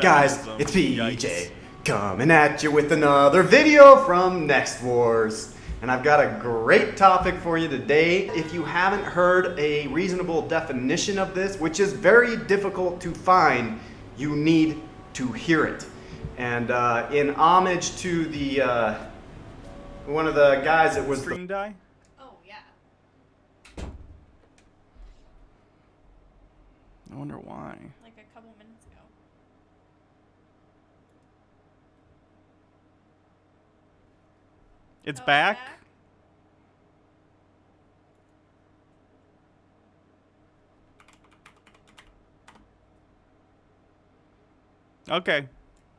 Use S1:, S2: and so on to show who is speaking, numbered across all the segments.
S1: Guys,
S2: feminism.
S1: it's PJ
S2: Yikes.
S1: coming at you with another video from Next Wars. And I've got a great topic for you today. If you haven't heard a reasonable definition of this, which is very difficult to find, you need to hear it. And in homage to the one of the guys that was
S2: Stream die?
S3: Oh, yeah.
S2: I wonder why.
S3: Like a couple minutes ago.
S2: It's
S3: Oh,
S2: back? Okay.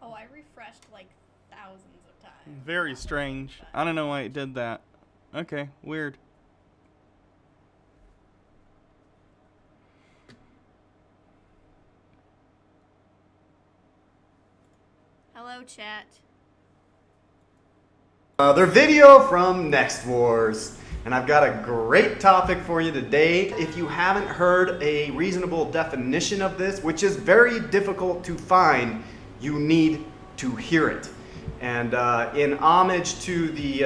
S3: Oh, I refreshed like thousands of times.
S2: Very strange. I don't know why it did that. Okay, weird.
S3: Hello, chat.
S1: Another video from Next Wars. And I've got a great topic for you today. If you haven't heard a reasonable definition of this, which is very difficult to find, you need to hear it. And in homage to the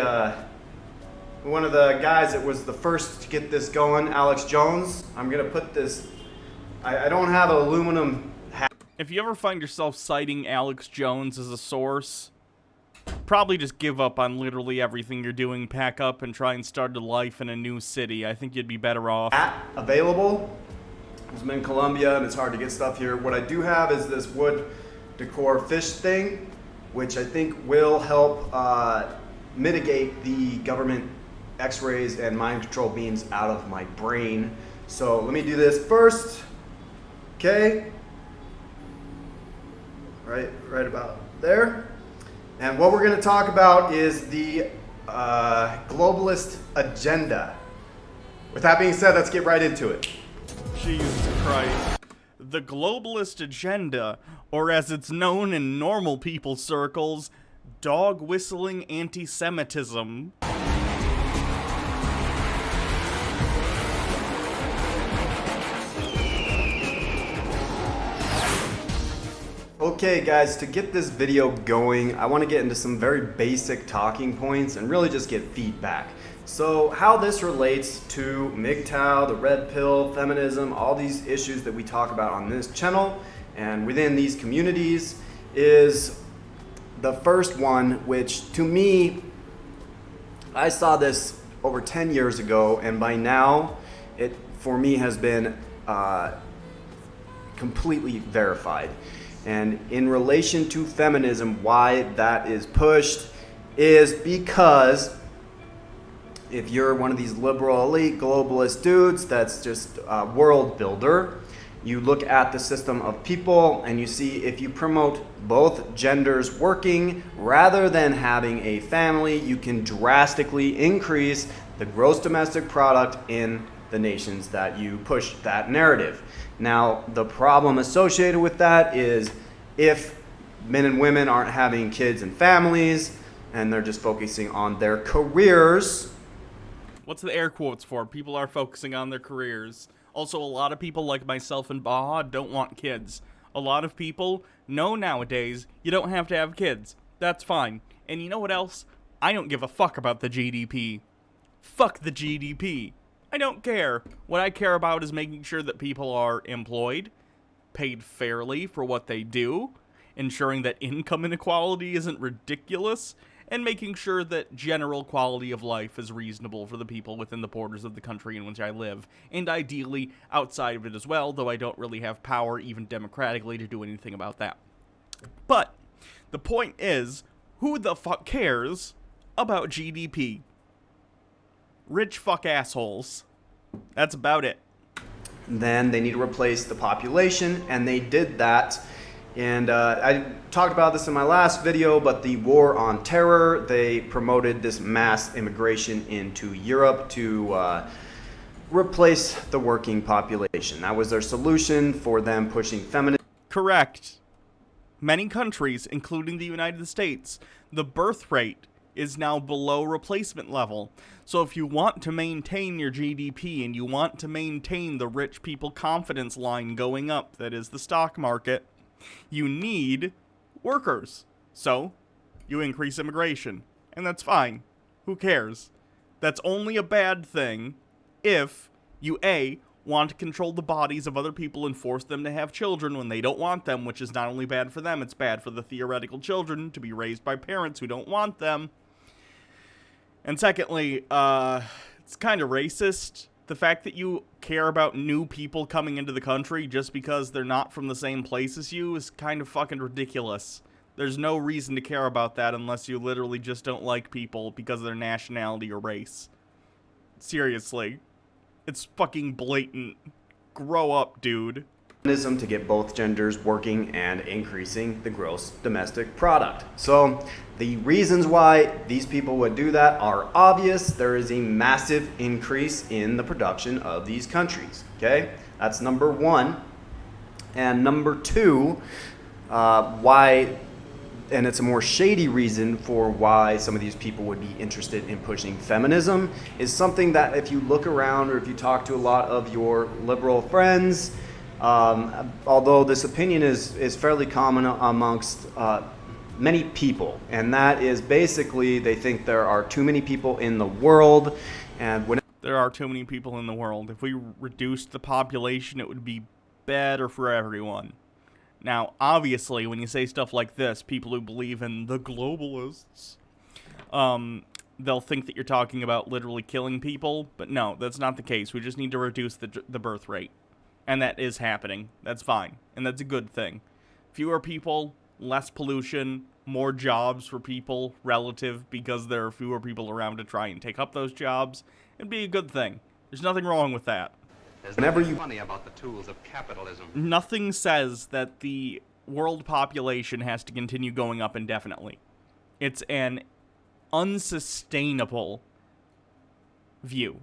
S1: one of the guys that was the first to get this going, Alex Jones, I'm gonna put this, I don't have an aluminum hat.
S2: If you ever find yourself citing Alex Jones as a source, probably just give up on literally everything you're doing, pack up, and try and start a life in a new city. I think you'd be better off.
S1: Available. I'm in Colombia and it's hard to get stuff here. What I do have is this wood decor fish thing, which I think will help mitigate the government x-rays and mind control beams out of my brain. So let me do this first. Okay. Right about there. And what we're going to talk about is the globalist agenda. With that being said, let's get right into it.
S2: Jesus Christ. The globalist agenda, or as it's known in normal people circles, dog-whistling anti-Semitism.
S1: Okay guys, to get this video going, I want to get into some very basic talking points and really just get feedback. So how this relates to MGTOW, the red pill, feminism, all these issues that we talk about on this channel and within these communities is the first one, which to me, I saw this over 10 years ago, and by now it for me has been completely verified. And in relation to feminism, why that is pushed is because if you're one of these liberal elite globalist dudes that's just a world builder, you look at the system of people and you see if you promote both genders working rather than having a family, you can drastically increase the gross domestic product in the nations that you push that narrative. Now, the problem associated with that is if men and women aren't having kids and families and they're just focusing on their careers.
S2: What's the air quotes for? People are focusing on their careers. Also, a lot of people like myself and Baha don't want kids. A lot of people know nowadays you don't have to have kids. That's fine. And you know what else? I don't give a fuck about the GDP. Fuck the GDP. I don't care. What I care about is making sure that people are employed, paid fairly for what they do, ensuring that income inequality isn't ridiculous, and making sure that general quality of life is reasonable for the people within the borders of the country in which I live, and ideally outside of it as well, though I don't really have power even democratically to do anything about that. But the point is, who the fuck cares about GDP? Rich fuck assholes. That's about it.
S1: Then they need to replace the population, and they did that. And I talked about this in my last video, but the war on terror, they promoted this mass immigration into Europe to replace the working population. That was their solution for them pushing feminism.
S2: Correct. Many countries, including the United States, the birth rate is now below replacement level. So if you want to maintain your GDP and you want to maintain the rich people confidence line going up, that is the stock market, You need workers. So, you increase immigration. And that's fine. Who cares? That's only a bad thing if you, A, want to control the bodies of other people and force them to have children when they don't want them, which is not only bad for them, it's bad for the theoretical children to be raised by parents who don't want them. And secondly, it's kind of racist. The fact that you care about new people coming into the country just because they're not from the same place as you is kind of fucking ridiculous. There's no reason to care about that unless you literally just don't like people because of their nationality or race. Seriously. It's fucking blatant. Grow up, dude.
S1: To get both genders working and increasing the gross domestic product. So the reasons why these people would do that are obvious. There is a massive increase in the production of these countries. Okay, that's number one. And number two, why, and it's a more shady reason for why some of these people would be interested in pushing feminism, is something that if you look around or if you talk to a lot of your liberal friends, although this opinion is fairly common amongst many people, and that is basically they think there are too many people in the world, and when
S2: there are too many people in the world. If we reduced the population, it would be better for everyone. Now, obviously, when you say stuff like this, people who believe in the globalists, they'll think that you're talking about literally killing people, but no, that's not the case. We just need to reduce the birth rate. And that is happening. That's fine. And that's a good thing. Fewer people, less pollution, more jobs for people relative because there are fewer people around to try and take up those jobs. It'd be a good thing. There's nothing wrong with that.
S4: There's nothing funny about the tools of capitalism.
S2: Nothing says that the world population has to continue going up indefinitely. It's an unsustainable view.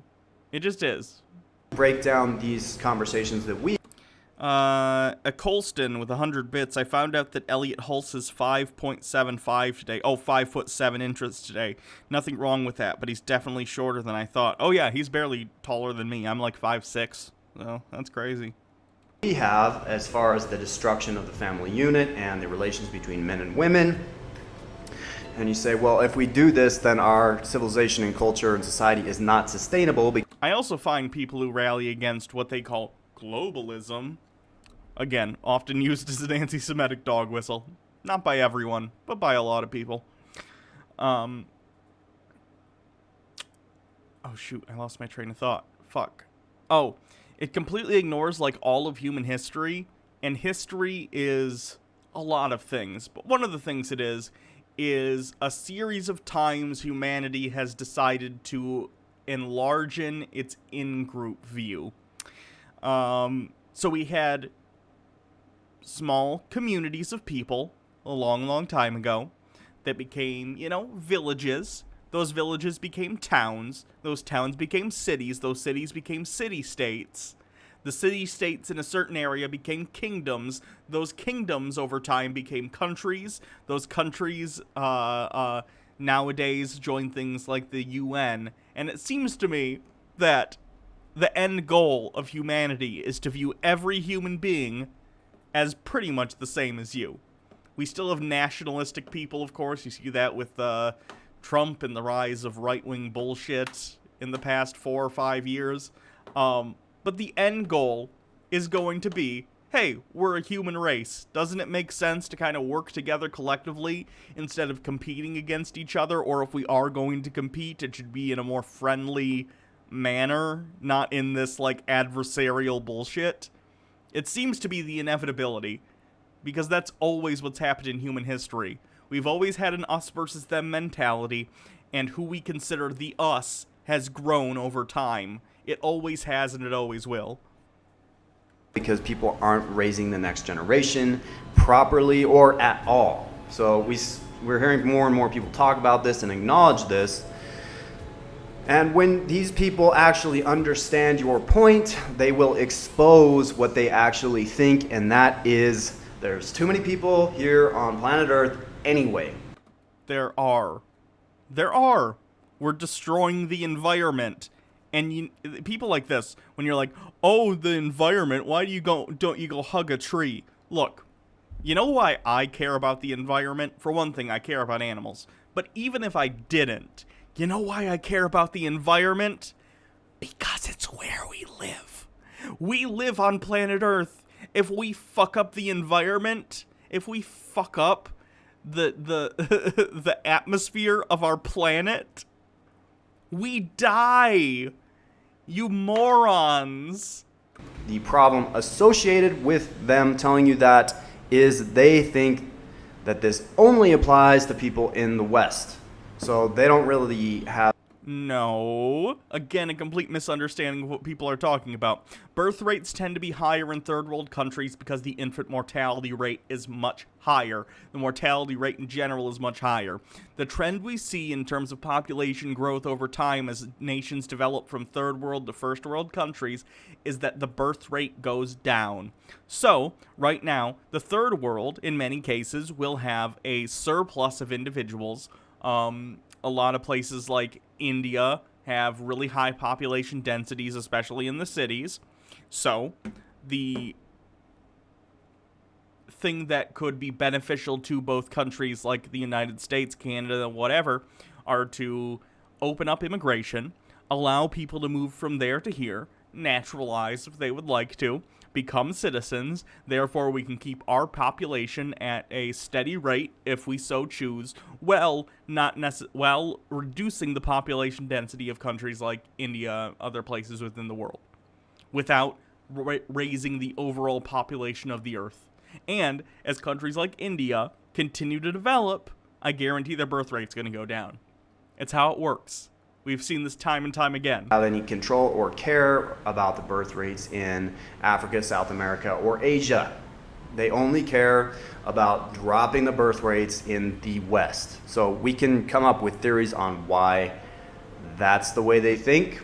S2: It just is.
S1: break down these conversations that we
S2: A Colston with 100 bits. I found out that Elliot Hulse is 5.75 today. Oh, 5'7" today. Nothing wrong with that, but he's definitely shorter than I thought. Oh yeah, he's barely taller than me. I'm like 5'6". So that's crazy.
S1: we have as far as the destruction of the family unit and the relations between men and women. And you say, well, if we do this, then our civilization and culture and society is not sustainable.
S2: I also find people who rally against what they call globalism, again, often used as an anti-Semitic dog whistle. Not by everyone, but by a lot of people. Oh shoot, I lost my train of thought. Fuck. Oh, it completely ignores, like, all of human history, and history is a lot of things. But one of the things it is a series of times humanity has decided to enlarge its in-group view. So we had small communities of people a long, long time ago that became, villages. Those villages became towns. Those towns became cities. Those cities became city-states. The city-states in a certain area became kingdoms. Those kingdoms over time became countries. Those countries nowadays join things like the UN. And it seems to me that the end goal of humanity is to view every human being as pretty much the same as you. We still have nationalistic people, of course. You see that with Trump and the rise of right-wing bullshit in the past 4 or 5 years. But the end goal is going to be, hey, we're a human race. Doesn't it make sense to kind of work together collectively instead of competing against each other? Or if we are going to compete, it should be in a more friendly manner, not in this, like, adversarial bullshit. It seems to be the inevitability, because that's always what's happened in human history. We've always had an us versus them mentality, and who we consider the us has grown over time. It always has, and it always will.
S1: Because people aren't raising the next generation properly or at all. So we're hearing more and more people talk about this and acknowledge this. And when these people actually understand your point, they will expose what they actually think, and that is there's too many people here on planet Earth anyway.
S2: There are. We're destroying the environment. And people like this, when you're like, oh, the environment, why don't you go hug a tree? Look, You know why I care about the environment? For one thing, I care about animals. But even if I didn't, you know why I care about the environment? Because it's where we live. We live on planet Earth. If we fuck up the environment, if we fuck up the the atmosphere of our planet, we die. You morons.
S1: The problem associated with them telling you that is they think that this only applies to people in the West. So they don't really have.
S2: No. Again, a complete misunderstanding of what people are talking about. Birth rates tend to be higher in third world countries because the infant mortality rate is much higher. The mortality rate in general is much higher. The trend we see in terms of population growth over time as nations develop from third world to first world countries is that the birth rate goes down. So, right now, the third world, in many cases, will have a surplus of individuals. A lot of places like India have really high population densities, especially in the cities. So, the thing that could be beneficial to both countries like the United States, Canada, whatever, are to open up immigration, allow people to move from there to here, naturalize if they would like to, become citizens, therefore we can keep our population at a steady rate if we so choose, while reducing the population density of countries like India, other places within the world, without raising the overall population of the earth. And as countries like India continue to develop, I guarantee their birth rate's going to go down. It's how it works. We've seen this time and time again.
S1: Have any control or care about the birth rates in Africa, South America, or Asia. They only care about dropping the birth rates in the West. So we can come up with theories on why that's the way they think.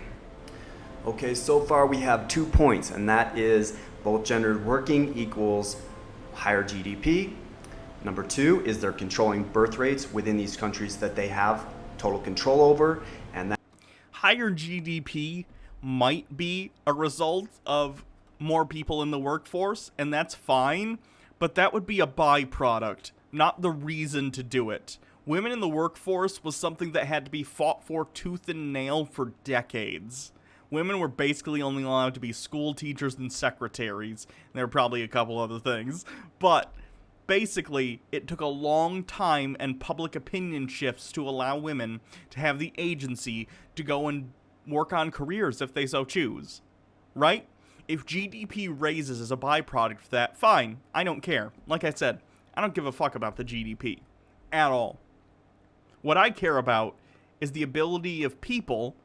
S1: Okay, so far we have 2 points, and that is both gendered working equals higher GDP. Number 2 is they're controlling birth rates within these countries that they have total control over, and that
S2: higher GDP might be a result of more people in the workforce, and that's fine, but that would be a byproduct, not the reason to do it. Women in the workforce was something that had to be fought for tooth and nail for decades. Women were basically only allowed to be school teachers and secretaries, and there were probably a couple other things, but basically, it took a long time and public opinion shifts to allow women to have the agency to go and work on careers if they so choose. Right? If GDP raises as a byproduct of that, fine. I don't care. Like I said, I don't give a fuck about the GDP. At all. What I care about is the ability of people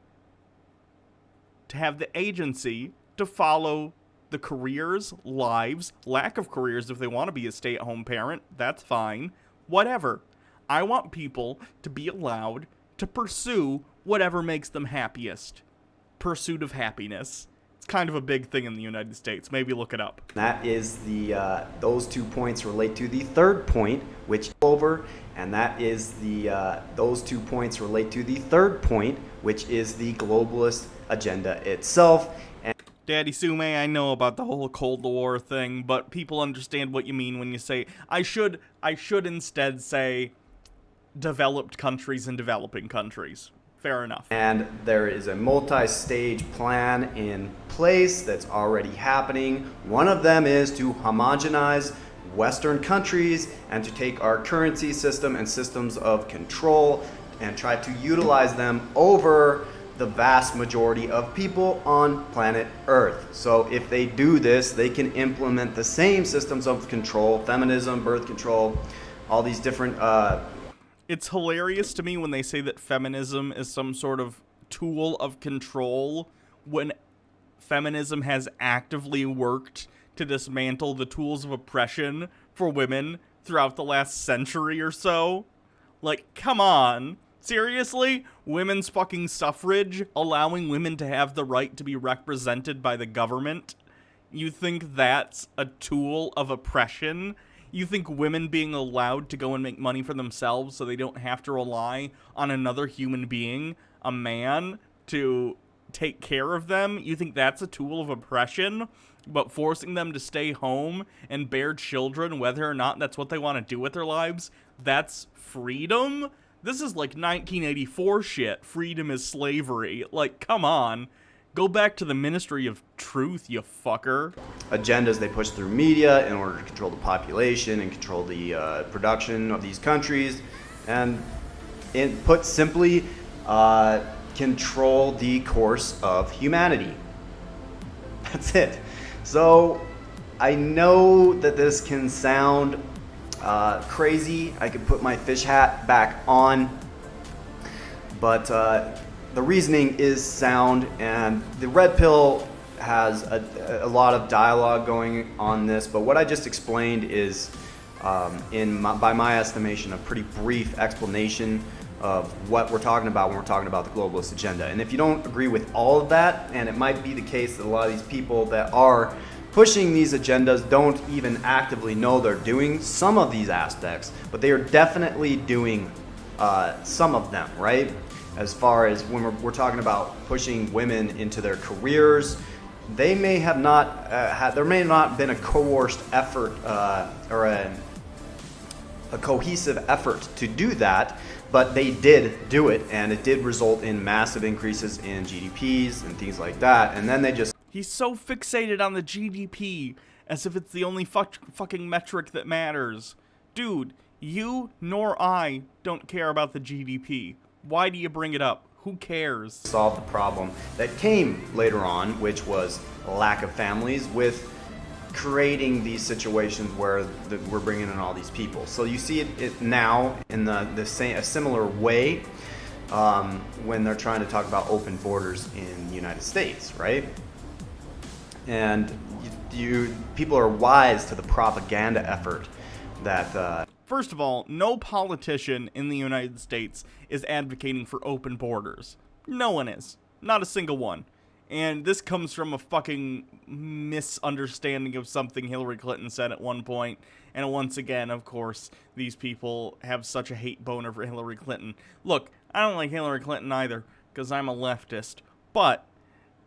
S2: to have the agency to follow the careers, lives, lack of careers if they want to be a stay-at-home parent, that's fine. Whatever. I want people to be allowed to pursue whatever makes them happiest. Pursuit of happiness. It's kind of a big thing in the United States. Maybe look it up.
S1: that is the those 2 points relate to the third point, which over, and that is the those 2 points relate to the third point, which is the globalist agenda itself.
S2: Daddy Sume, I know about the whole Cold War thing, but people understand what you mean when you say, I should instead say developed countries and developing countries. Fair enough.
S1: And there is a multi-stage plan in place that's already happening. One of them is to homogenize Western countries and to take our currency system and systems of control and try to utilize them over the vast majority of people on planet Earth. So if they do this, they can implement the same systems of control, feminism, birth control, all these different
S2: It's hilarious to me when they say that feminism is some sort of tool of control when feminism has actively worked to dismantle the tools of oppression for women throughout the last century or so. Like, come on. Seriously? Women's fucking suffrage? Allowing women to have the right to be represented by the government? You think that's a tool of oppression? You think women being allowed to go and make money for themselves so they don't have to rely on another human being, a man, to take care of them, you think that's a tool of oppression? But forcing them to stay home and bear children, whether or not that's what they want to do with their lives, that's freedom? This is like 1984 shit. Freedom is slavery. Like, come on. Go back to the Ministry of Truth, you fucker.
S1: Agendas they push through media in order to control the population and control the production of these countries. And put simply, control the course of humanity. That's it. So I know that this can sound crazy. I could put my fish hat back on, but the reasoning is sound, and the red pill has a lot of dialogue going on this. But what I just explained is, by my estimation, a pretty brief explanation of what we're talking about when we're talking about the globalist agenda. And if you don't agree with all of that, and it might be the case that a lot of these people that are pushing these agendas don't even actively know they're doing some of these aspects, but they are definitely doing some of them, right? As far as when we're talking about pushing women into their careers, they may have not there may not have been a coerced effort or a cohesive effort to do that, but they did do it, and it did result in massive increases in GDPs and things like that. And then they just...
S2: He's so fixated on the GDP, as if it's the only fucking metric that matters. Dude, you nor I don't care about the GDP. Why do you bring it up? Who cares?
S1: Solve the problem that came later on, which was a lack of families, with creating these situations where we're bringing in all these people. So you see it now in a similar way when they're trying to talk about open borders in the United States, right? And people are wise to the propaganda effort that...
S2: First of all, no politician in the United States is advocating for open borders. No one is. Not a single one. And this comes from a fucking misunderstanding of something Hillary Clinton said at one point. And once again, of course, these people have such a hate boner for Hillary Clinton. Look, I don't like Hillary Clinton either, because I'm a leftist. But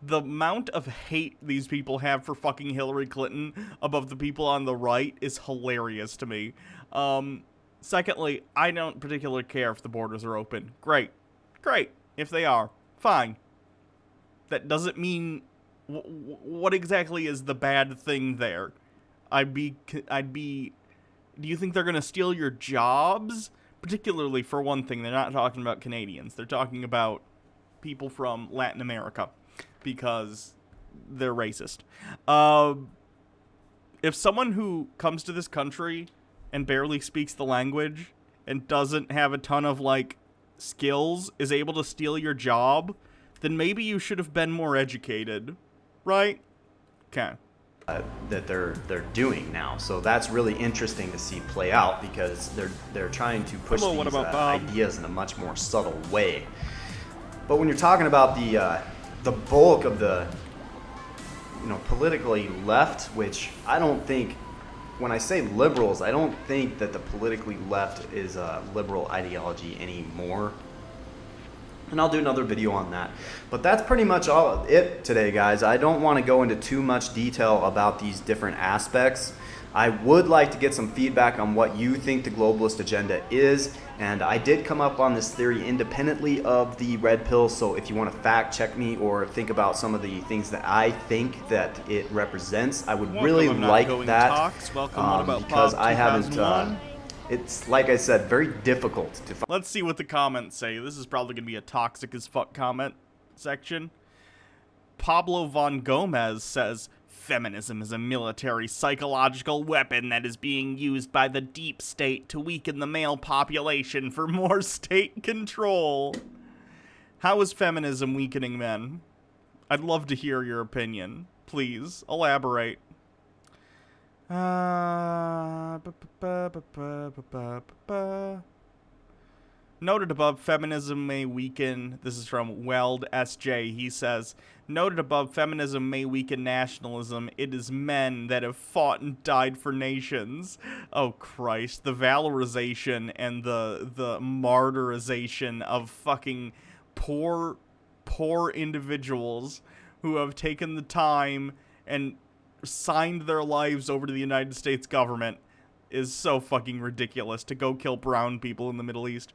S2: the amount of hate these people have for fucking Hillary Clinton above the people on the right is hilarious to me. Secondly, I don't particularly care if the borders are open. Great. If they are, fine. That doesn't mean... what exactly is the bad thing there? Do you think they're gonna steal your jobs? Particularly, for one thing, they're not talking about Canadians. They're talking about people from Latin America, because they're racist. If someone who comes to this country and barely speaks the language and doesn't have a ton of, like, skills is able to steal your job, then maybe you should have been more educated, right? Okay.
S1: That they're doing now. So that's really interesting to see play out, because they're trying to push these ideas in a much more subtle way. But when you're talking about the bulk of the politically left, which I don't think, when I say liberals, I don't think that the politically left is a liberal ideology anymore. And I'll do another video on that. But that's pretty much all it today, guys. I don't want to go into too much detail about these different aspects. I would like to get some feedback on what you think the globalist agenda is. And I did come up on this theory independently of the red pill. So if you want to fact check me or think about some of the things that I think that it represents, I would really like that. Because I haven't... it's, like I said, very difficult to find.
S2: Let's see what the comments say. This is probably going to be a toxic as fuck comment section. Pablo Von Gomez says, feminism is a military psychological weapon that is being used by the deep state to weaken the male population for more state control. How is feminism weakening men? I'd love to hear your opinion. Please, elaborate. Noted above, feminism may weaken... This is from Weld SJ. He says, noted above, feminism may weaken nationalism. It is men that have fought and died for nations. Oh, Christ. The valorization and the martyrization of fucking poor poor individuals who have taken the time and signed their lives over to the United States government is so fucking ridiculous, to go kill brown people in the Middle East.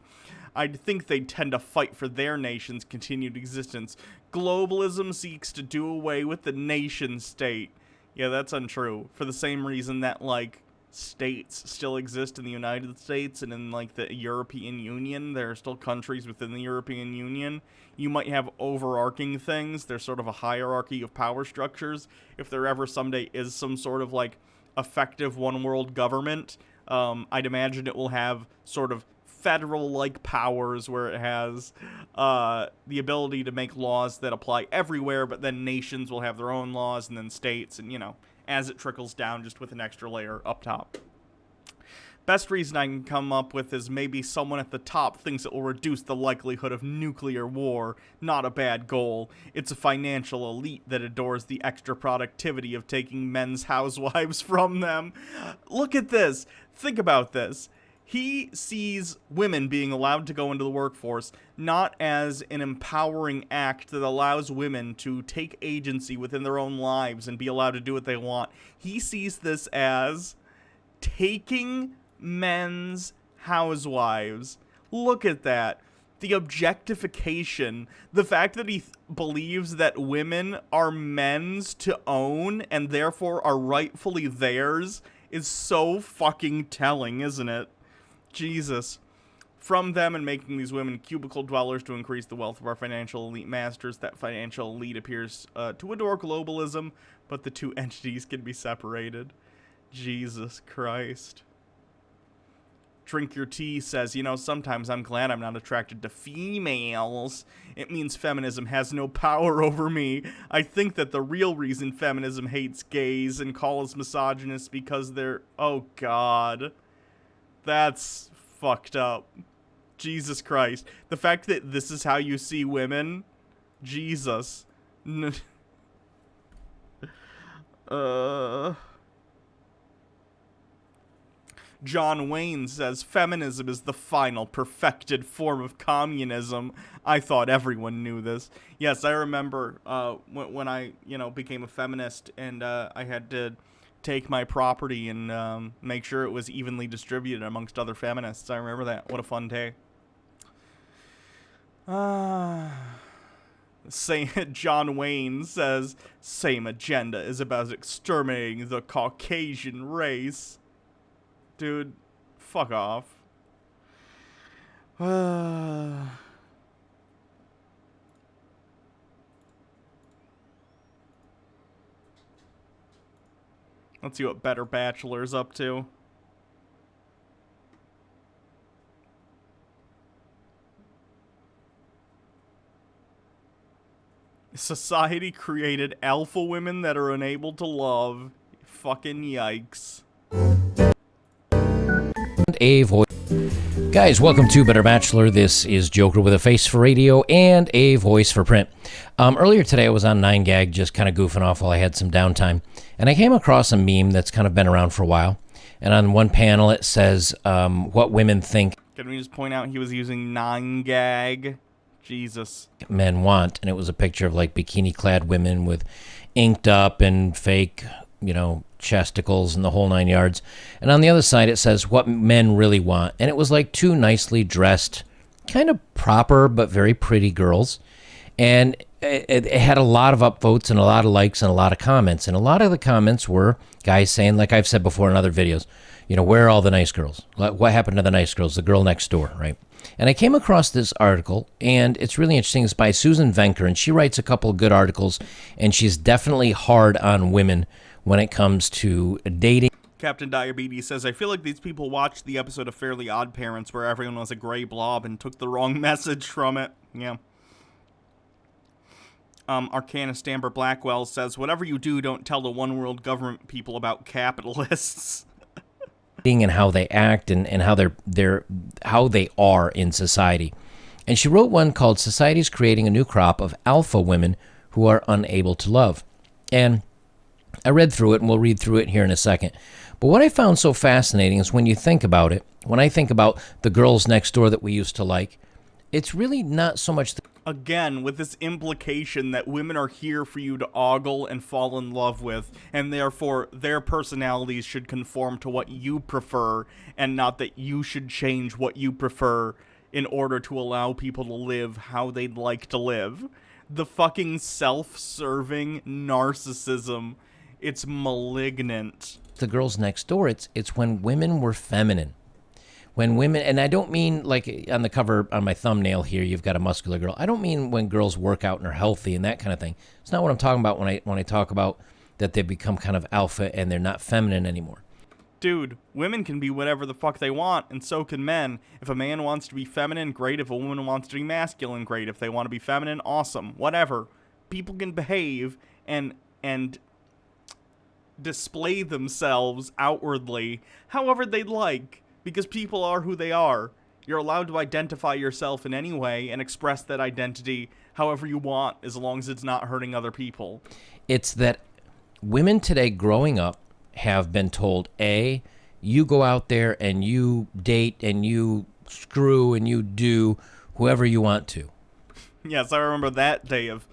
S2: I think they tend to fight for their nation's continued existence. Globalism seeks to do away with the nation state. Yeah, that's untrue. For the same reason that, like, states still exist in the United States and in, like, the European Union. There are still countries within the European Union. You might have overarching things. There's sort of a hierarchy of power structures. If there ever someday is some sort of, like, effective one world government, I'd imagine it will have sort of federal-like powers where it has the ability to make laws that apply everywhere, but then nations will have their own laws, and then states, and, you know, as it trickles down, just with an extra layer up top. Best reason I can come up with is maybe someone at the top thinks it will reduce the likelihood of nuclear war. Not a bad goal. It's a financial elite that adores the extra productivity of taking men's housewives from them. Look at this. Think about this. He sees women being allowed to go into the workforce not as an empowering act that allows women to take agency within their own lives and be allowed to do what they want. He sees this as taking men's housewives. Look at that. The objectification. The fact that he believes that women are men's to own and therefore are rightfully theirs is so fucking telling, isn't it? Jesus. From them and making these women cubicle dwellers to increase the wealth of our financial elite masters, that financial elite appears to adore globalism, but the two entities can be separated. Jesus Christ. Drink Your Tea says, you know, sometimes I'm glad I'm not attracted to females. It means feminism has no power over me. I think that the real reason feminism hates gays and calls misogynists because they're... Oh, God. That's fucked up. Jesus Christ. The fact that this is how you see women? Jesus. John Wayne says, feminism is the final perfected form of communism. I thought everyone knew this. Yes, I remember when I, you know, became a feminist and I had to take my property and make sure it was evenly distributed amongst other feminists. I remember that. What a fun day. John Wayne says, same agenda is about exterminating the Caucasian race. Dude, fuck off. Let's see what Better Bachelor's up to. Society created alpha women that are unable to love. Fucking yikes.
S5: A voice. Guys, welcome to Better Bachelor. This is Joker with a face for radio and a voice for print. Earlier today I was on 9gag just kind of goofing off while I had some downtime, and I came across a meme that's kind of been around for a while, and on one panel it says what women think
S2: Can we just point out he was using 9gag? Jesus.
S5: Men want, and it was a picture of like bikini-clad women with inked up and fake, you know, chesticles and the whole 9 yards. And on the other side it says what men really want, and it was like two nicely dressed, kind of proper but very pretty girls, and it had a lot of upvotes and a lot of likes and a lot of comments, and a lot of the comments were guys saying, like I've said before in other videos, you know, where are all the nice girls? What happened to the nice girls? The girl next door, right? And I came across this article, and it's really interesting. It's by Susan Venker, and she writes a couple of good articles, and she's definitely hard on women when it comes to dating.
S2: Captain Diabetes says, I feel like these people watched the episode of Fairly Odd Parents where everyone was a gray blob and took the wrong message from it. Yeah. Arcanist Amber Blackwell says, whatever you do, don't tell the one world government people about capitalists.
S5: And how they act and how how they are in society. And she wrote one called Society's Creating a New Crop of Alpha Women Who Are Unable to Love. And I read through it, and we'll read through it here in a second. But what I found so fascinating is when you think about it, when I think about the girls next door that we used to like, It's really not so much
S2: Again, with this implication that women are here for you to ogle and fall in love with, and therefore their personalities should conform to what you prefer, and not that you should change what you prefer in order to allow people to live how they'd like to live. The fucking self-serving narcissism. It's malignant.
S5: the girls next door. It's when women were feminine. When women, and I don't mean like on the cover on my thumbnail here, you've got a muscular girl. I don't mean when girls work out and are healthy and that kind of thing. It's not what I'm talking about when I talk about that they become kind of alpha and they're not feminine anymore.
S2: Dude, women can be whatever the fuck they want, and so can men. If a man wants to be feminine, great. If a woman wants to be masculine, great. If they want to be feminine, awesome. Whatever. People can behave and display themselves outwardly however they'd like, because people are who they are. You're allowed to identify yourself in any way and express that identity however you want, as long as it's not hurting other people.
S5: It's that women today growing up have been told, A, you go out there and you date and you screw and you do whoever you want to.
S2: Yes, I remember that day of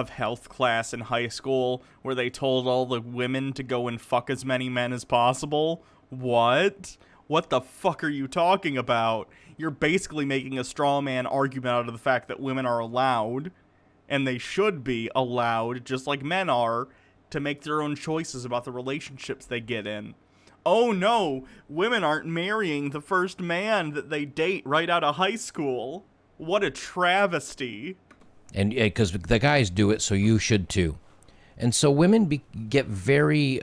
S2: health class in high school where they told all the women to go and fuck as many men as possible. What? What the fuck are you talking about? You're basically making a straw man argument out of the fact that women are allowed, and they should be allowed, just like men are, to make their own choices about the relationships they get in. Oh no, women aren't marrying the first man that they date right out of high school. What a travesty.
S5: And because the guys do it, so you should too. And so women get very,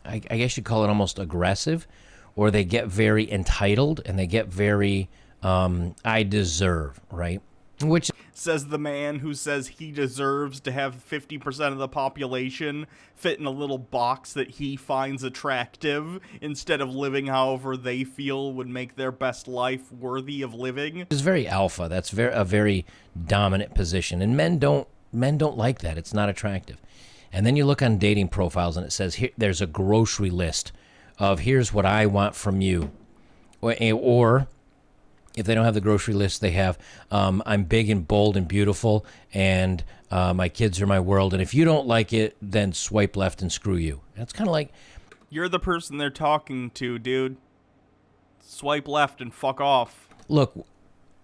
S5: I guess you'd call it almost aggressive, or they get very entitled, and they get very, I deserve, right? Which
S2: says the man who says he deserves to have 50% of the population fit in a little box that he finds attractive instead of living however they feel would make their best life worthy of living.
S5: is very alpha. That's a very dominant position, and men don't like that. It's not attractive. And then you look on dating profiles, and it says here there's a grocery list of here's what I want from you, or if they don't have the grocery list, they have, I'm big and bold and beautiful, and my kids are my world, and if you don't like it, then swipe left and screw you. That's kind of like...
S2: You're the person they're talking to, dude. Swipe left and fuck off.
S5: Look,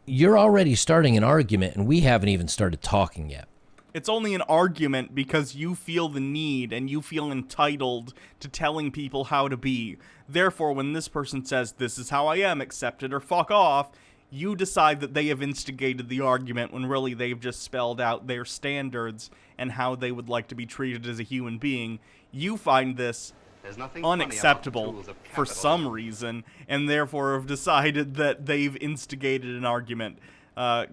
S5: you're already starting an argument, and we haven't even started talking yet.
S2: It's only an argument because you feel the need and you feel entitled to telling people how to be. Therefore, when this person says, this is how I am, accept it or fuck off, you decide that they have instigated the argument when really they've just spelled out their standards and how they would like to be treated as a human being. You find this unacceptable for some reason, and therefore have decided that they've instigated an argument.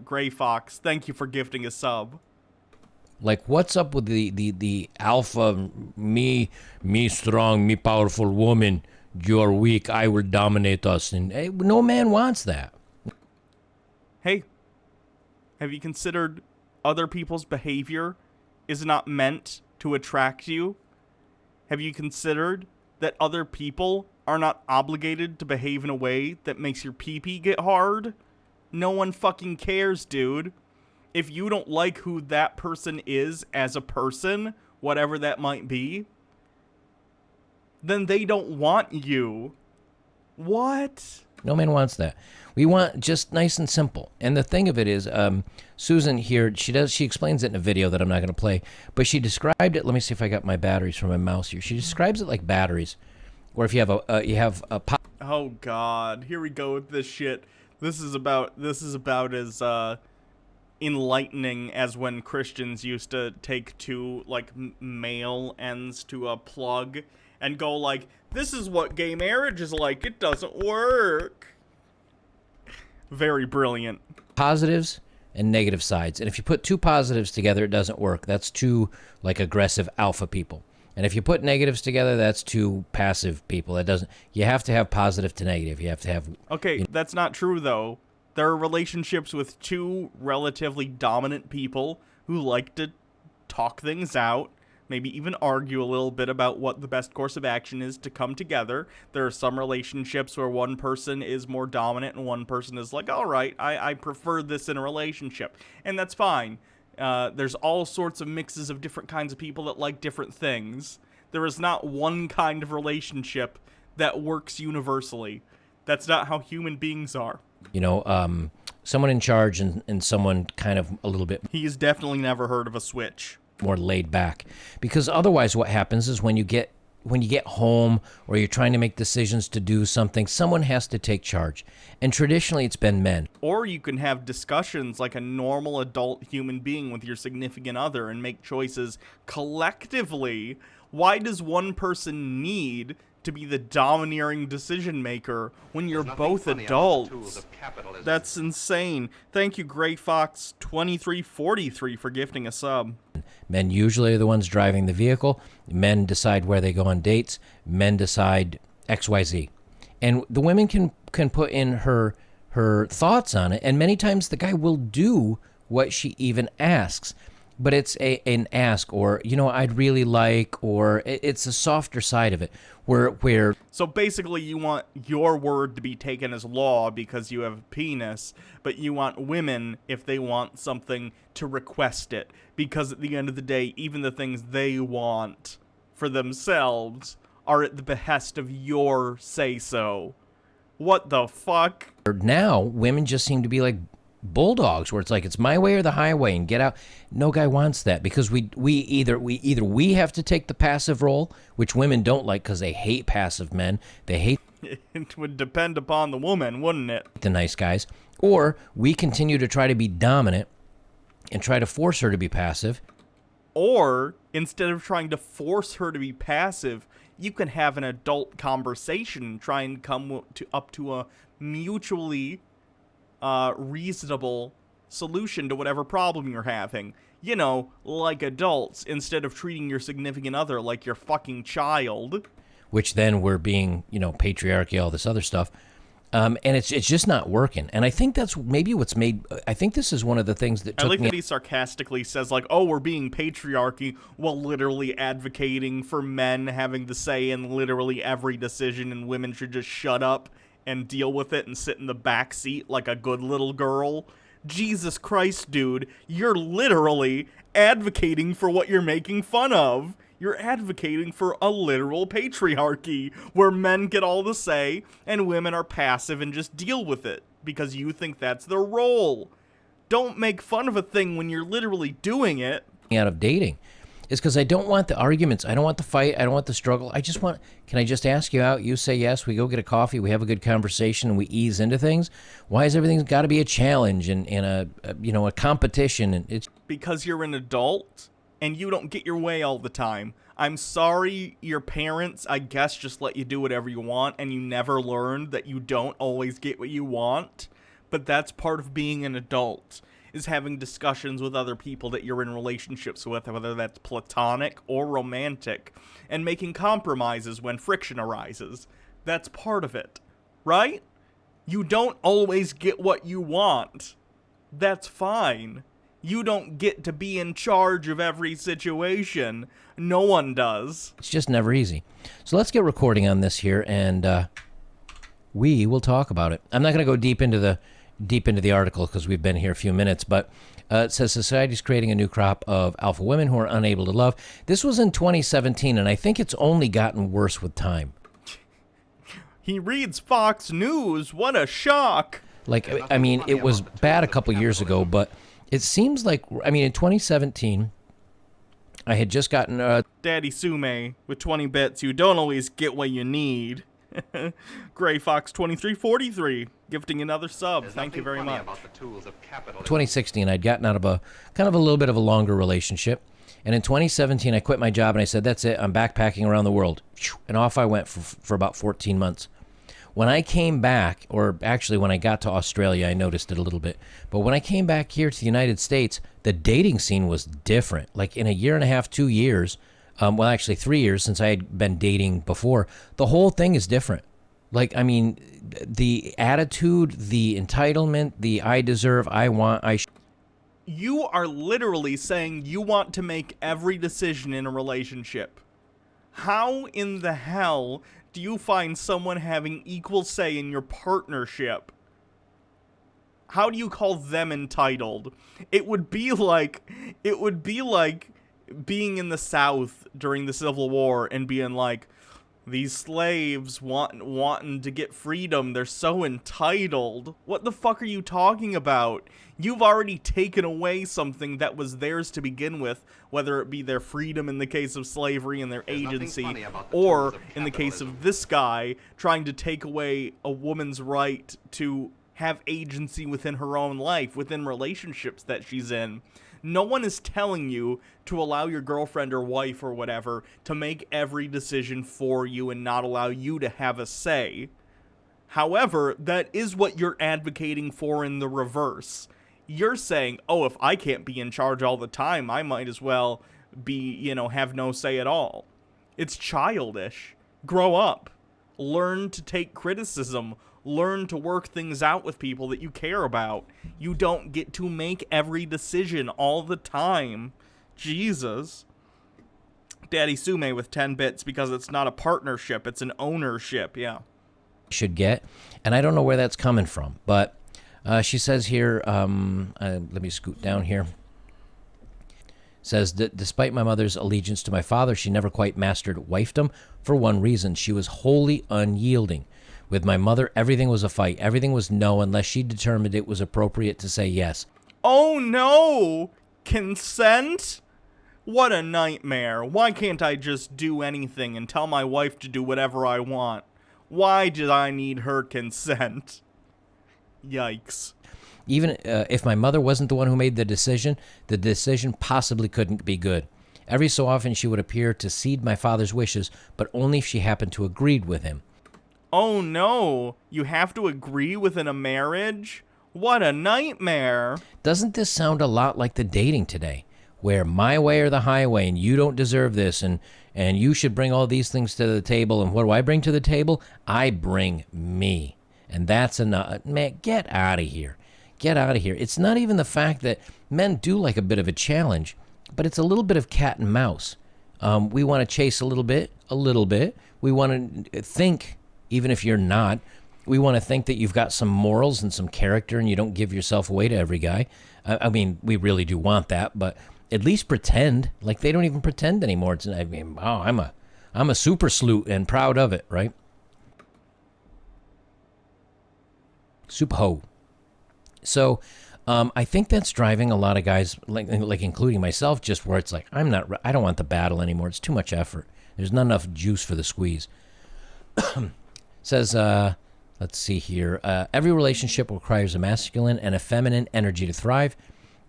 S2: Gray Fox, thank you for gifting a sub.
S5: Like, what's up with the alpha, me strong, me powerful woman, you're weak, I will dominate us? And hey, no man wants that.
S2: Hey, have you considered other people's behavior is not meant to attract you? Have you considered that other people are not obligated to behave in a way that makes your pee-pee get hard? No one fucking cares, dude. If you don't like who that person is as a person, whatever that might be, then they don't want you. What?
S5: No man wants that. We want just nice and simple. And the thing of it is, Susan here, she explains it in a video that I'm not going to play, but she described it. Let me see if I got my batteries from my mouse here. She describes it like batteries, where if you have a
S2: oh God, here we go with this shit. This is about as enlightening as when Christians used to take two like male ends to a plug and go like, this is what gay marriage is like, it doesn't work. Very brilliant.
S5: positives and negative sides. And if you put two positives together, it doesn't work. That's two like aggressive alpha people. And if you put negatives together, that's two passive people. That doesn't. You have to have positive to negative. You have to have.
S2: Okay, that's not true though. There are relationships with two relatively dominant people who like to talk things out. maybe even argue a little bit about what the best course of action is to come together. There are some relationships where one person is more dominant and one person is like, all right, I prefer this in a relationship. And that's fine. There's all sorts of mixes of different kinds of people that like different things. There is not one kind of relationship that works universally. That's not how human beings are.
S5: You know, someone in charge and someone kind of a little bit
S2: He's definitely never heard of a switch.
S5: more laid back. Because otherwise what happens is when you get home or you're trying to make decisions to do something, someone has to take charge. And traditionally it's been men.
S2: Or you can have discussions like a normal adult human being with your significant other and make choices collectively. Why does one person need to be the domineering decision maker when you're
S4: There's nothing
S2: both
S4: funny about the tools
S2: adults?
S4: of capitalism.
S2: That's insane. Thank you, Gray Fox 2343, for gifting a sub.
S5: Men usually are the ones driving the vehicle. Men decide where they go on dates. Men decide XYZ. And the women can put in her thoughts on it, and many times the guy will do what she even asks. But it's an ask, or, you know, I'd really like, or it's a softer side of it, where
S2: So basically you want your word to be taken as law because you have a penis, but you want women, if they want something, to request it. Because at the end of the day, even the things they want for themselves are at the behest of your say-so. What the fuck?
S5: now women just seem to be like bulldogs, where it's like it's my way or the highway and get out. No guy wants that, because we either have to take the passive role, which women don't like because they hate passive men. They hate
S2: It would depend upon the woman, wouldn't it?
S5: the nice guys, or we continue to try to be dominant and try to force her to be passive.
S2: Or, instead of trying to force her to be passive, you can have an adult conversation, try and come up to a mutually reasonable solution to whatever problem you're having. You know, like adults, instead of treating your significant other like your fucking child.
S5: Which then we're being, you know, patriarchy, all this other stuff. And it's just not working. And I think that's maybe what's made, I think this is one of the things that
S2: I
S5: took
S2: like
S5: me.
S2: that he sarcastically says, like, oh, we're being patriarchy, while literally advocating for men having the say in literally every decision, and women should just shut up and deal with it and sit in the back seat like a good little girl. Jesus Christ, dude, you're literally advocating for what you're making fun of. You're advocating for a literal patriarchy where men get all the say and women are passive and just deal with it because you think that's their role. Don't make fun of a thing when you're literally doing it.
S5: Out of dating is because I don't want the arguments. I don't want the fight. I don't want the struggle. I just want, can I just ask you out? You say yes. We go get a coffee. We have a good conversation and we ease into things. Why has everything got to be a challenge and a competition? And it's
S2: Because you're an adult and you don't get your way all the time. I'm sorry your parents, I guess, just let you do whatever you want and you never learned that you don't always get what you want. But that's part of being an adult, is having discussions with other people that you're in relationships with, whether that's platonic or romantic, and making compromises when friction arises. That's part of it, right? You don't always get what you want. That's fine. You don't get to be in charge of every situation. No one does.
S5: just never easy. So let's get recording on this here, and we will talk about it. I'm not going to go deep into the article because we've been here a few minutes, but it says society's creating a new crop of alpha women who are unable to love. This was in 2017, and I think it's only gotten worse with time.
S2: He reads Fox News. What a shock.
S5: Like, I mean, it was bad a couple years ago, but it seems like, I mean, in 2017, I had just gotten
S2: Daddy Sume with 20 bits. You don't always get what you need. Gray Fox 2343 gifting another sub.
S4: There's
S2: Thank you
S4: nothing
S2: very
S4: funny
S2: much.
S4: about the tools of capitalism.
S5: 2016, I'd gotten out of a kind of a little bit of a longer relationship. And in 2017, I quit my job and I said, that's it. I'm backpacking around the world. And off I went for about 14 months. When I came back, or actually when I got to Australia, I noticed it a little bit. But when I came back here to the United States, the dating scene was different. Like in a year and a half, 2 years, well, actually 3 years since I had been dating before, the whole thing is different. Like, I mean, the attitude, the entitlement, the I deserve, I want,
S2: You are literally saying you want to make every decision in a relationship. How in the hell do you find someone having equal say in your partnership? How do you call them entitled? It would be like being in the South during the Civil War and being like, these slaves wanting to get freedom, they're so entitled. What the fuck are you talking about? You've already taken away something that was theirs to begin with, whether it be their freedom in the case of slavery and their
S4: There's nothing
S2: agency,
S4: funny about the
S2: or
S4: tools of
S2: in the case of
S4: capitalism.
S2: this guy trying to take away a woman's right to have agency within her own life, within relationships that she's in. No one is telling you to allow your girlfriend or wife or whatever to make every decision for you and not allow you to have a say. However, that is what you're advocating for in the reverse. You're saying, oh, if I can't be in charge all the time, I might as well be, have no say at all. It's childish. Grow up. Learn to take criticism. Learn to work things out with people that you care about. You don't get to make every decision all the time. Jesus. Daddy Sume with 10 bits because it's not a partnership, it's an ownership, yeah.
S5: Should get, and I don't know where that's coming from, but she says here, let me scoot down here. Says that despite my mother's allegiance to my father, she never quite mastered wifedom for one reason. She was wholly unyielding. With my mother, everything was a fight. Everything was no unless she determined it was appropriate to say yes.
S2: Oh no! Consent? What a nightmare. Why can't I just do anything and tell my wife to do whatever I want? Why did I need her consent? Yikes.
S5: Even if my mother wasn't the one who made the decision possibly couldn't be good. Every so often she would appear to cede my father's wishes, but only if she happened to agree with him.
S2: Oh no, you have to agree within a marriage? What a nightmare.
S5: Doesn't this sound a lot like the dating today, where my way or the highway and you don't deserve this and you should bring all these things to the table, and what do I bring to the table? I bring me. And that's enough. Man, get out of here. Get out of here. It's not even the fact that men do like a bit of a challenge, but it's a little bit of cat and mouse. We want to chase a little bit. We want to think, even if you're not, we want to think that you've got some morals and some character and you don't give yourself away to every guy. I mean, we really do want that, but at least pretend. Like, they don't even pretend anymore. It's, I mean, oh, I'm a super sleuth and proud of it, right? Super ho. So I think that's driving a lot of guys, like including myself, just where it's like, I don't want the battle anymore. It's too much effort. There's not enough juice for the squeeze. Says, let's see here. Every relationship requires a masculine and a feminine energy to thrive.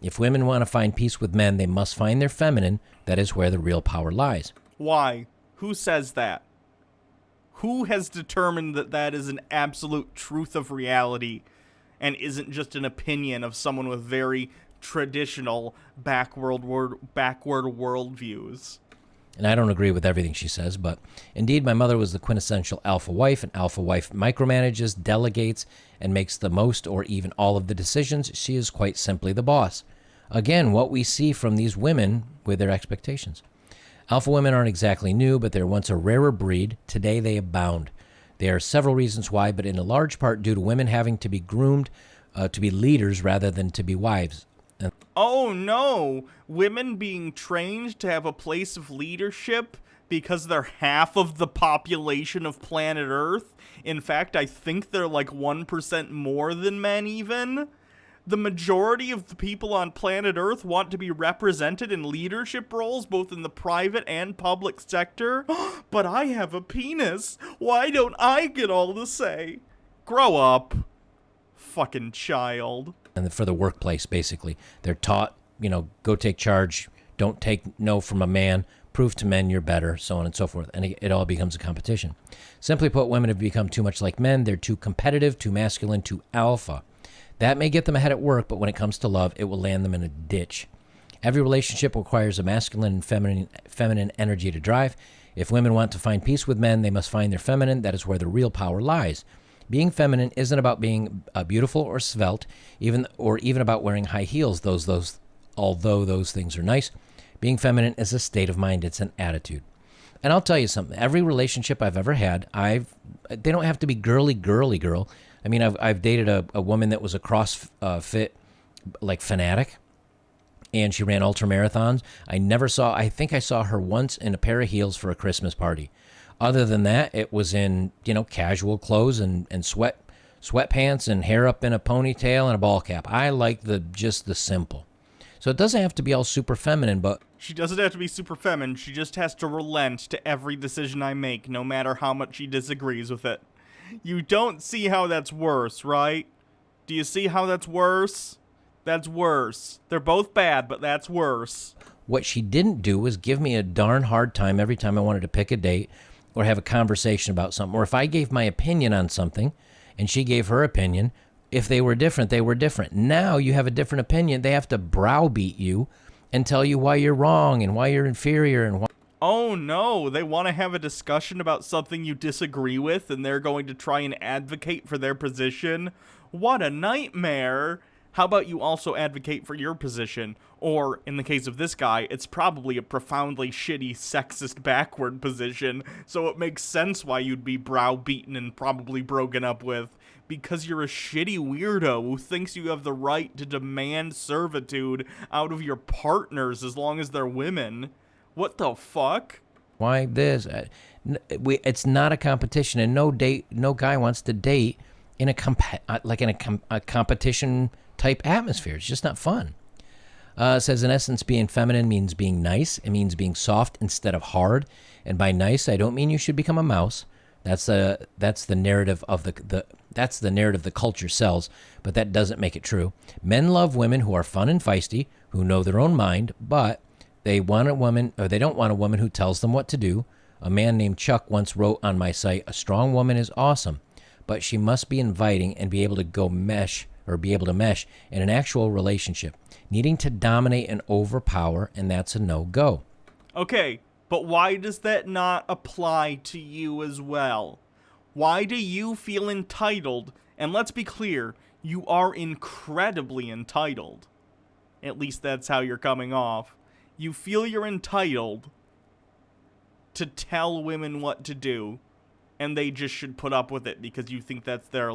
S5: If women want to find peace with men, they must find their feminine. That is where the real power lies.
S2: Why? Who says that? Who has determined that that is an absolute truth of reality and isn't just an opinion of someone with very traditional backward worldviews?
S5: And I don't agree with everything she says, but indeed my mother was the quintessential alpha wife. An alpha wife micromanages, delegates, and makes the most or even all of the decisions. She is quite simply the boss. Again, what we see from these women with their expectations. Alpha women aren't exactly new, but they're once a rarer breed. Today they abound. There are several reasons why, but in a large part due to women having to be groomed to be leaders rather than to be wives.
S2: Oh no! Women being trained to have a place of leadership because they're half of the population of planet Earth? In fact, I think they're like 1% more than men even? The majority of the people on planet Earth want to be represented in leadership roles, both in the private and public sector? But I have a penis. Why don't I get all the say? Grow up. Fucking child.
S5: And for the workplace, basically. They're taught, go take charge, don't take no from a man, prove to men you're better, so on and so forth. And it all becomes a competition. Simply put, women have become too much like men. They're too competitive, too masculine, too alpha. That may get them ahead at work, but when it comes to love, it will land them in a ditch. Every relationship requires a masculine and feminine energy to drive. If women want to find peace with men, they must find their feminine. That is where the real power lies. Being feminine isn't about being beautiful or svelte, even about wearing high heels. Those although those things are nice, being feminine is a state of mind. It's an attitude. And I'll tell you something. Every relationship I've ever had, they don't have to be girly girl. I mean, I've dated a woman that was a CrossFit like fanatic, and she ran ultra marathons. I think I saw her once in a pair of heels for a Christmas party. Other than that, it was in, casual clothes and sweatpants and hair up in a ponytail and a ball cap. I like just the simple. So it doesn't have to be all super feminine, but
S2: She doesn't have to be super feminine. She just has to relent to every decision I make, no matter how much she disagrees with it. You don't see how that's worse, right? Do you see how that's worse? That's worse. They're both bad, but that's worse.
S5: what she didn't do was give me a darn hard time every time I wanted to pick a date or have a conversation about something. Or if I gave my opinion on something and she gave her opinion, if they were different, they were different. Now you have a different opinion. They have to browbeat you and tell you why you're wrong and why you're inferior and why.
S2: Oh no, they want to have a discussion about something you disagree with and they're going to try and advocate for their position? What a nightmare! How about you also advocate for your position? Or, in the case of this guy, it's probably a profoundly shitty, sexist, backward position, so it makes sense why you'd be browbeaten and probably broken up with. Because you're a shitty weirdo who thinks you have the right to demand servitude out of your partners as long as they're women. What the fuck?
S5: Why this? It's not a competition, and no guy wants to date in a competition type atmosphere. It's just not fun. It says, in essence, being feminine means being nice. It means being soft instead of hard. And by nice, I don't mean you should become a mouse. That's the narrative of that's the narrative the culture sells, but that doesn't make it true. Men love women who are fun and feisty, who know their own mind, but they want a woman, or they don't want a woman who tells them what to do. A man named Chuck once wrote on my site, "A strong woman is awesome, but she must be inviting and be able to mesh in an actual relationship. Needing to dominate and overpower, and that's a no-go."
S2: Okay, but why does that not apply to you as well? Why do you feel entitled? And let's be clear, you are incredibly entitled. At least that's how you're coming off. You feel you're entitled to tell women what to do, and they just should put up with it because you think that's their,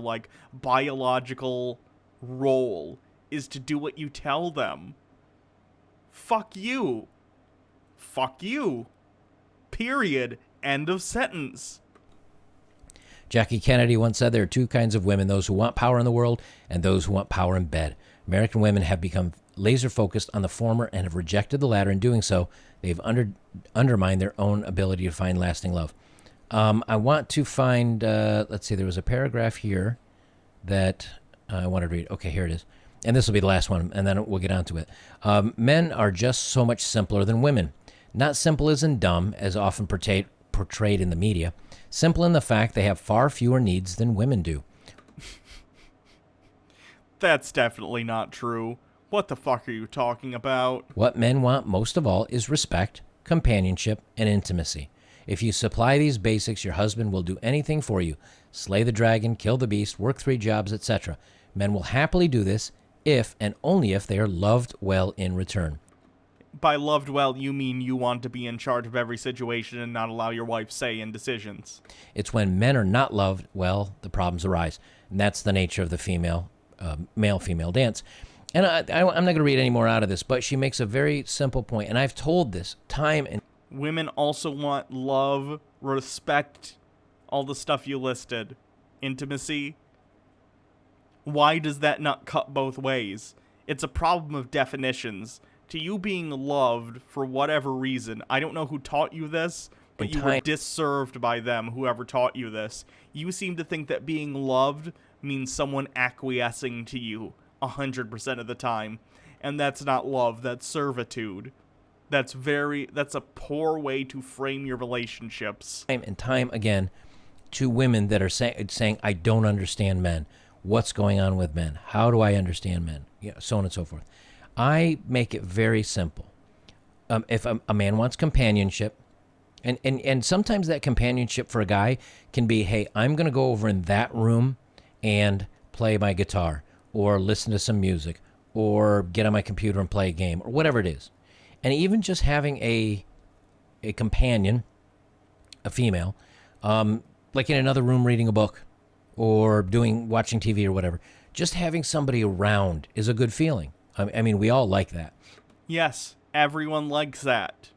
S2: biological role, is to do what you tell them. Fuck you. Fuck you. Period. End of sentence.
S5: Jackie Kennedy once said there are two kinds of women, those who want power in the world and those who want power in bed. American women have become laser focused on the former and have rejected the latter. In doing so, they've undermined their own ability to find lasting love. I want to find, let's see, there was a paragraph here that I wanted to read. Okay, here it is. And this will be the last one, and then we'll get on to it. Men are just so much simpler than women. Not simple as in dumb, as often portrayed in the media. Simple in the fact they have far fewer needs than women do.
S2: That's definitely not true. What the fuck are you talking about?
S5: What men want most of all is respect, companionship, and intimacy. If you supply these basics, your husband will do anything for you. Slay the dragon, kill the beast, work 3 jobs, etc. Men will happily do this if and only if they are loved well in return.
S2: By loved well, you mean you want to be in charge of every situation and not allow your wife say in decisions.
S5: It's when men are not loved well, the problems arise. And that's the nature of the male-female dance. And I'm not going to read any more out of this, but she makes a very simple point, and I've told this time and
S2: Women also want love, respect, all the stuff you listed. Intimacy. Why does that not cut both ways? It's a problem of definitions. To you being loved for whatever reason, I don't know who taught you this, but you were disserved by them, whoever taught you this. You seem to think that being loved means someone acquiescing to you 100% of the time. And that's not love, that's servitude. That's a poor way to frame your relationships.
S5: Time and time again to women that are saying, I don't understand men. What's going on with men? How do I understand men? So on and so forth. I make it very simple. If a man wants companionship, and sometimes that companionship for a guy can be, hey, I'm going to go over in that room and play my guitar or listen to some music or get on my computer and play a game or whatever it is. And even just having a companion, a female, like in another room reading a book or watching TV or whatever, just having somebody around is a good feeling. I mean, we all like that.
S2: Yes, everyone likes that.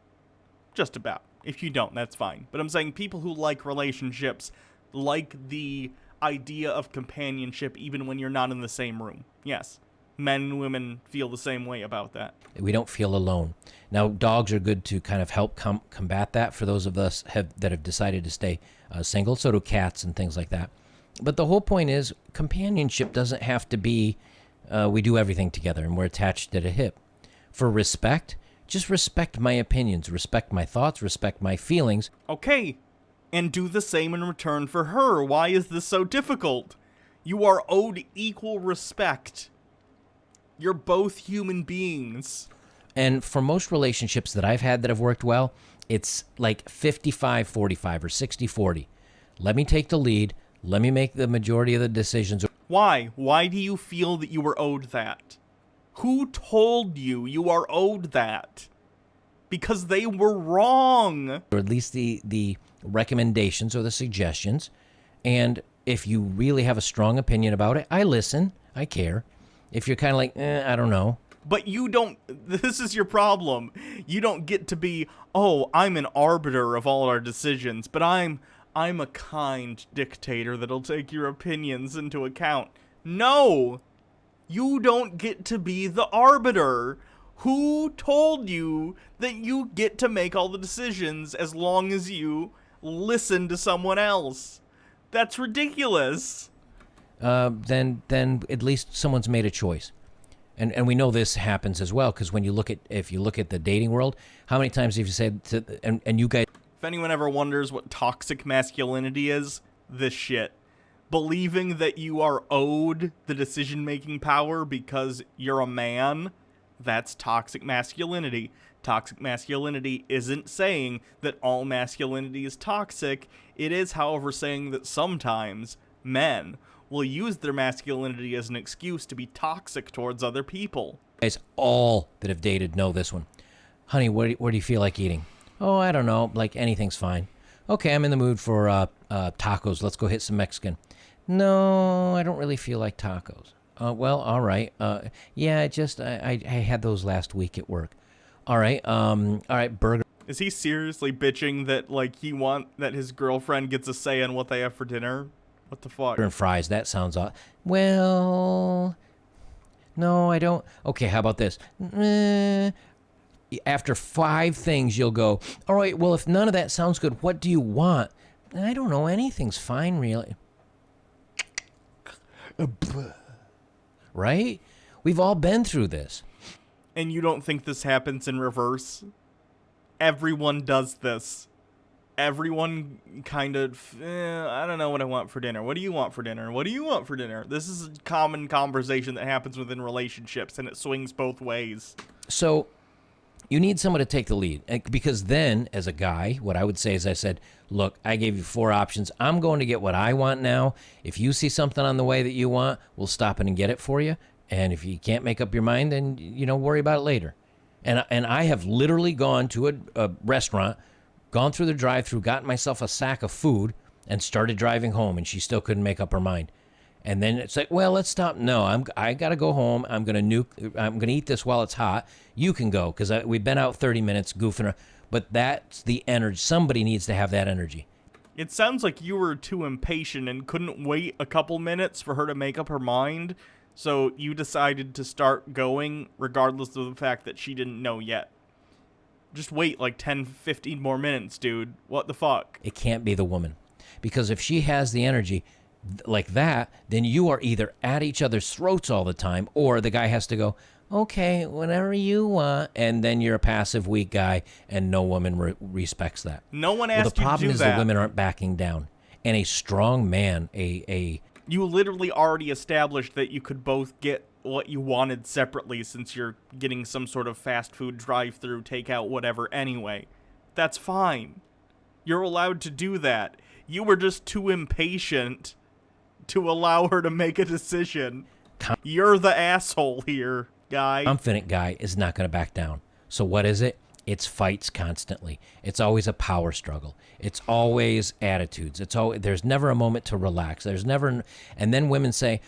S2: Just about. If you don't, that's fine. But I'm saying people who like relationships like the idea of companionship even when you're not in the same room. Yes, men and women feel the same way about that.
S5: We don't feel alone. Now, dogs are good to kind of help combat that for those of us that have decided to stay single. So do cats and things like that. But the whole point is companionship doesn't have to be we do everything together and we're attached at the hip. For respect, just respect my opinions, respect my thoughts, respect my feelings.
S2: Okay, and do the same in return for her. Why is this so difficult? You are owed equal respect. You're both human beings.
S5: And for most relationships that I've had that have worked well, it's like 55-45 or 60-40. Let me take the lead. Let me make the majority of the decisions.
S2: Why? Why do you feel that you were owed that? Who told you you are owed that? Because they were wrong.
S5: Or at least the recommendations or the suggestions. And if you really have a strong opinion about it, I listen. I care. If you're kind of like, I don't know.
S2: But you don't, this is your problem. You don't get to be, oh, I'm an arbiter of all our decisions, but I'm a kind dictator that'll take your opinions into account. No! You don't get to be the arbiter. Who told you that you get to make all the decisions as long as you listen to someone else? That's ridiculous.
S5: Then at least someone's made a choice. And we know this happens as well, because if you look at the dating world, how many times have you said and you guys...
S2: If anyone ever wonders what toxic masculinity is, this shit. Believing that you are owed the decision-making power because you're a man, that's toxic masculinity. Toxic masculinity isn't saying that all masculinity is toxic. It is, however, saying that sometimes men will use their masculinity as an excuse to be toxic towards other people.
S5: Guys, all that have dated know this one. Honey, what do you feel like eating? Oh, I don't know. Like, anything's fine. Okay, I'm in the mood for tacos. Let's go hit some Mexican. No, I don't really feel like tacos. Well, all right. Yeah, I had those last week at work. All right, burger.
S2: Is he seriously bitching that, like, that his girlfriend gets a say on what they have for dinner? What the fuck?
S5: And fries, that sounds odd. Well, no, I don't. Okay, how about this? After 5 things, you'll go, all right, well, if none of that sounds good, what do you want? I don't know. Anything's fine, really. Right? We've all been through this.
S2: And you don't think this happens in reverse? Everyone does this. Everyone kind of, I don't know what I want for dinner. What do you want for dinner? What do you want for dinner? This is a common conversation that happens within relationships, and it swings both ways.
S5: So you need someone to take the lead, because then, as a guy, what I would say is I said, look, I gave you 4 options. I'm going to get what I want now. If you see something on the way that you want, we'll stop it and get it for you. And if you can't make up your mind, then, worry about it later. And I have literally gone to a restaurant, gone through the drive-thru, gotten myself a sack of food, and started driving home, and she still couldn't make up her mind. And then it's like, well, let's stop. No, I gotta go home. I'm gonna eat this while it's hot. You can go, because we've been out 30 minutes goofing around. But that's the energy. Somebody needs to have that energy.
S2: It sounds like you were too impatient and couldn't wait a couple minutes for her to make up her mind, so you decided to start going regardless of the fact that she didn't know yet. Just wait like 10, 15 more minutes, dude. What the fuck?
S5: It can't be the woman. Because if she has the energy like that, then you are either at each other's throats all the time, or the guy has to go, okay, whatever you want, and then you're a passive, weak guy, and no woman respects that.
S2: No one
S5: Well,
S2: asked
S5: the
S2: you to
S5: problem
S2: do
S5: is
S2: that.
S5: the women aren't backing down. And a strong man,
S2: You literally already established that you could both get what you wanted separately, since you're getting some sort of fast food drive-through, takeout, whatever anyway. That's fine. You're allowed to do that. You were just too impatient to allow her to make a decision. You're the asshole here. guy.
S5: Confident guy is not going to back down. So what is it? It's fights constantly. It's always a power struggle. It's always attitudes. There's never a moment to relax. There's never, and then women say,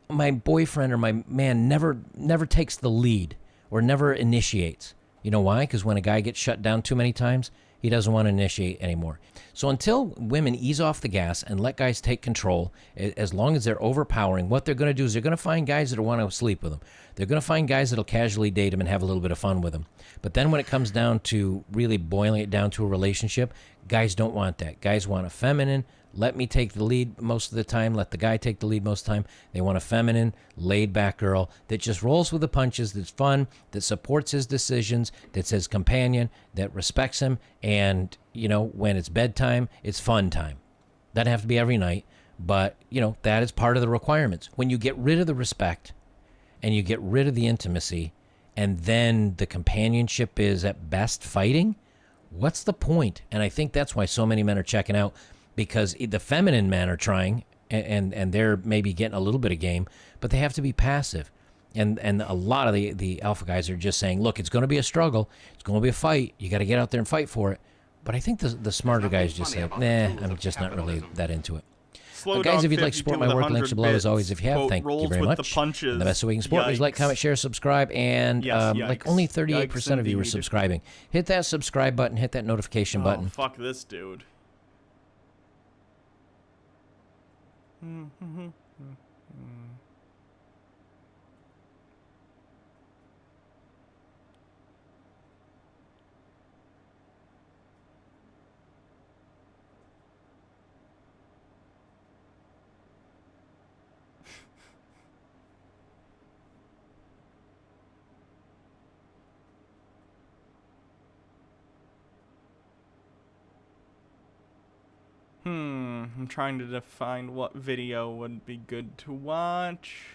S5: my boyfriend or my man never takes the lead or never initiates. You know why? Because when a guy gets shut down too many times, he doesn't want to initiate anymore. So until women ease off the gas and let guys take control, as long as they're overpowering, what they're going to do is they're going to find guys that want to sleep with them. They're going to find guys that'll casually date them and have a little bit of fun with them. But then when it comes down to really boiling it down to a relationship, guys don't want that. Guys want a feminine, let me take the lead most of the time, let the guy take the lead most of the time. They want a feminine, laid-back girl that just rolls with the punches, that's fun, that supports his decisions, that's his companion, that respects him, and, you know, when it's bedtime, it's fun time. Doesn't have to be every night, but, you know, that is part of the requirements. When you get rid of the respect and you get rid of the intimacy, and then the companionship is at best fighting, what's the point? And I think that's why so many men are checking out, because the feminine men are trying, and they're maybe getting a little bit of game, but they have to be passive. And a lot of the alpha guys are just saying, look, it's going to be a struggle. It's going to be a fight. You got to get out there and fight for it. But I think the smarter guys just say, nah, I'm just not really that into it.
S2: Slow
S5: But guys,
S2: Dog
S5: if you'd like to
S2: 52
S5: support my
S2: with
S5: work, links are below as always. If you have,
S2: quote,
S5: thank you
S2: rolls
S5: very
S2: with
S5: much.
S2: The punches.
S5: And the best way we can support me is like,
S2: Yikes.
S5: comment, share, subscribe, and
S2: Yes,
S5: like
S2: yikes.
S5: only 38% of you are
S2: Yikes
S5: subscribing. Hit that subscribe button, hit that notification
S2: Oh,
S5: button.
S2: fuck this dude. I'm trying to define what video would be good to watch.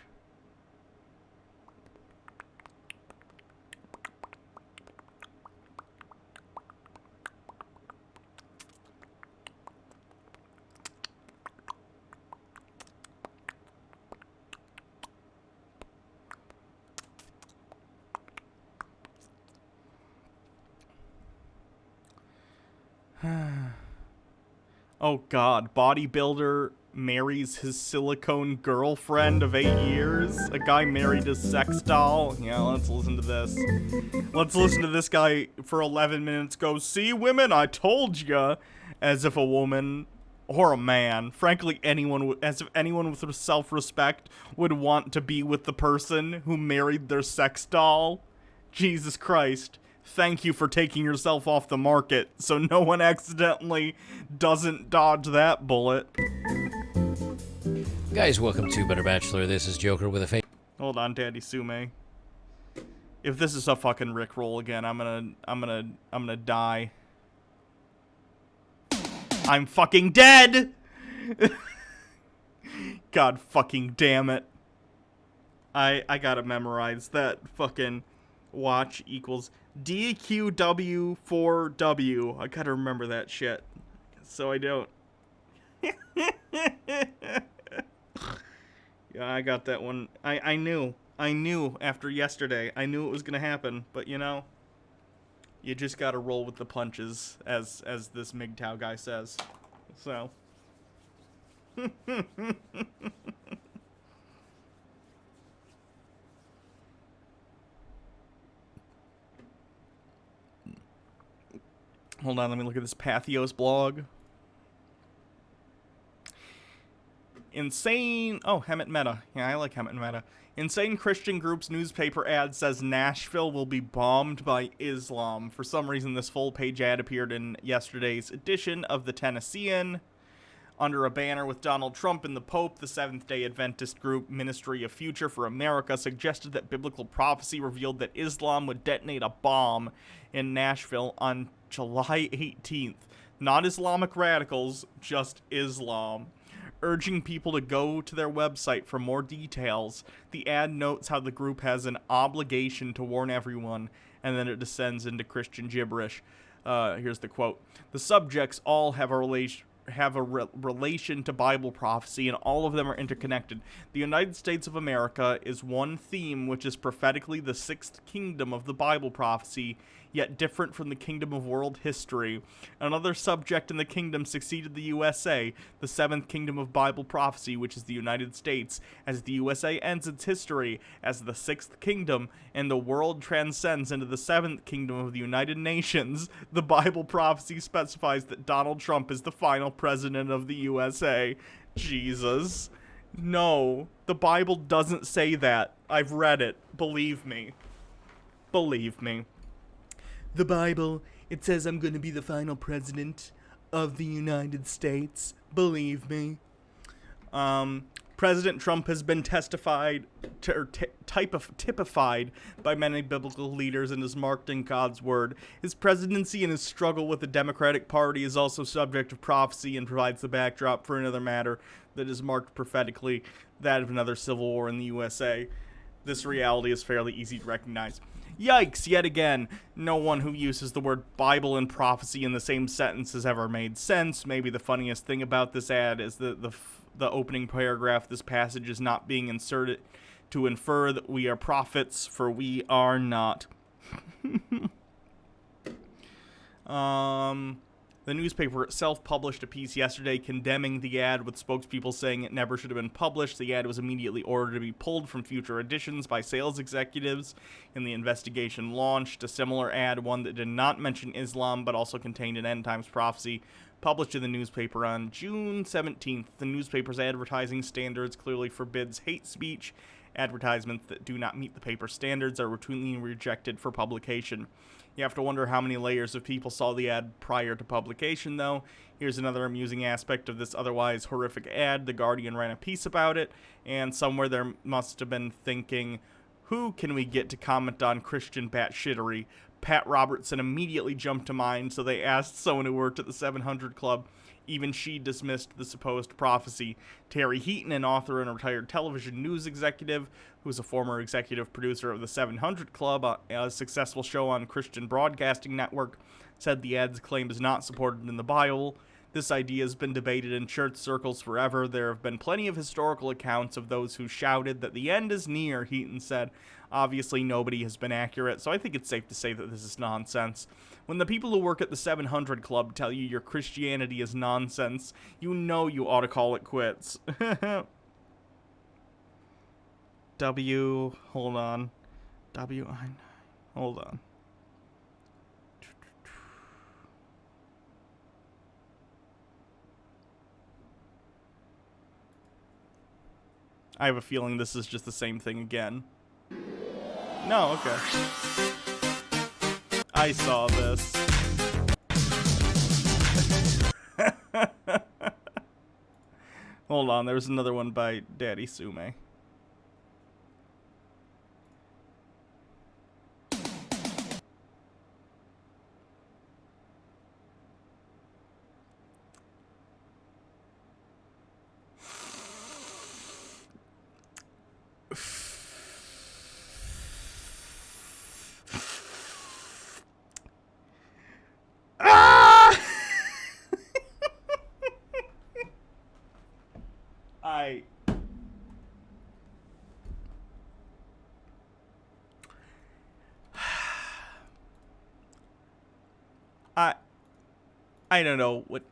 S2: Oh god, bodybuilder marries his silicone girlfriend of 8 years. A guy married his sex doll. Yeah, let's listen to this. Let's listen to this guy for 11 minutes go, see women, I told ya. As if a woman or a man, frankly as if anyone with self-respect would want to be with the person who married their sex doll. Jesus Christ. Thank you for taking yourself off the market so no one accidentally doesn't dodge that bullet.
S5: Guys, welcome to Better Bachelor. This is Joker with a face.
S2: Hold on, Daddy Sume. If this is a fucking Rickroll again, I'm gonna die. I'm fucking dead! God fucking damn it. I gotta memorize that fucking watch equals DQW4W. I gotta remember that shit. So I don't. Yeah, I got that one. I knew after yesterday. I knew it was gonna happen, but you know, you just gotta roll with the punches, as this MGTOW guy says. So. Hold on, let me look at this Pathos blog. Insane. Oh, Hemet Meta. Yeah, I like Hemet Meta. Insane Christian group's newspaper ad says Nashville will be bombed by Islam. For some reason, this full page ad appeared in yesterday's edition of the Tennessean. Under a banner with Donald Trump and the Pope, the Seventh-day Adventist group Ministry of Future for America suggested that biblical prophecy revealed that Islam would detonate a bomb in Nashville on July 18th. Not Islamic radicals, just Islam. Urging people to go to their website for more details, the ad notes how the group has an obligation to warn everyone, and then it descends into Christian gibberish. Here's the quote. The subjects all have a have a relation to Bible prophecy, and all of them are interconnected. The United States of America is one theme, which is prophetically the sixth kingdom of the Bible prophecy, yet different from the kingdom of world history. Another subject in the kingdom succeeded the USA, the seventh kingdom of Bible prophecy, which is the United States, as the USA ends its history as the sixth kingdom, and the world transcends into the seventh kingdom of the United Nations. The Bible prophecy specifies that Donald Trump is the final president of the USA. Jesus. No, the Bible doesn't say that. I've read it. Believe me. Believe me. The Bible, it says I'm going to be the final president of the United States. Believe me. President Trump has been typified by many biblical leaders and is marked in God's word. His presidency and his struggle with the Democratic Party is also subject of prophecy and provides the backdrop for another matter that is marked prophetically, that of another civil war in the USA. This reality is fairly easy to recognize. Yikes, yet again, no one who uses the word Bible and prophecy in the same sentence has ever made sense. Maybe the funniest thing about this ad is the opening paragraph. This passage is not being inserted to infer that we are prophets, for we are not. The newspaper itself published a piece yesterday condemning the ad, with spokespeople saying it never should have been published. The ad was immediately ordered to be pulled from future editions by sales executives, and the investigation launched. A similar ad, one that did not mention Islam but also contained an end times prophecy, published in the newspaper on June 17th. The newspaper's advertising standards clearly forbids hate speech. Advertisements that do not meet the paper's standards are routinely rejected for publication. You have to wonder how many layers of people saw the ad prior to publication, though. Here's another amusing aspect of this otherwise horrific ad. The Guardian ran a piece about it, and somewhere there must have been thinking, who can we get to comment on Christian batshittery? Pat Robertson immediately jumped to mind, so they asked someone who worked at the 700 Club. Even she dismissed the supposed prophecy. Terry Heaton, an author and a retired television news executive, who's a former executive producer of the 700 Club, a successful show on Christian Broadcasting Network, said the ad's claim is not supported in the Bible. This idea has been debated in church circles forever. There have been plenty of historical accounts of those who shouted that the end is near, Heaton said. Obviously, nobody has been accurate, so I think it's safe to say that this is nonsense. When the people who work at the 700 Club tell you your Christianity is nonsense, you know you ought to call it quits. Hold on. Hold on. I have a feeling this is just the same thing again. No, okay. I saw this. Hold on, there's another one by Daddy Sume. I don't know what.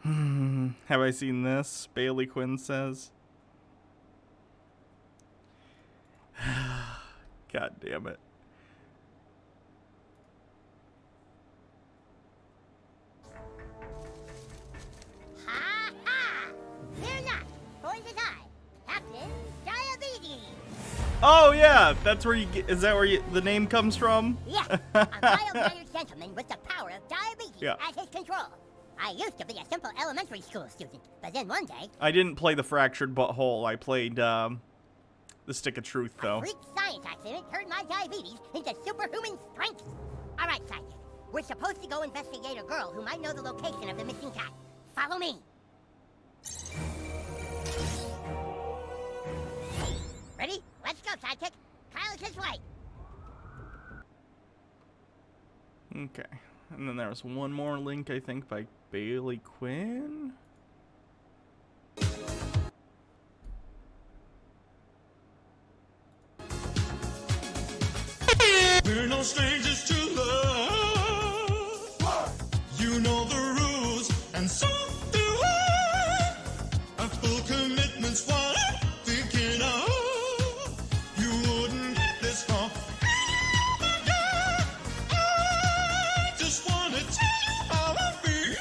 S2: Have I seen this? Bailey Quinn says. God damn it.
S6: Ha ha! Fear not, for it is I, Captain Diabetes.
S2: Oh yeah, that's where you get. Is that where the name comes from?
S6: Yes, a mild-mannered gentleman with the power of diabetes
S2: Yeah.
S6: at his control. I used to be a simple elementary school student, but then one day,
S2: I didn't play the fractured butthole. I played the stick of truth,
S6: a
S2: though.
S6: freak science accident turned my diabetes into superhuman strength. All right, sidekick, we're supposed to go investigate a girl who might know the location of the missing cat. Follow me. Ready? Let's go, sidekick. Kyle is his way.
S2: Okay. And then there was one more link, I think, by Bailey Quinn.
S7: We're no strangers to love. You know the rules, and so do I. A full commitment's what I'm thinking of. You wouldn't get this far. I just wanna tell you how I feel.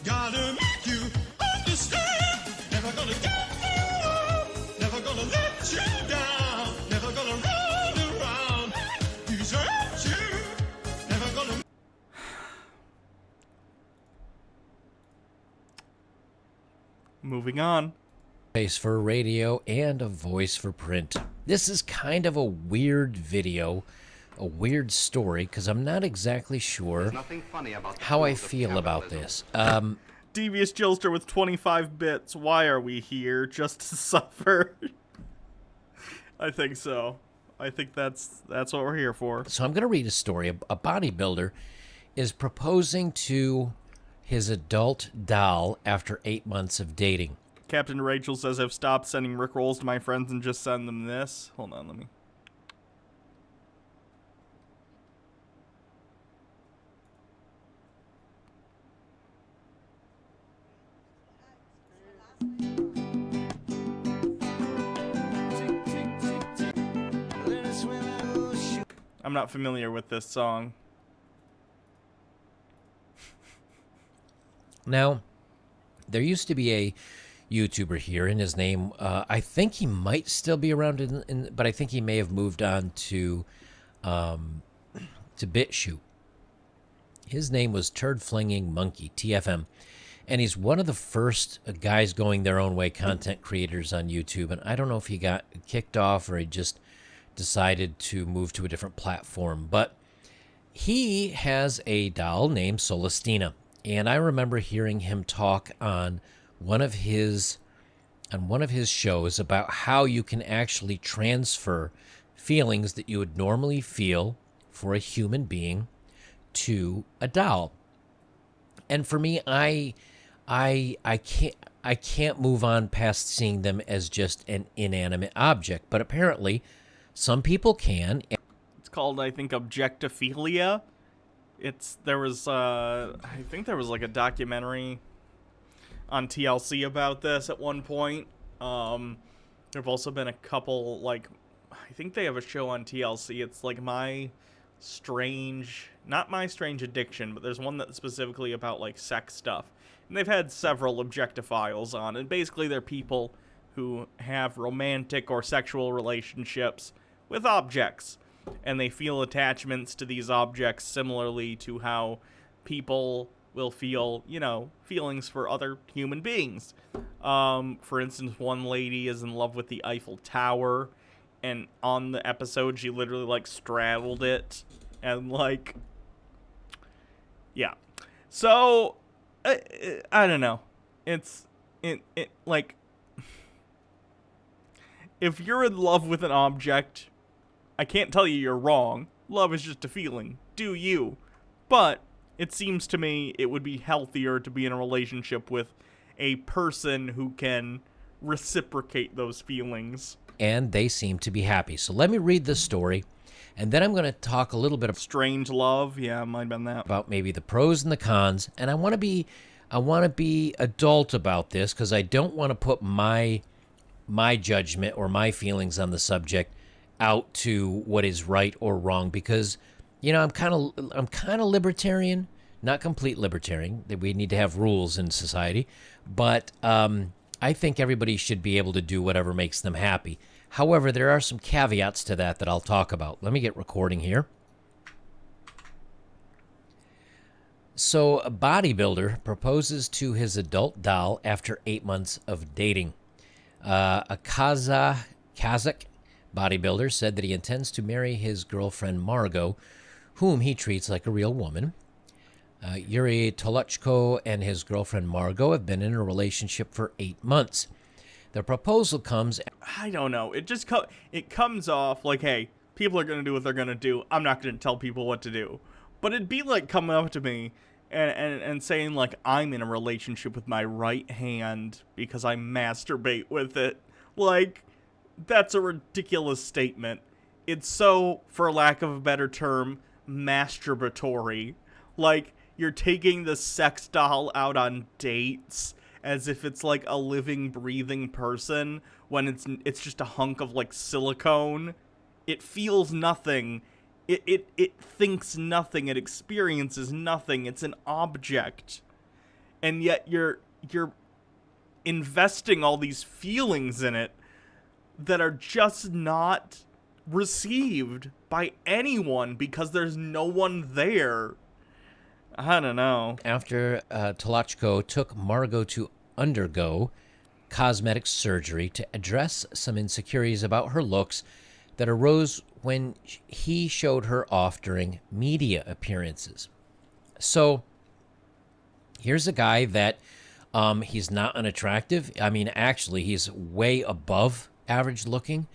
S7: Gotta make you understand. Never gonna give you up. Never gonna let you down. Never gonna run around. Desert you. Never gonna.
S2: Moving on.
S5: Face for radio and a voice for print. This is kind of a weird video, a weird story, because I'm not exactly sure
S4: There's nothing funny about the
S5: how I
S4: tools of
S5: feel about
S4: capitalism.
S5: this.
S2: Devious Jillster with 25 bits. Why are we here? Just to suffer? I think so. I think that's what we're here for.
S5: So I'm going to read a story. A bodybuilder is proposing to his adult doll after 8 months of dating.
S2: Captain Rachel says I've stopped sending Rickrolls to my friends and just send them this. Hold on, let me. I'm not familiar with this song.
S5: Now, there used to be a YouTuber here, and his name, I think he might still be around, but I think he may have moved on to BitChute. His name was Turd Flinging Monkey, TFM, and he's one of the first guys going their own way content creators on YouTube, and I don't know if he got kicked off or he just decided to move to a different platform, but he has a doll named Celestina. And I remember hearing him talk on one of his shows about how you can actually transfer feelings that you would normally feel for a human being to a doll. And for me, I can't move on past seeing them as just an inanimate object. But apparently, some people can.
S2: It's called, I think, objectophilia. There was I think there was like a documentary on TLC about this at one point. There've also been a couple, like, I think they have a show on TLC. It's like not My Strange Addiction, but there's one that's specifically about like sex stuff. And they've had several objectophiles on, and basically they're people who have romantic or sexual relationships with objects. And they feel attachments to these objects similarly to how people will feel, feelings for other human beings. For instance, one lady is in love with the Eiffel Tower, and on the episode, she literally, like, straddled it, and, like, yeah. So, I don't know. Like, if you're in love with an object, I can't tell you you're wrong. Love is just a feeling. Do you? But it seems to me it would be healthier to be in a relationship with a person who can reciprocate those feelings.
S5: And they seem to be happy. So let me read this story, and then I'm going to talk a little bit
S2: Strange love, yeah, might have been that.
S5: about maybe the pros and the cons. And I want to be adult about this, because I don't want to put my judgment or my feelings on the subject out to what is right or wrong, because I'm kind of libertarian, not complete libertarian, that we need to have rules in society, but I think everybody should be able to do whatever makes them happy. However, there are some caveats to that I'll talk about. Let me get recording here. So, a bodybuilder proposes to his adult doll after 8 months of dating. A Kazakh bodybuilder said that he intends to marry his girlfriend Margot, whom he treats like a real woman. Yuri Tolochko and his girlfriend Margot have been in a relationship for 8 months. The proposal comes...
S2: I don't know. It just it comes off like, hey, people are going to do what they're going to do. I'm not going to tell people what to do. But it'd be like coming up to me and saying, like, I'm in a relationship with my right hand because I masturbate with it. Like, that's a ridiculous statement. It's so, for lack of a better term, masturbatory. Like, you're taking the sex doll out on dates as if it's like a living, breathing person when it's just a hunk of like silicone. It feels nothing. It thinks nothing. It experiences nothing. It's an object. And yet you're investing all these feelings in it that are just not received by anyone because there's no one there. I don't know.
S5: After Tolochko took Margot to undergo cosmetic surgery to address some insecurities about her looks that arose when he showed her off during media appearances. So here's a guy that he's not unattractive. I mean, actually, he's way above average looking.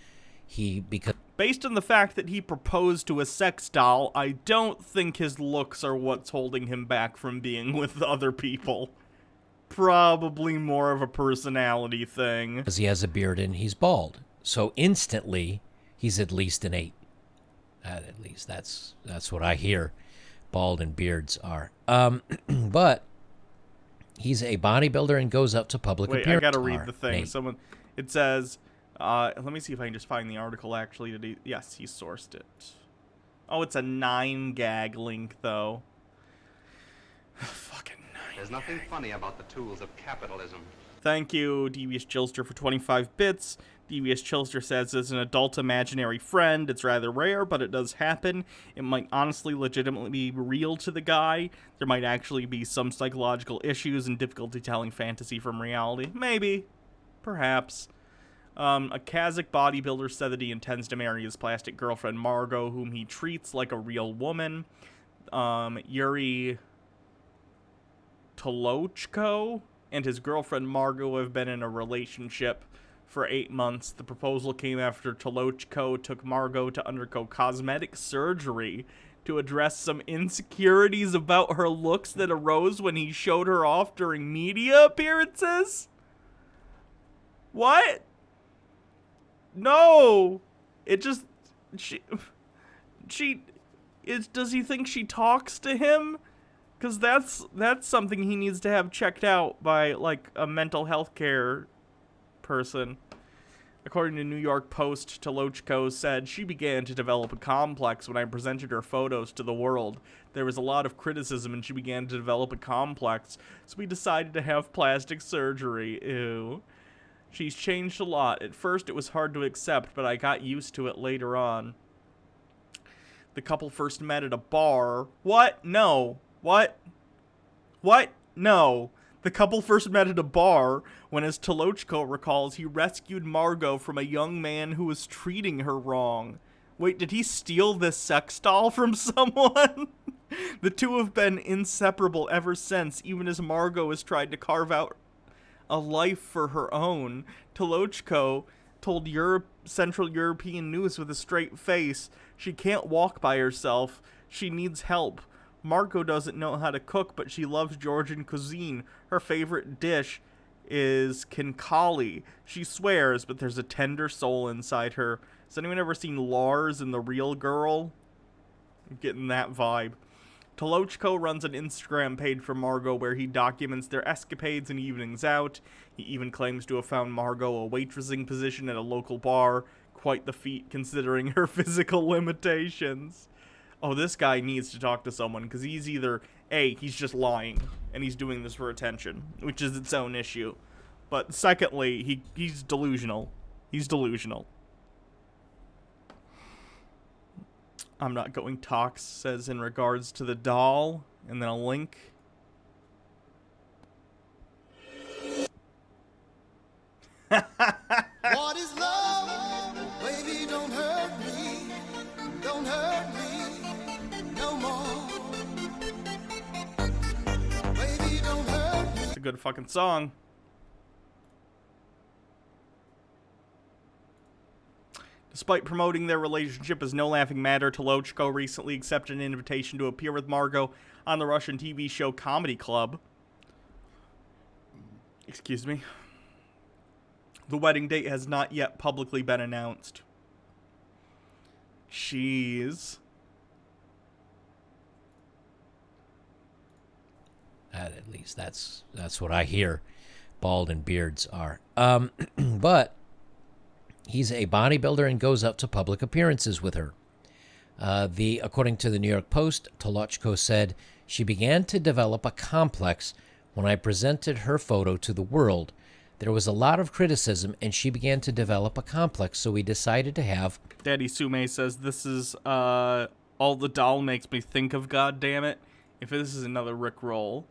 S2: Based on the fact that he proposed to a sex doll, I don't think his looks are what's holding him back from being with other people. Probably more of a personality thing.
S5: Because he has a beard and he's bald. So instantly, he's at least an 8. At least that's what I hear. Bald and beards are. But he's a bodybuilder and goes up to public
S2: Wait,
S5: appearances.
S2: I gotta read the thing. It says... let me see if I can just find the article actually. Yes, he sourced it. Oh, it's a 9gag link, though. Fucking 9.
S4: There's nothing funny about the tools of capitalism.
S2: Thank you, Devious Chillster, for 25 bits. Devious Chillster says, as an adult imaginary friend, it's rather rare, but it does happen. It might honestly legitimately be real to the guy. There might actually be some psychological issues and difficulty telling fantasy from reality. Maybe. Perhaps. A Kazakh bodybuilder said that he intends to marry his plastic girlfriend Margot, whom he treats like a real woman. Yuri Tolochko and his girlfriend Margot have been in a relationship for 8 months. The proposal came after Tolochko took Margot to undergo cosmetic surgery to address some insecurities about her looks that arose when he showed her off during media appearances. What? No, it just, does he think she talks to him? Because that's something he needs to have checked out by, like, a mental health care person. According to New York Post, Tolochko said, she began to develop a complex when I presented her photos to the world. There was a lot of criticism and she began to develop a complex, so we decided to have plastic surgery. Ew. She's changed a lot. At first, it was hard to accept, but I got used to it later on. The couple first met at a bar. What? No. What? What? No. The couple first met at a bar when, as Tolochko recalls, he rescued Margot from a young man who was treating her wrong. Wait, did he steal this sex doll from someone? The two have been inseparable ever since, even as Margot has tried to carve out a life for her own. Tolochko told Central European News with a straight face, she can't walk by herself. She needs help. Margot doesn't know how to cook, but she loves Georgian cuisine. Her favorite dish is khinkali. She swears, but there's a tender soul inside her. Has anyone ever seen Lars in The Real Girl? I'm getting that vibe. Tolochko runs an Instagram page for Margot where he documents their escapades and evenings out. He even claims to have found Margot a waitressing position at a local bar. Quite the feat considering her physical limitations. Oh, this guy needs to talk to someone because he's either, A, he's just lying and he's doing this for attention, which is its own issue. But secondly, he's delusional. He's delusional. I'm not going talks, says in regards to the doll, and then a link.
S7: What is love? Baby, don't hurt me. Don't hurt me no more. Baby, don't hurt me.
S2: It's a good fucking song. Despite promoting their relationship as no laughing matter, Tolochko recently accepted an invitation to appear with Margot on the Russian TV show Comedy Club. Excuse me. The wedding date has not yet publicly been announced. Jeez.
S5: At least that's what I hear. Bald and beards are. But he's a bodybuilder and goes out to public appearances with her. According to the New York Post, Tolochko said she began to develop a complex when I presented her photo to the world. There was a lot of criticism, and she began to develop a complex, so we decided to have...
S2: Daddy Sume says, this is, all the doll makes me think of, goddammit. If this is another Rickroll.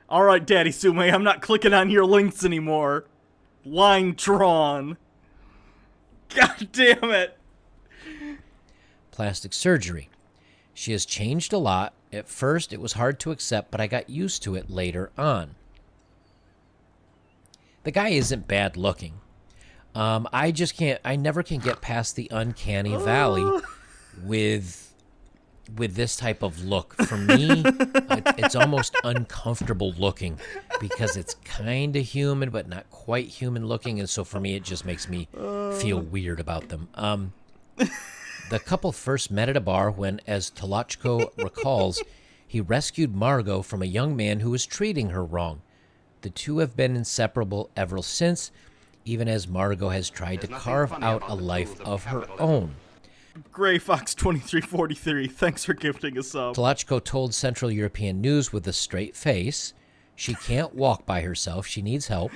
S2: Alright, Daddy Sume, I'm not clicking on your links anymore. Line drawn. God damn it.
S5: plastic surgery. She has changed a lot. At first, it was hard to accept, but I got used to it later on. The guy isn't bad looking. I never can get past the uncanny valley with this type of look. For me, it's almost uncomfortable looking because it's kind of human, but not quite human looking. And so for me, it just makes me feel weird about them. The couple first met at a bar when, as Tolochko recalls, he rescued Margot from a young man who was treating her wrong. The two have been inseparable ever since, even as Margot has tried to carve out a life of her own.
S2: Gray Fox 2343, thanks for gifting a sub.
S5: Tolochko told Central European News with a straight face, she can't walk by herself, she needs help.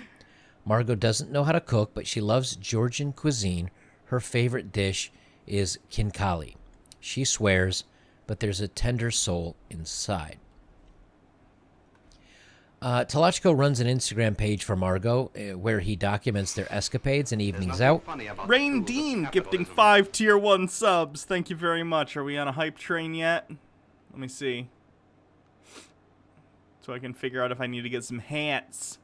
S5: Margot doesn't know how to cook, but she loves Georgian cuisine. Her favorite dish is khinkali. She swears, but there's a tender soul inside. Tolochko runs an Instagram page for Margot where he documents their escapades and evenings out.
S2: Rain Dean gifting 5 tier 1 subs. Thank you very much. Are we on a hype train yet? Let me see. So I can figure out if I need to get some hats.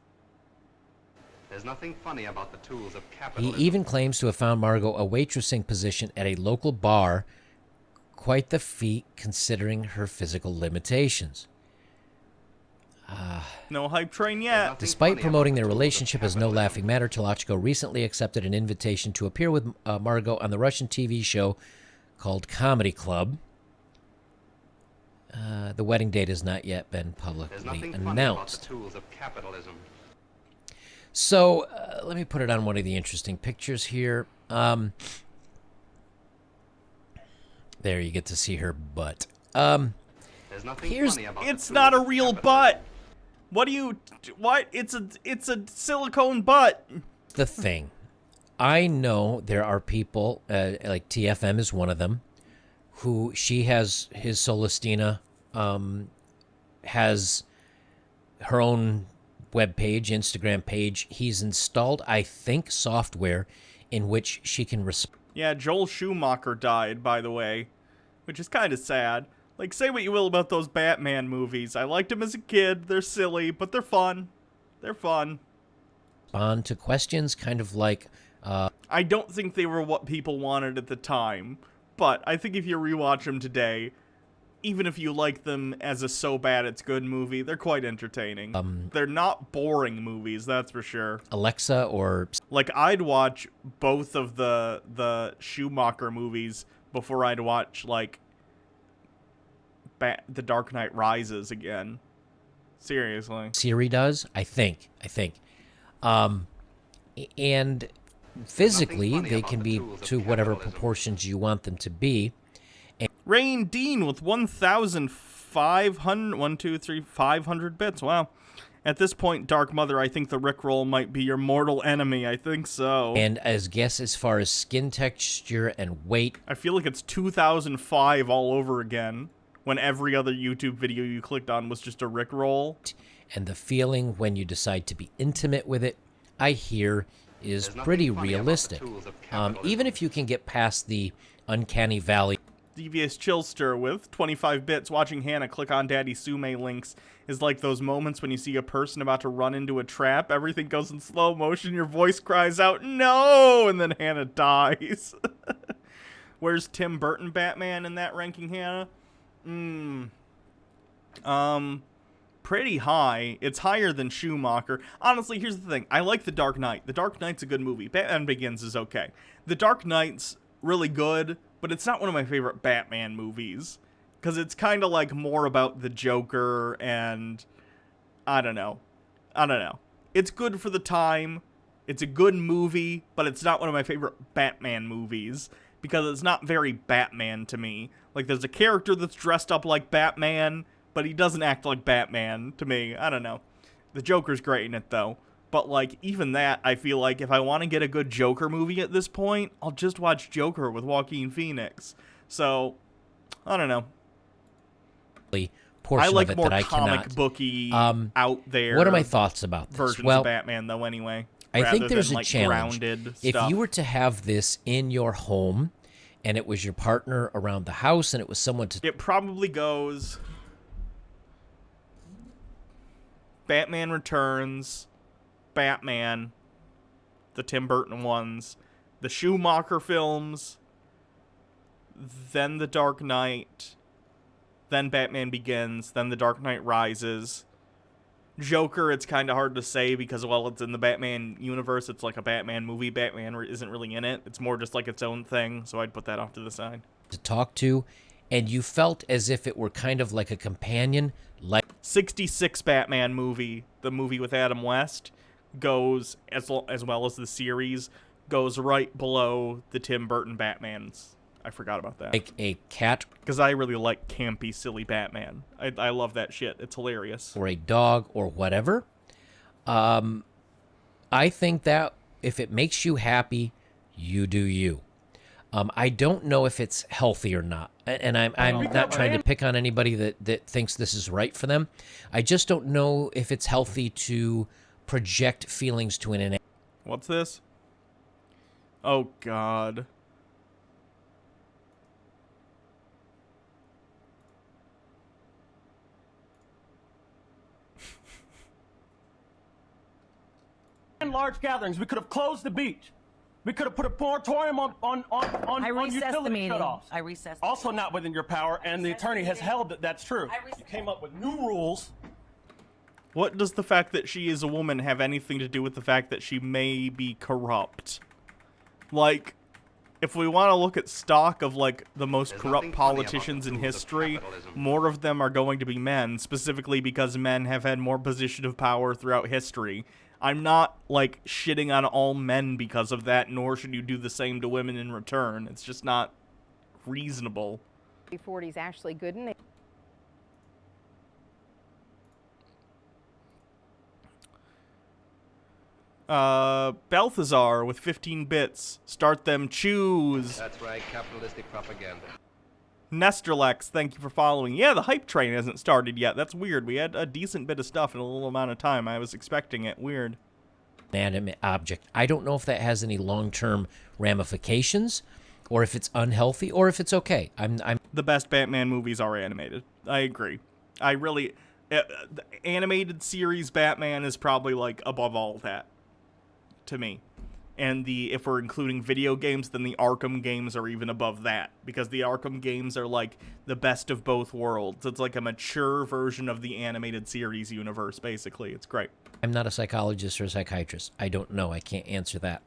S4: There's nothing funny about the tools of
S5: He
S4: capitalism.
S5: even claims to have found Margot a waitressing position at a local bar. Quite the feat considering her physical limitations.
S2: No hype train yet.
S5: Despite promoting their relationship as no laughing matter, Tolochko recently accepted an invitation to appear with Margot on the Russian TV show called Comedy Club. The wedding date has not yet been
S4: There's
S5: publicly
S4: nothing funny about the
S5: announced.
S4: tools of capitalism.
S5: So let me put it on one of the interesting pictures here. There you get to see her butt.
S4: There's nothing
S5: Here's-
S4: funny about
S2: It's
S4: the
S2: not a
S4: tools of
S2: real
S4: capitalism.
S2: butt. What do you... What? It's a silicone butt.
S5: The thing. I know there are people, like TFM is one of them, who she has, his Solestina, has her own webpage, Instagram page. He's installed, I think, software in which she can respond.
S2: Yeah, Joel Schumacher died, by the way. Which is kind of sad. Like, say what you will about those Batman movies. I liked them as a kid. They're silly, but they're fun. They're fun.
S5: Respond to questions, kind of like
S2: I don't think they were what people wanted at the time. But I think if you rewatch them today, even if you like them as a so bad it's good movie, they're quite entertaining. They're not boring movies, that's for sure.
S5: Alexa or
S2: Like, I'd watch both of the Schumacher movies before I'd watch, like, The Dark Knight Rises again. Seriously.
S5: Siri does, I think. And physically,
S4: funny
S5: they
S4: about
S5: can
S4: the
S5: be
S4: tools of
S5: to whatever
S4: capitalism.
S5: proportions you want them to be.
S2: Rain Dean with 1,500 bits. Wow. At this point, Dark Mother, I think the Rickroll might be your mortal enemy. I think so.
S5: And as far as skin texture and weight,
S2: I feel like it's 2005 all over again, when every other YouTube video you clicked on was just a Rickroll.
S5: and the feeling when you decide to be intimate with it, I hear is
S4: There's nothing
S5: pretty
S4: funny about the
S5: realistic.
S4: tools of capitalism.
S5: Even if you can get past the uncanny valley.
S2: Devious Chillster with 25 bits watching Hannah click on Daddy Sume links is like those moments when you see a person about to run into a trap, everything goes in slow motion, your voice cries out, no, and then Hannah dies. Where's Tim Burton Batman in that ranking, Hannah? Pretty high. It's higher than Schumacher. Honestly, here's the thing. I like The Dark Knight. The Dark Knight's a good movie. Batman Begins is okay. The Dark Knight's really good, but it's not one of my favorite Batman movies. Because it's kind of like more about the Joker and... I don't know. It's good for the time. It's a good movie, but it's not one of my favorite Batman movies. Because it's not very Batman to me. Like, there's a character that's dressed up like Batman, but he doesn't act like Batman to me. I don't know. The Joker's great in it, though. But, like, even that, I feel like if I want to get a good Joker movie at this point, I'll just watch Joker with Joaquin Phoenix. So, I don't know.
S5: Portion
S2: I like
S5: of it
S2: more
S5: that I
S2: comic
S5: cannot.
S2: booky, out there.
S5: What are my thoughts about this?
S2: Versions
S5: Well,
S2: of Batman, though, anyway.
S5: I think there's
S2: than,
S5: a
S2: like,
S5: challenge.
S2: grounded
S5: If
S2: stuff.
S5: you were to have this in your home, and it was your partner around the house, and it was someone to...
S2: It probably goes... Batman Returns, Batman, the Tim Burton ones, the Schumacher films, then The Dark Knight, then Batman Begins, then The Dark Knight Rises. Joker, it's kind of hard to say because, well, it's in the Batman universe. It's like a Batman movie. Batman isn't really in it. It's more just like its own thing, so I'd put that off to the side.
S5: to talk to, and you felt as if it were kind of like a companion, like
S2: 66 Batman movie, the movie with Adam West, goes, as well as the series, goes right below the Tim Burton Batmans. I forgot about that.
S5: like a cat
S2: Because I really like campy, silly Batman. I love that shit. It's hilarious.
S5: or a dog or whatever. I think that if it makes you happy, you do you. I don't know if it's healthy or not, and I'm not trying to pick on anybody that thinks this is right for them. I just don't know if it's healthy to project feelings to an inanimate.
S2: What's this? Oh, God.
S8: In large gatherings, we could have closed the beach. We could have put a moratorium on
S9: I recessed the
S8: utility
S9: meeting.
S8: shutoffs.
S9: I recessed.
S8: Also not within your power, and the attorney has held that that's true. You came up with new rules.
S2: What does the fact that she is a woman have anything to do with the fact that she may be corrupt? Like, if we want to look at stock of, like, the most
S4: There's
S2: corrupt
S4: nothing funny about
S2: politicians
S4: the
S2: in
S4: tools of
S2: history,
S4: capitalism.
S2: more of them are going to be men, specifically because men have had more position of power throughout history. I'm not, like, shitting on all men because of that, nor should you do the same to women in return. It's just not reasonable.
S9: 40s Ashley Gooden.
S2: Balthazar with 15 bits. Start them, choose.
S4: That's right, capitalistic propaganda.
S2: Nesterlex, thank you for following. Yeah, the hype train hasn't started yet. That's weird. We had a decent bit of stuff in a little amount of time. I was expecting it. Weird.
S5: Inanimate object. I don't know if that has any long-term ramifications, or if it's unhealthy, or if it's okay. I'm
S2: The best Batman movies are animated. I agree. I really... the animated series Batman is probably, like, above all that. To me. And if we're including video games, then the Arkham games are even above that. Because the Arkham games are, like, the best of both worlds. It's like a mature version of the animated series universe, basically. It's great.
S5: I'm not a psychologist or a psychiatrist. I don't know. I can't answer that.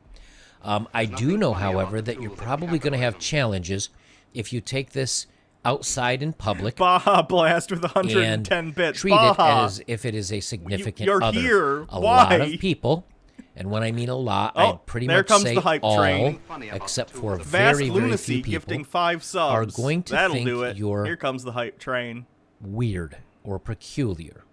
S5: I do
S4: nothing
S5: know,
S4: funny
S5: however,
S4: about the
S5: that you're
S4: tools of
S5: probably going to have
S4: capitalism.
S5: challenges if you take this outside in public
S2: Baja Blast with
S5: and
S2: 110 bits.
S5: treat it
S2: Baja.
S5: as if it is a significant
S2: You're
S5: other.
S2: here.
S5: A
S2: Why?
S5: lot of people, and when I mean a lot,
S2: Oh,
S5: I'd pretty
S2: there
S5: much
S2: comes
S5: say
S2: the hype
S5: all,
S2: train.
S4: Funny about
S5: except
S4: the
S5: for
S4: tools of
S2: Vast
S5: very, very
S2: Lunacy
S5: few people,
S2: gifting 5 subs.
S5: are going to
S2: That'll
S5: think
S2: do it.
S5: you're
S2: Here comes the hype train.
S5: weird or peculiar.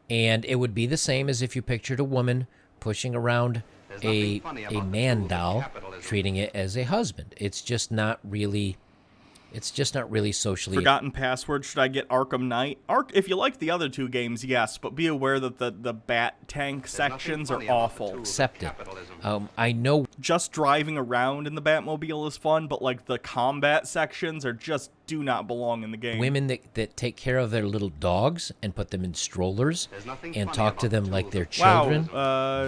S5: And it would be the same as if you pictured a woman pushing around
S4: There's
S5: a
S4: nothing funny about the
S5: man
S4: tools of
S5: doll,
S4: capitalism.
S5: treating it as a husband. It's just not really, It's just not really socially
S2: Forgotten password. Should I get Arkham Knight? If you like the other two games, yes, but be aware that the bat tank sections are awful.
S5: accepted. I know
S2: Just driving around in the Batmobile is fun, but like the combat sections are just do not belong in the game.
S5: women that take care of their little dogs and put them in strollers and talk to them like they're children.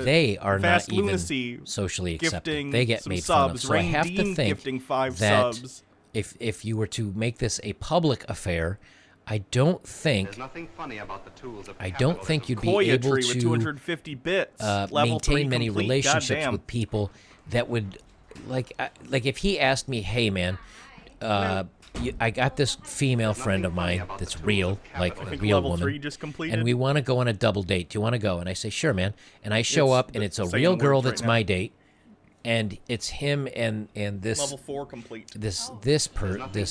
S5: They are
S2: Fast
S5: not even
S2: Lunacy
S5: socially accepted.
S2: gifting
S5: They get
S2: some
S5: made fun of.
S2: subs.
S5: So I
S2: Rain
S5: have to
S2: Dean
S5: think
S2: gifting 5
S5: that
S2: subs.
S5: if you were to make this a public affair, I don't think
S4: There's nothing funny about the tools of
S5: I don't think you'd be
S2: Koya
S5: able
S2: tree with
S5: to
S2: 250 bits. Level 3
S5: maintain many
S2: complete.
S5: relationships
S2: Goddamn.
S5: with people that would like if he asked me, hey man, I got this female friend of mine that's real, like a
S2: think
S5: real
S2: level
S5: woman,
S2: 3 just completed.
S5: and we want to go on a double date. Do you want to go? And I say, sure, man. And I show up, and it's a
S2: saying
S5: real
S2: the
S5: girl
S2: words right
S5: that's
S2: now.
S5: my date, and it's him and this
S2: Level 4 complete.
S5: this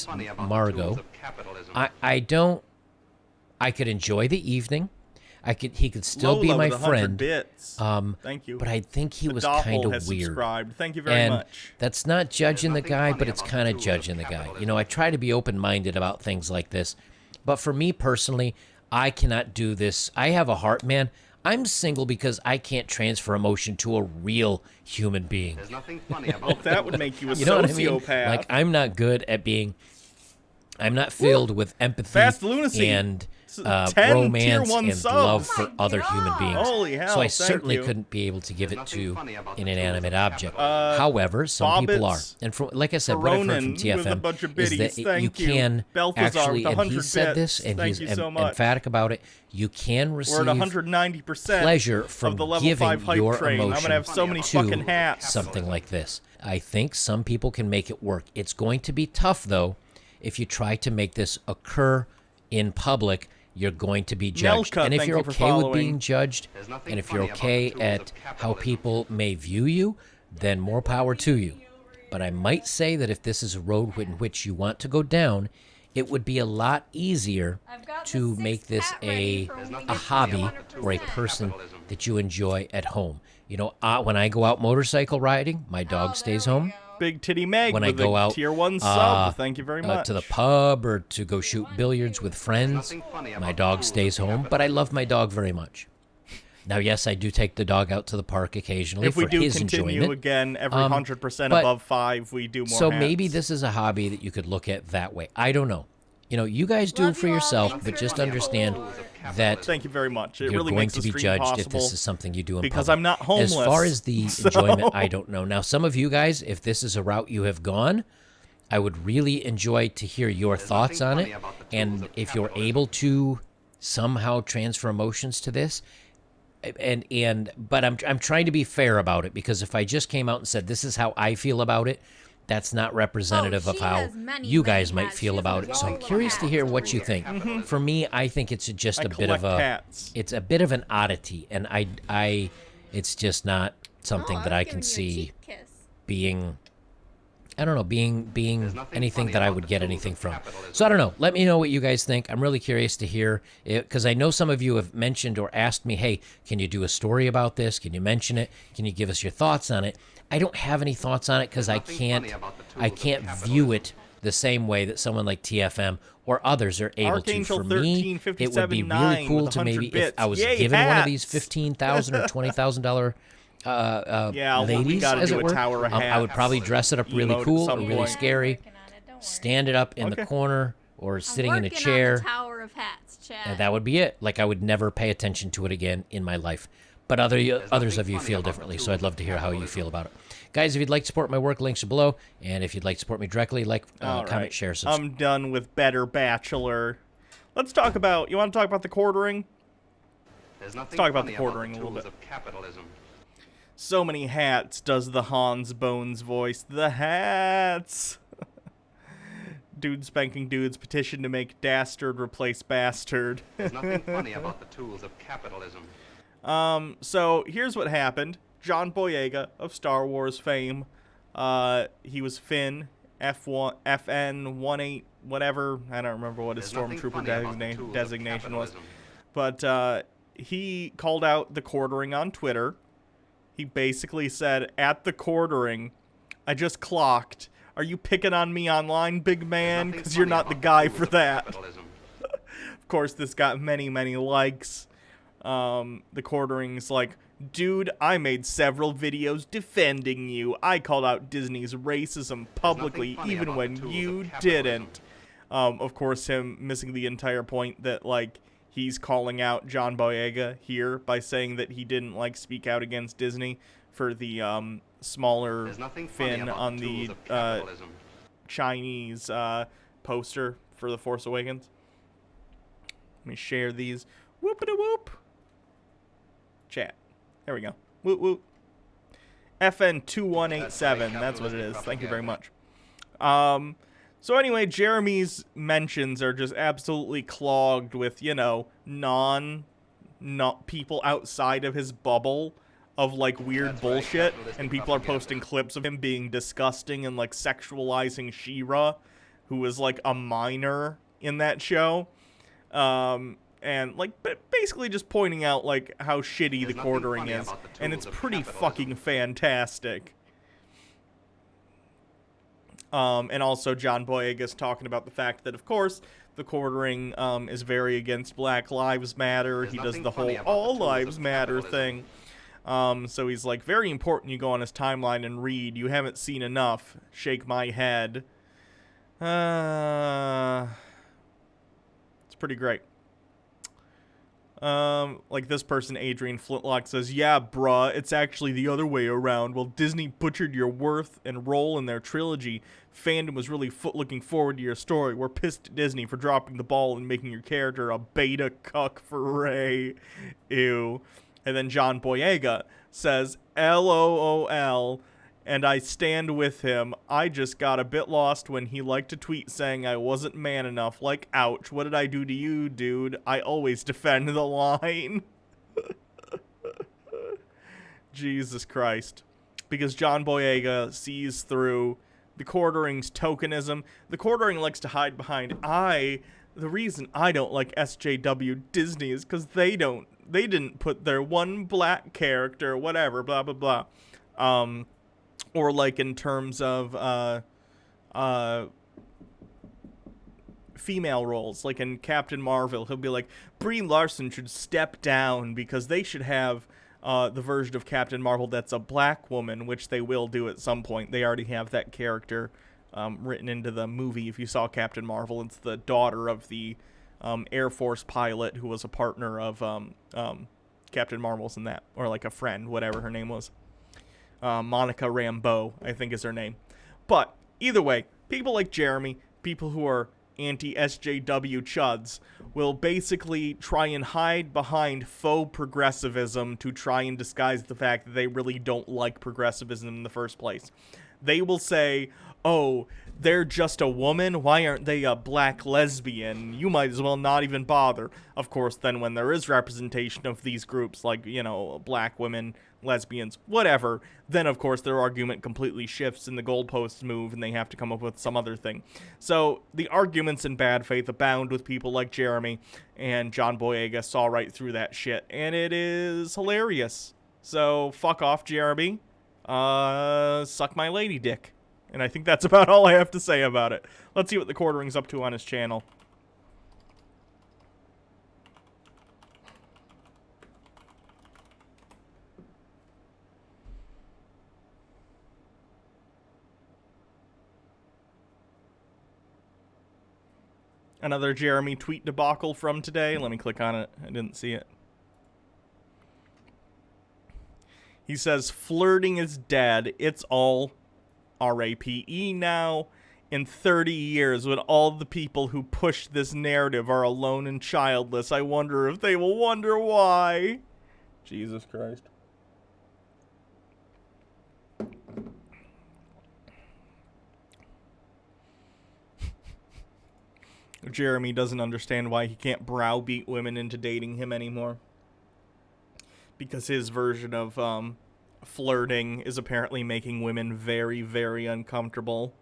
S4: funny about the
S5: Margot.
S4: tools of capitalism.
S5: I could enjoy the evening. He could still be
S2: Lola
S5: my
S2: with 100
S5: friend.
S2: Bits. Thank you.
S5: But I think he
S2: The
S5: was
S2: Doppel
S5: kind of
S2: has
S5: weird.
S2: subscribed. Thank you very
S5: And
S2: much.
S5: that's not judging the
S4: nothing
S5: guy,
S4: funny
S5: but it's
S4: about
S5: kind
S4: the
S5: of
S4: tools of
S5: judging the guy.
S4: capitalism.
S5: You know, I try to be open-minded about things like this. But for me personally, I cannot do this. I have a heart, man. I'm single because I can't transfer emotion to a real human being.
S4: There's nothing funny about
S2: Well, that would make you a
S5: You know what I mean?
S2: sociopath.
S5: Like, I'm not good at being... I'm not filled with empathy
S2: Fast Lunacy.
S5: and
S2: 10 tier
S5: romance
S2: 1
S5: and
S2: subs.
S5: love
S3: Oh
S5: for
S3: my
S5: other human
S3: God.
S5: beings.
S2: Holy hell,
S5: so I
S2: thank
S5: certainly
S2: you.
S5: couldn't be able to give it
S4: nothing
S5: to
S4: funny about
S5: an
S4: the tools of
S5: inanimate object.
S4: capitalism.
S5: However, some people are.
S2: Bobbits.
S5: And from, like I said, what I've heard
S2: Ronan
S5: from
S2: with
S5: TFM
S2: a bunch of
S5: is
S2: biddies.
S5: that you
S2: Thank you.
S5: can
S2: Balthazar
S5: actually,
S2: with
S5: and he
S2: 100
S5: said this,
S2: bits.
S5: and
S2: Thank
S5: he's
S2: you so much.
S5: emphatic about it, you can
S2: We're
S5: receive
S2: at 190%
S5: pleasure from
S2: of the level
S5: giving
S2: 5 hype
S5: your
S2: train. I'm
S5: emotion
S2: gonna have so many
S5: to
S2: fucking hats.
S5: something like this. I think some people can make it work. It's going to be tough, though, if you try to make this occur in public. You're going to be judged.
S2: Nelka,
S5: And if
S2: thank
S5: you're
S2: you for
S5: okay with
S2: following.
S5: being judged,
S4: There's nothing
S5: and if you're
S4: funny about
S5: okay
S4: the tools
S5: at
S4: of
S5: how
S4: capitalism.
S5: people may view you, then more power to you. But I might say that if this is a road in which you want to go down, it would be a lot easier
S3: I've got
S5: to
S3: the
S5: make this
S3: sixth hat ready
S5: a
S3: for when we
S5: a
S3: get to
S5: hobby
S3: 100%.
S5: or a person
S4: Capitalism.
S5: that you enjoy at home. You know, when I go out motorcycle riding, my dog
S3: Oh,
S5: stays
S3: there we
S5: home.
S3: go.
S2: Big Titty Meg
S5: When I
S2: with
S5: go
S2: a
S5: out
S2: tier 1 sub. Thank you very much.
S5: to the pub or to go shoot billiards with friends,
S4: nothing funny
S5: my
S4: about the
S5: dog
S4: tools
S5: stays
S4: of
S5: home. But I love my dog very much. Now, yes, I do take the dog out to the park occasionally
S2: If we
S5: for
S2: do
S5: his
S2: continue
S5: enjoyment.
S2: again, every 100%
S5: but-
S2: above 5, we do more
S5: So
S2: hats.
S5: maybe this is a hobby that you could look at that way. I don't know. You know, you guys do
S3: Love
S5: it for
S3: you all.
S5: yourself,
S3: Thanks
S5: but
S3: for
S5: just
S3: the
S5: understand
S3: support.
S5: that
S2: Thank you very much. It
S5: you're
S2: really
S5: going
S2: makes
S5: to
S2: the
S5: be
S2: stream
S5: judged
S2: possible.
S5: if this is something you do in
S2: because
S5: public.
S2: I'm not
S5: As far
S2: homeless,
S5: as the
S2: so-
S5: enjoyment, I don't know. Now, some of you guys, if this is a route you have gone, I would really enjoy to hear your thoughts on
S4: nothing
S5: it.
S4: funny about the tools
S5: And
S4: of
S5: if you're
S4: capitalism.
S5: able to somehow transfer emotions to this, but I'm trying to be fair about it, because if I just came out and said this is how I feel about it, that's not representative of
S3: she
S5: how
S3: has many,
S5: you
S3: many
S5: guys might
S3: hats.
S5: feel
S3: She has
S5: about
S3: a
S5: it. So I'm
S3: wall of
S5: curious to
S3: hats.
S5: hear what you think. For me, I think it's just
S2: I
S5: a bit of
S2: collect
S5: a
S2: hats.
S5: it's a bit of an oddity, and I it's just not something
S3: Oh,
S5: that
S3: was
S5: I
S3: giving
S5: can
S3: you a
S5: see
S3: cheek kiss.
S5: being I don't know, being
S4: nothing
S5: anything
S4: funny
S5: that I
S4: about
S5: would
S4: the
S5: get
S4: tools
S5: anything
S4: of
S5: from.
S4: capitalism.
S5: So I don't know. Let me know what you guys think. I'm really curious to hear it, because I know some of you have mentioned or asked me, hey, can you do a story about this? Can you mention it? Can you give us your thoughts on it? I don't have any thoughts on it because I
S4: nothing
S5: can't
S4: funny about the tools
S5: I
S4: of
S5: can't
S4: capitalism.
S5: view it the same way that someone like TFM or others are able
S2: Archangel
S5: to. For me, it would be really
S2: 1357.9
S5: cool
S2: with
S5: to
S2: 100
S5: maybe if
S2: bits.
S5: I was
S2: Yay,
S5: given one of these
S2: hats!
S5: $15,000 or $20,000
S2: Yeah, we
S5: ladies,
S2: gotta
S5: as
S2: do
S5: it
S2: a
S5: were.
S2: tower of
S5: I would
S2: hats.
S5: probably dress it up really
S2: Emote at
S5: cool or
S2: some
S5: really
S2: point.
S5: scary,
S3: Working on it, don't worry.
S5: stand it up in
S2: Okay.
S5: the corner or sitting in a
S3: Working
S5: chair.
S3: on the Tower of Hats, Chad.
S5: And that would be it. Like, I would never pay attention to it again in my life. But others of you
S4: funny
S5: feel
S4: about the
S5: differently, so
S4: tools
S5: I'd love
S4: of
S5: to hear how you
S4: capitalism.
S5: feel about it. Guys, if you'd like to support my work, links are below. And if you'd like to support me directly,
S2: All
S5: comment,
S2: right.
S5: share, subscribe.
S2: I'm done with Better Bachelor. Let's talk about. You want to talk about the quartering?
S4: There's nothing
S2: talk about
S4: funny
S2: the quartering a little
S4: tools
S2: bit.
S4: of capitalism.
S2: So many hats does the Hans Bones voice. The hats. Dude spanking dudes petition to make dastard replace bastard.
S4: There's nothing funny about the tools of capitalism.
S2: So here's what happened. John Boyega of Star Wars fame. He was Finn, FN 18 whatever. I don't remember what his
S4: There's nothing
S2: stormtrooper
S4: funny about the tools of
S2: designation was.
S4: capitalism.
S2: But he called out the quartering on Twitter. He basically said, at the quartering, I just clocked Are you picking on me online, big man?
S4: Nothing
S2: Because you're
S4: funny
S2: not the
S4: about
S2: guy
S4: tools
S2: for
S4: of
S2: that.
S4: capitalism.
S2: Of course, this got many, many likes. The quartering's like, dude, I made several videos defending you. I called out Disney's racism publicly,
S4: funny
S2: even
S4: about
S2: when
S4: the tools
S2: you
S4: of capitalism.
S2: didn't. Of course, him missing the entire point that, like, he's calling out John Boyega here by saying that he didn't, like, speak out against Disney for the, smaller
S4: There's nothing funny
S2: fin
S4: about
S2: on
S4: the
S2: the,
S4: tools of capitalism.
S2: Chinese, poster for The Force Awakens. Let me share these. Whoop-a-da-whoop. Chat. There we go. Woot woot. FN2187. That's what it is. Thank you very much. So anyway, Jeremy's mentions are just absolutely clogged with, you know, not people outside of his bubble of, like, weird
S4: That's right,
S2: bullshit.
S4: capitalistic
S2: And people are
S4: propaganda.
S2: posting clips of him being disgusting and, like, sexualizing She-Ra, who was, like, a minor in that show. And, like, basically just pointing out, like, how shitty
S4: There's
S2: the
S4: nothing
S2: quartering
S4: funny
S2: is.
S4: about the
S2: And it's
S4: tools of
S2: pretty
S4: capitalism.
S2: fucking fantastic. And also John Boyega's talking about the fact that, of course, the quartering is very against Black Lives Matter.
S4: There's
S2: He does
S4: nothing
S2: the
S4: funny
S2: whole
S4: about the
S2: All
S4: tools of
S2: Lives Matter
S4: capitalism.
S2: thing. So he's like, very important you go on his timeline and read. You haven't seen enough. Shake my head. It's pretty great. Like this person, Adrian Flintlock, says, yeah, bruh, it's actually the other way around. Well, Disney butchered your worth and role in their trilogy. Fandom was really looking forward to your story. We're pissed at Disney for dropping the ball and making your character a beta cuck for Rey. Ew. And then John Boyega says, LOL, and I stand with him. I just got a bit lost when he liked to tweet saying I wasn't man enough. Like, ouch, what did I do to you, dude? I always defend the line. Jesus Christ. Because John Boyega sees through the quartering's tokenism. The quartering likes to hide behind, the reason I don't like SJW Disney is because they didn't put their one black character, whatever, blah, blah, blah. Or like in terms of female roles, like in Captain Marvel, he'll be like, Brie Larson should step down because they should have the version of Captain Marvel that's a black woman, which they will do at some point. They already have that character written into the movie. If you saw Captain Marvel, it's the daughter of the Air Force pilot who was a partner of Captain Marvel's in that, or like a friend, whatever her name was. Monica Rambeau, I think is her name. But either way, people like Jeremy, people who are anti-SJW chuds, will basically try and hide behind faux progressivism to try and disguise the fact that they really don't like progressivism in the first place. They will say, oh, they're just a woman? Why aren't they a black lesbian? You might as well not even bother. Of course, then when there is representation of these groups, like, you know, black women, lesbians, whatever, then of course their argument completely shifts and the goalposts move and they have to come up with some other thing. So the arguments in bad faith abound with people like Jeremy, and John Boyega saw right through that shit, and it is hilarious. So fuck off, Jeremy. Suck my lady dick. And I think that's about all I have to say about it. Let's see what the quartering's up to on his channel. Another Jeremy tweet debacle from today. Let me click on it. I didn't see it. He says, flirting is dead. It's all RAPE now. In 30 years, when all the people who push this narrative are alone and childless, I wonder if they will wonder why. Jesus Christ. Jeremy doesn't understand why he can't browbeat women into dating him anymore. Because his version of flirting is apparently making women very, very uncomfortable.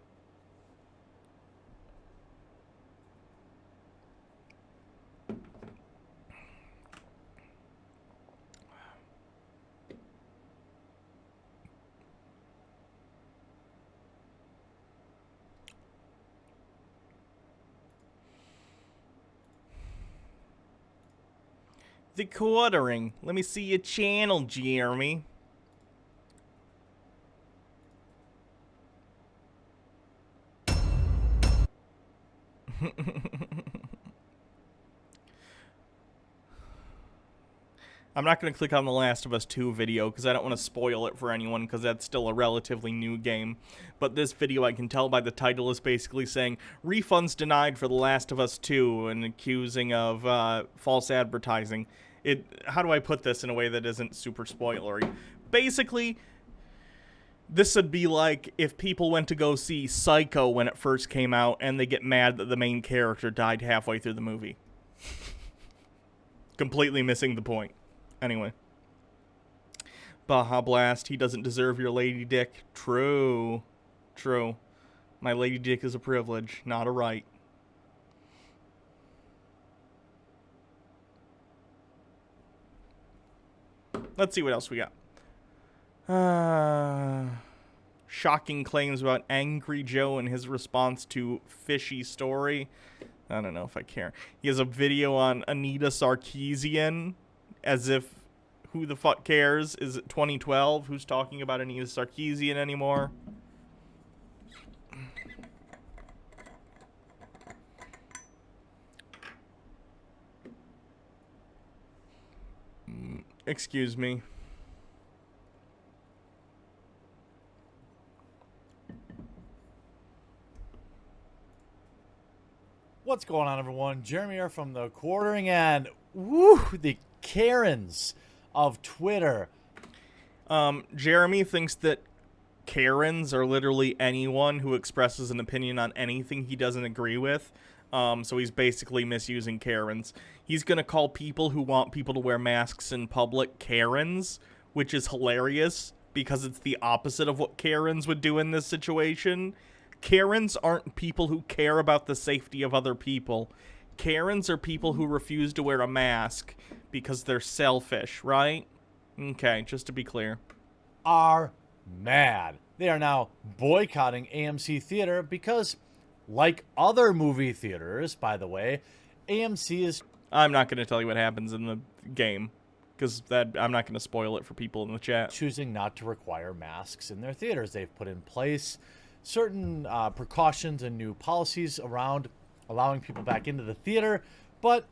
S2: The quartering. Let me see your channel, Jeremy. I'm not going to click on the Last of Us 2 video because I don't want to spoil it for anyone because that's still a relatively new game. But this video, I can tell by the title, is basically saying, refunds denied for The Last of Us 2 and accusing of false advertising. How do I put this in a way that isn't super spoilery? Basically, this would be like if people went to go see Psycho when it first came out and they get mad that the main character died halfway through the movie. Completely missing the point. Anyway. Baja Blast, he doesn't deserve your lady dick. True. True. My lady dick is a privilege, not a right. Let's see what else we got. Shocking claims about Angry Joe and his response to Fishy Story. I don't know if I care. He has a video on Anita Sarkeesian, as if, who the fuck cares? Is it 2012? Who's talking about Anita Sarkeesian anymore? Excuse me.
S10: What's going on, everyone? Jeremy here from the Quartering, and woo, the Karens of Twitter.
S2: Jeremy thinks that Karens are literally anyone who expresses an opinion on anything he doesn't agree with. So he's basically misusing Karens. He's going to call people who want people to wear masks in public Karens, which is hilarious because it's the opposite of what Karens would do in this situation. Karens aren't people who care about the safety of other people. Karens are people who refuse to wear a mask because they're selfish, right? Okay, just to be clear.
S10: Are mad. They are now boycotting AMC Theater because, like other movie theaters, by the way, AMC is...
S2: I'm not going to tell you what happens in the game because I'm not going to spoil it for people in the chat.
S10: Choosing not to require masks in their theaters. They've put in place certain precautions and new policies around allowing people back into the theater, but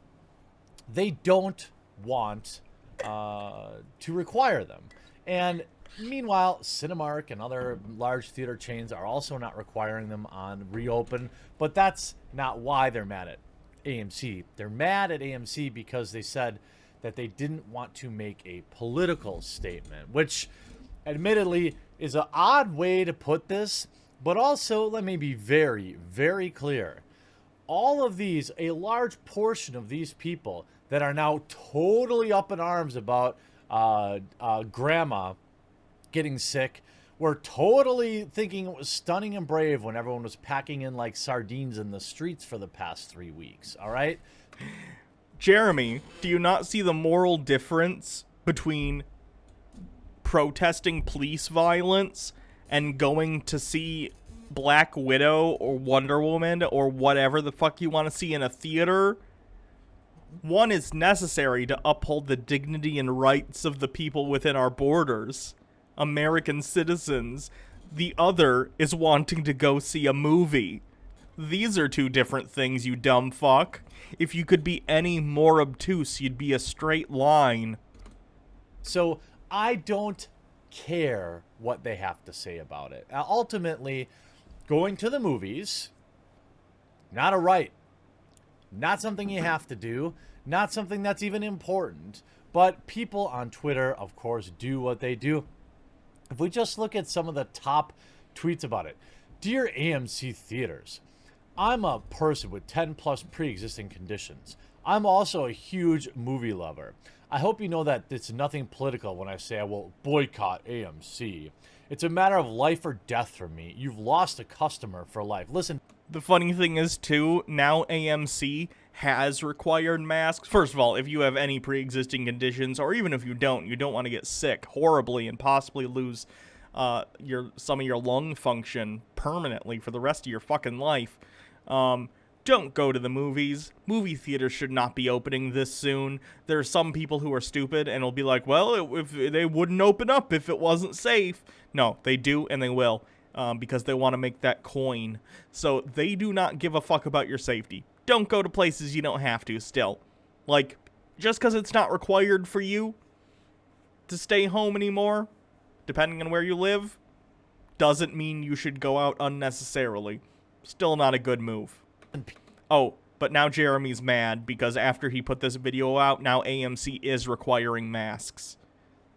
S10: they don't want to require them. And meanwhile, Cinemark and other large theater chains are also not requiring them on reopen, but that's not why they're mad at AMC. They're mad at AMC because they said that they didn't want to make a political statement, which admittedly is an odd way to put this. But also, let me be very, very clear. All of these, a large portion of these people that are now totally up in arms about grandma getting sick, were totally thinking it was stunning and brave when everyone was packing in like sardines in the streets for the past 3 weeks, all right?
S2: Jeremy, do you not see the moral difference between protesting police violence and going to see Black Widow or Wonder Woman or whatever the fuck you want to see in a theater? One is necessary to uphold the dignity and rights of the people within our borders, American citizens. The other is wanting to go see a movie. These are two different things, you dumb fuck. If you could be any more obtuse, you'd be a straight line.
S10: So I don't care what they have to say about it. Ultimately, going to the movies, not a right, not something you have to do, not something that's even important, but people on Twitter, of course, do what they do. If we just look at some of the top tweets about it, dear AMC theaters, I'm a person with 10 plus pre-existing conditions. I'm also a huge movie lover. I hope you know that it's nothing political when I say I will boycott AMC. It's a matter of life or death for me. You've lost a customer for life. Listen.
S2: The funny thing is, too, now AMC has required masks. First of all, if you have any pre-existing conditions, or even if you don't want to get sick horribly and possibly lose some of your lung function permanently for the rest of your fucking life, Don't go to the movies. Movie theaters should not be opening this soon. There are some people who are stupid and will be like, well, if they wouldn't open up if it wasn't safe. No, they do and they will, because they want to make that coin. So they do not give a fuck about your safety. Don't go to places you don't have to still. Like, just because it's not required for you to stay home anymore, depending on where you live, doesn't mean you should go out unnecessarily. Still not a good move. Oh, but now Jeremy's mad because after he put this video out, now AMC is requiring masks.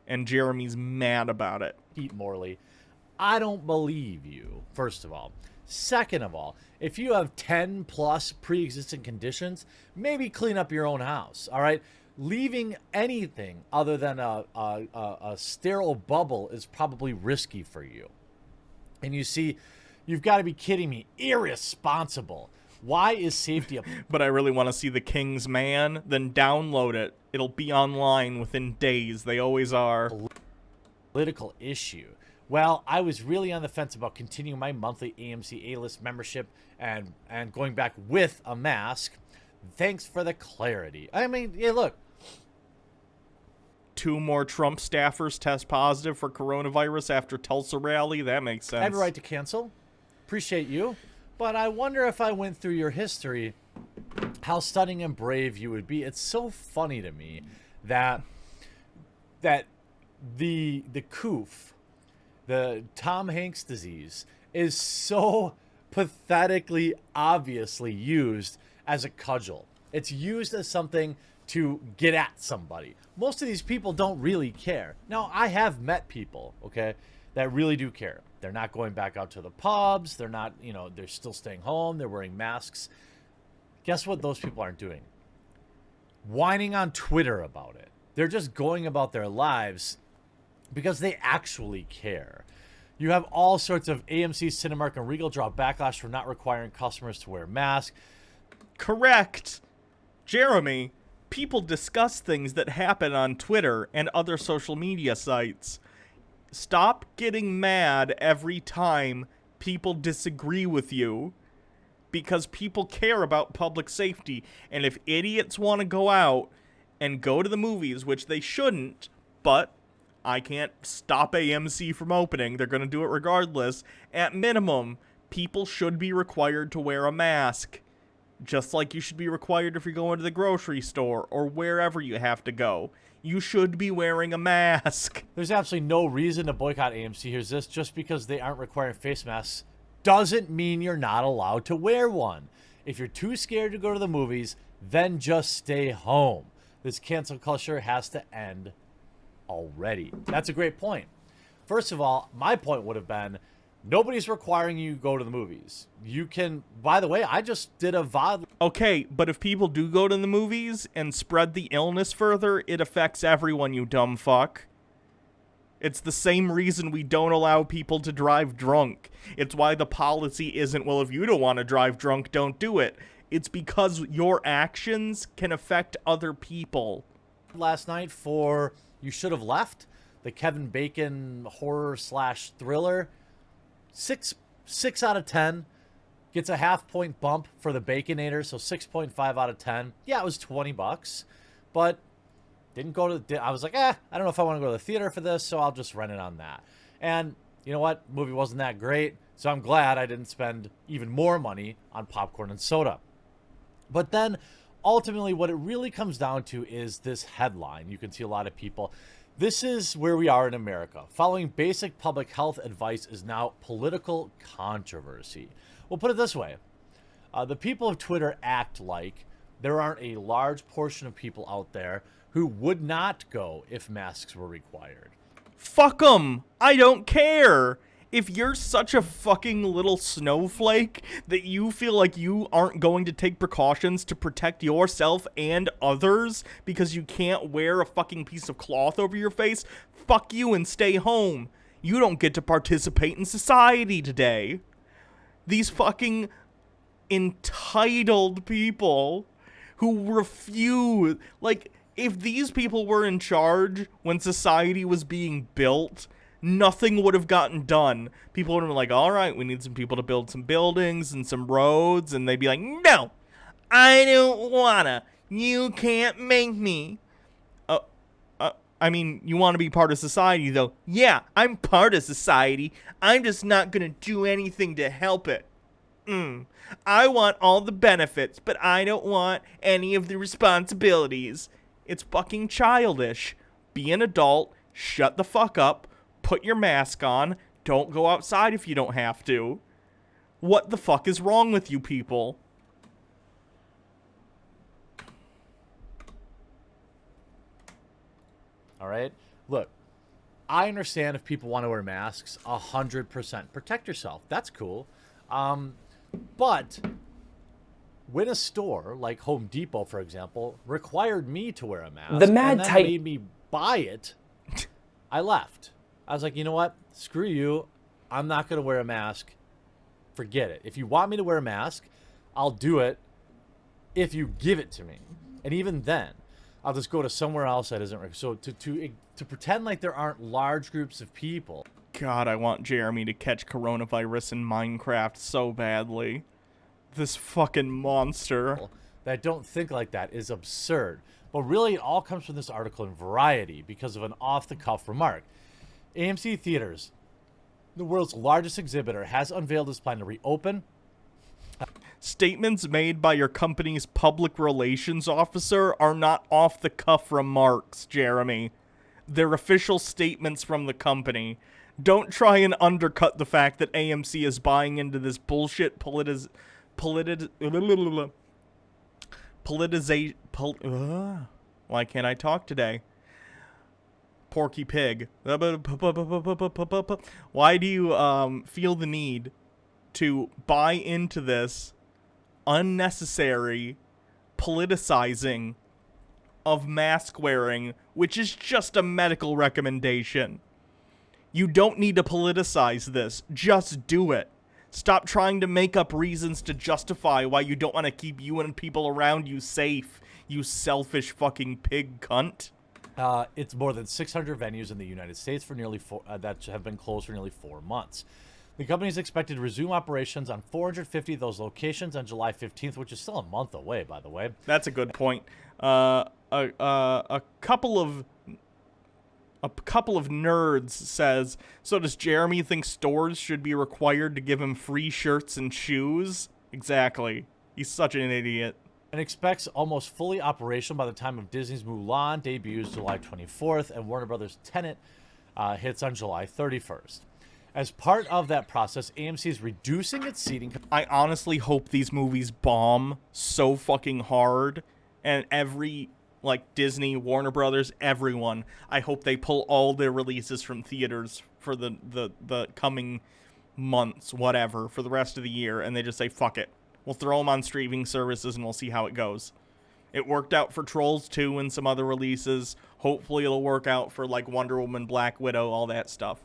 S2: And Jeremy's mad about it.
S10: Pete Morley, I don't believe you, first of all. Second of all, if you have 10 plus pre-existing conditions, maybe clean up your own house, all right? Leaving anything other than a sterile bubble is probably risky for you. And you see, you've got to be kidding me. Irresponsible. Why is safety a...
S2: But I really want to see The King's Man, then download it. It'll be online within days. They always are.
S10: Political issue. Well, I was really on the fence about continuing my monthly AMC A-List membership and going back with a mask. Thanks for the clarity. I mean, yeah, look.
S2: 2 more Trump staffers test positive for coronavirus after Tulsa rally. That makes sense.
S10: I have a right to cancel. Appreciate you. But I wonder if I went through your history, how stunning and brave you would be. It's so funny to me that the coof, the Tom Hanks disease, is so pathetically obviously used as a cudgel. It's used as something to get at somebody. Most of these people don't really care. Now, I have met people, okay, that really do care. They're not going back out to the pubs. They're not, they're still staying home. They're wearing masks. Guess what those people aren't doing? Whining on Twitter about it. They're just going about their lives because they actually care. You have all sorts of AMC, Cinemark, and Regal draw backlash for not requiring customers to wear masks.
S2: Correct. Jeremy, people discuss things that happen on Twitter and other social media sites. Stop getting mad every time people disagree with you, because people care about public safety. And if idiots want to go out and go to the movies, which they shouldn't, but I can't stop AMC from opening, they're going to do it regardless, at minimum, people should be required to wear a mask. Just like you should be required if you're going to the grocery store or wherever you have to go. You should be wearing a mask.
S10: There's absolutely no reason to boycott AMC. Here's this. Just because they aren't requiring face masks doesn't mean you're not allowed to wear one. If you're too scared to go to the movies, then just stay home. This cancel culture has to end already. That's a great point. First of all, my point would have been, nobody's requiring you to go to the movies. You can, by the way, I just did a VOD.
S2: Okay, but if people do go to the movies and spread the illness further, it affects everyone, you dumb fuck. It's the same reason we don't allow people to drive drunk. It's why the policy isn't, well, if you don't want to drive drunk, don't do it. It's because your actions can affect other people.
S10: Last night for You Should Have Left, the Kevin Bacon horror/thriller. 6 out of 10. Gets a half-point bump for the Baconator, so 6.5 out of 10. Yeah, it was $20, but didn't go to... I was like, I don't know if I want to go to the theater for this, so I'll just rent it on that. And you know what? Movie wasn't that great, so I'm glad I didn't spend even more money on popcorn and soda. But then, ultimately, what it really comes down to is this headline. You can see a lot of people... This is where we are in America. Following basic public health advice is now political controversy. We'll put it this way. The people of Twitter act like there aren't a large portion of people out there who would not go if masks were required.
S2: Fuck 'em! I don't care! If you're such a fucking little snowflake that you feel like you aren't going to take precautions to protect yourself and others because you can't wear a fucking piece of cloth over your face, fuck you and stay home. You don't get to participate in society today. These fucking entitled people who refuse... Like, if these people were in charge when society was being built... Nothing would have gotten done. People would have been like, all right, we need some people to build some buildings and some roads. And they'd be like, no, I don't wanna. You can't make me. I mean, you want to be part of society, though. Yeah, I'm part of society. I'm just not gonna do anything to help it. I want all the benefits, but I don't want any of the responsibilities. It's fucking childish. Be an adult, shut the fuck up, put your mask on, don't go outside if you don't have to. What the fuck is wrong with you people?
S10: All right? Look, I understand if people want to wear masks, 100%. Protect yourself. That's cool. But when a store, like Home Depot, for example, required me to wear a mask,
S11: The mad
S10: and then
S11: type-
S10: made me buy it, I left. I was like, you know what? Screw you. I'm not going to wear a mask. Forget it. If you want me to wear a mask, I'll do it if you give it to me. And even then, I'll just go to somewhere else that isn't. So to pretend like there aren't large groups of people.
S2: God, I want Jeremy to catch coronavirus in Minecraft so badly. This fucking monster.
S10: That don't think like that is absurd. But really, it all comes from this article in Variety because of an off-the-cuff remark. AMC Theaters, the world's largest exhibitor, has unveiled its plan to reopen.
S2: Statements made by your company's public relations officer are not off-the-cuff remarks, Jeremy. They're official statements from the company. Don't try and undercut the fact that AMC is buying into this bullshit why can't I talk today? Porky Pig. Why do you feel the need to buy into this unnecessary politicizing of mask wearing, which is just a medical recommendation? You don't need to politicize this. Just do it. Stop trying to make up reasons to justify why you don't want to keep you and people around you safe, you selfish fucking pig cunt.
S10: It's more than 600 venues in the United States for nearly that have been closed for nearly 4 months. The company is expected to resume operations on 450 of those locations on July 15th, which is still a month away, by the way.
S2: That's a good point. A couple of nerds says, so does Jeremy think stores should be required to give him free shirts and shoes? Exactly. He's such an idiot.
S10: And expects almost fully operational by the time of Disney's Mulan debuts July 24th and Warner Brothers' Tenet hits on July 31st. As part of that process, AMC is reducing its seating.
S2: I honestly hope these movies bomb so fucking hard, and every, like, Disney, Warner Brothers, everyone, I hope they pull all their releases from theaters for the coming months, whatever, for the rest of the year, and they just say, fuck it. We'll throw them on streaming services and we'll see how it goes. It worked out for Trolls 2 and some other releases. Hopefully it'll work out for, like, Wonder Woman, Black Widow, all that stuff.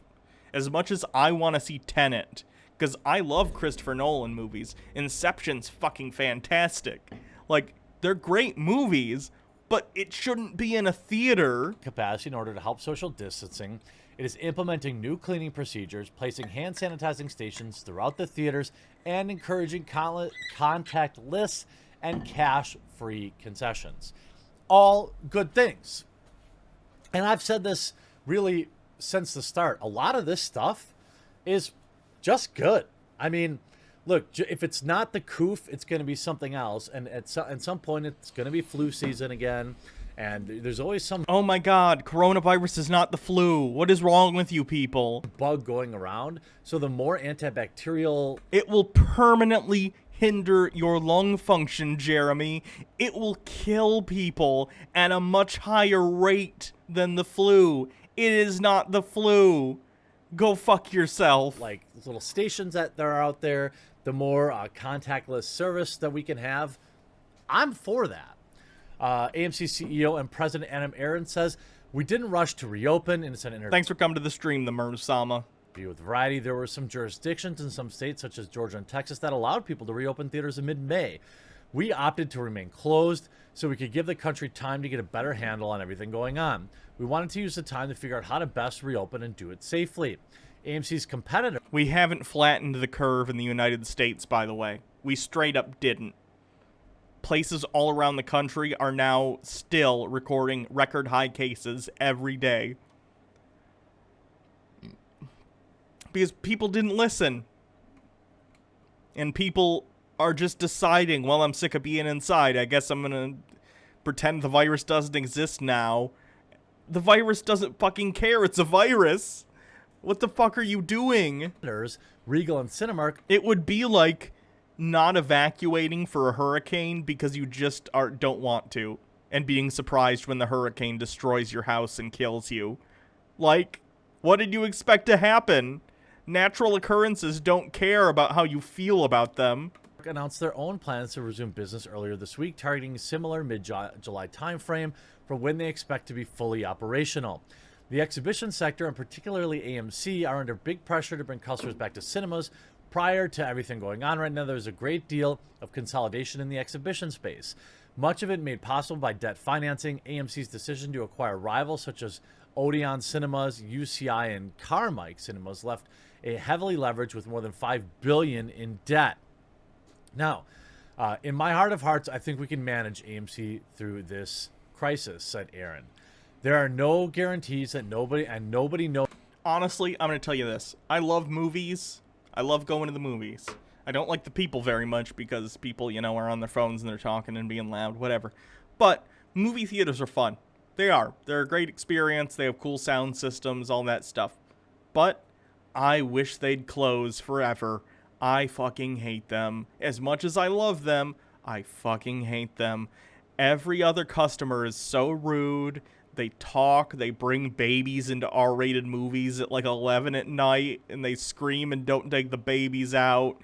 S2: As much as I want to see Tenet, because I love Christopher Nolan movies, Inception's fucking fantastic. Like, they're great movies, but it shouldn't be in a theater.
S10: Capacity in order to help social distancing. It is implementing new cleaning procedures, placing hand sanitizing stations throughout the theaters, and encouraging contactless and cash-free concessions. All good things. And I've said this really since the start. A lot of this stuff is just good. I mean, look, if it's not the coof, it's going to be something else. And at some point, it's going to be flu season again. And there's always some...
S2: Oh my god, coronavirus is not the flu. What is wrong with you people?
S10: ...bug going around. So the more antibacterial...
S2: It will permanently hinder your lung function, Jeremy. It will kill people at a much higher rate than the flu. It is not the flu. Go fuck yourself.
S10: Like little stations that are out there, the more contactless service that we can have. I'm for that. AMC CEO and President Adam Aron says, we didn't rush to reopen. In an interview.
S2: Thanks for coming to the stream, the Mersama.
S10: With Variety, there were some jurisdictions in some states, such as Georgia and Texas, that allowed people to reopen theaters in mid-May. We opted to remain closed so we could give the country time to get a better handle on everything going on. We wanted to use the time to figure out how to best reopen and do it safely. AMC's competitor...
S2: We haven't flattened the curve in the United States, by the way. We straight up didn't. places all around the country are now still recording record high cases every day. Because people didn't listen. And people are just deciding, well, I'm sick of being inside. I guess I'm going to pretend the virus doesn't exist now. The virus doesn't fucking care. It's a virus. What the fuck are you doing?
S10: Regal and Cinemark.
S2: It would be like not evacuating for a hurricane because you just don't want to, and being surprised when the hurricane destroys your house and kills you. Like, what did you expect to happen? Natural occurrences don't care about how you feel about them.
S10: Announced their own plans to resume business earlier this week, targeting a similar mid-July timeframe for when they expect to be fully operational. The exhibition sector, and particularly AMC, are under big pressure to bring customers back to cinemas. Prior to everything going on right now, there's a great deal of consolidation in the exhibition space. Much of it made possible by debt financing. AMC's decision to acquire rivals such as Odeon Cinemas, UCI, and Carmike Cinemas left a heavily leveraged with more than $5 billion in debt. Now, in my heart of hearts, I think we can manage AMC through this crisis, said Aaron. There are no guarantees that nobody knows.
S2: Honestly, I'm going to tell you this. I love movies. I love going to the movies. I don't like the people very much because people, are on their phones and they're talking and being loud, whatever. But movie theaters are fun. They are. They're a great experience. They have cool sound systems, all that stuff. But I wish they'd close forever. I fucking hate them. As much as I love them, I fucking hate them. Every other customer is so rude. They talk, they bring babies into R-rated movies at like 11 at night, and they scream and don't take the babies out.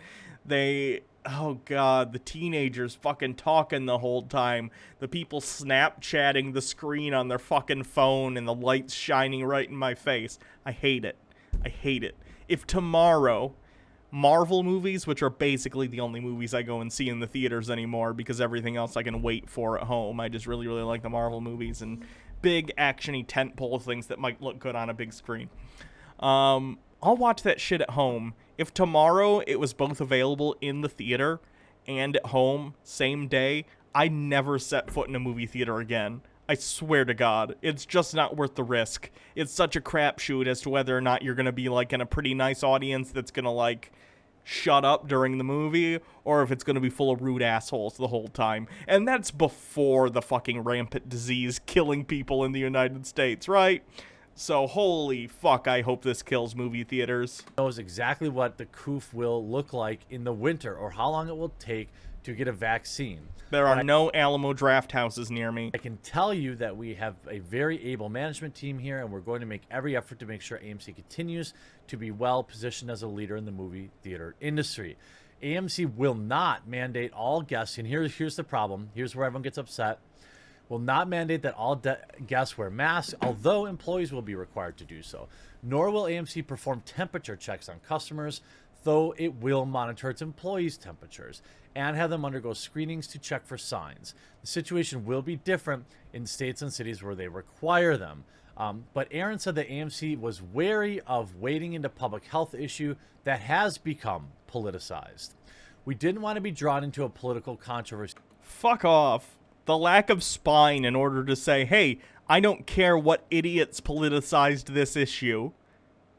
S2: Oh god, the teenagers fucking talking the whole time. The people Snapchatting the screen on their fucking phone and the lights shining right in my face. I hate it. I hate it. If tomorrow, Marvel movies, which are basically the only movies I go and see in the theaters anymore because everything else I can wait for at home. I just really, really like the Marvel movies and big action-y tentpole things that might look good on a big screen. I'll watch that shit at home. If tomorrow it was both available in the theater and at home, same day, I never set foot in a movie theater again. I swear to God, it's just not worth the risk. It's such a crapshoot as to whether or not you're going to be, like, in a pretty nice audience that's going to, like, shut up during the movie, or if it's going to be full of rude assholes the whole time. And that's before the fucking rampant disease killing people in the United States, right? So, holy fuck, I hope this kills movie theaters.
S10: Knows exactly what the coof will look like in the winter or how long it will take to get a vaccine.
S2: There are no Alamo draft houses near me.
S10: I can tell you that we have a very able management team here, and we're going to make every effort to make sure AMC continues to be well positioned as a leader in the movie theater industry. AMC will not mandate all guests, and here's the problem. Here's where everyone gets upset. Will not mandate that all guests wear masks, although employees will be required to do so. Nor will AMC perform temperature checks on customers, though it will monitor its employees' temperatures and have them undergo screenings to check for signs. The situation will be different in states and cities where they require them. But Aaron said that AMC was wary of wading into public health issue that has become politicized. We didn't want to be drawn into a political controversy.
S2: Fuck off. The lack of spine in order to say, hey, I don't care what idiots politicized this issue.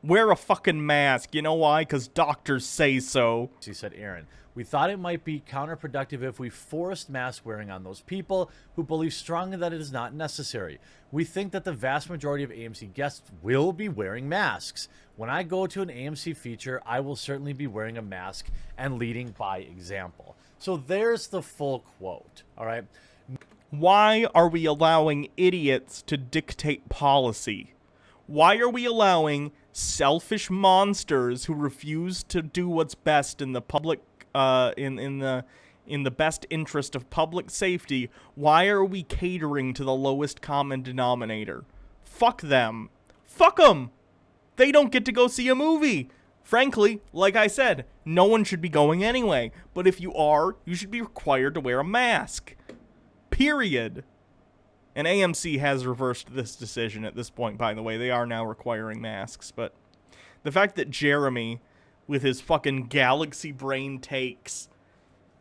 S2: Wear a fucking mask. You know why? Because doctors say so.
S10: He said, Aaron, we thought it might be counterproductive if we forced mask wearing on those people who believe strongly that it is not necessary. We think that the vast majority of AMC guests will be wearing masks. When I go to an AMC feature, I will certainly be wearing a mask and leading by example. So there's the full quote, all right?
S2: Why are we allowing idiots to dictate policy? Why are we allowing selfish monsters who refuse to do what's best in the public, in the best interest of public safety? Why are we catering to the lowest common denominator? Fuck them. Fuck them. They don't get to go see a movie. Frankly, like I said, no one should be going anyway. But if you are, you should be required to wear a mask. Period. And AMC has reversed this decision at this point, by the way. They are now requiring masks. But the fact that Jeremy, with his fucking galaxy brain takes,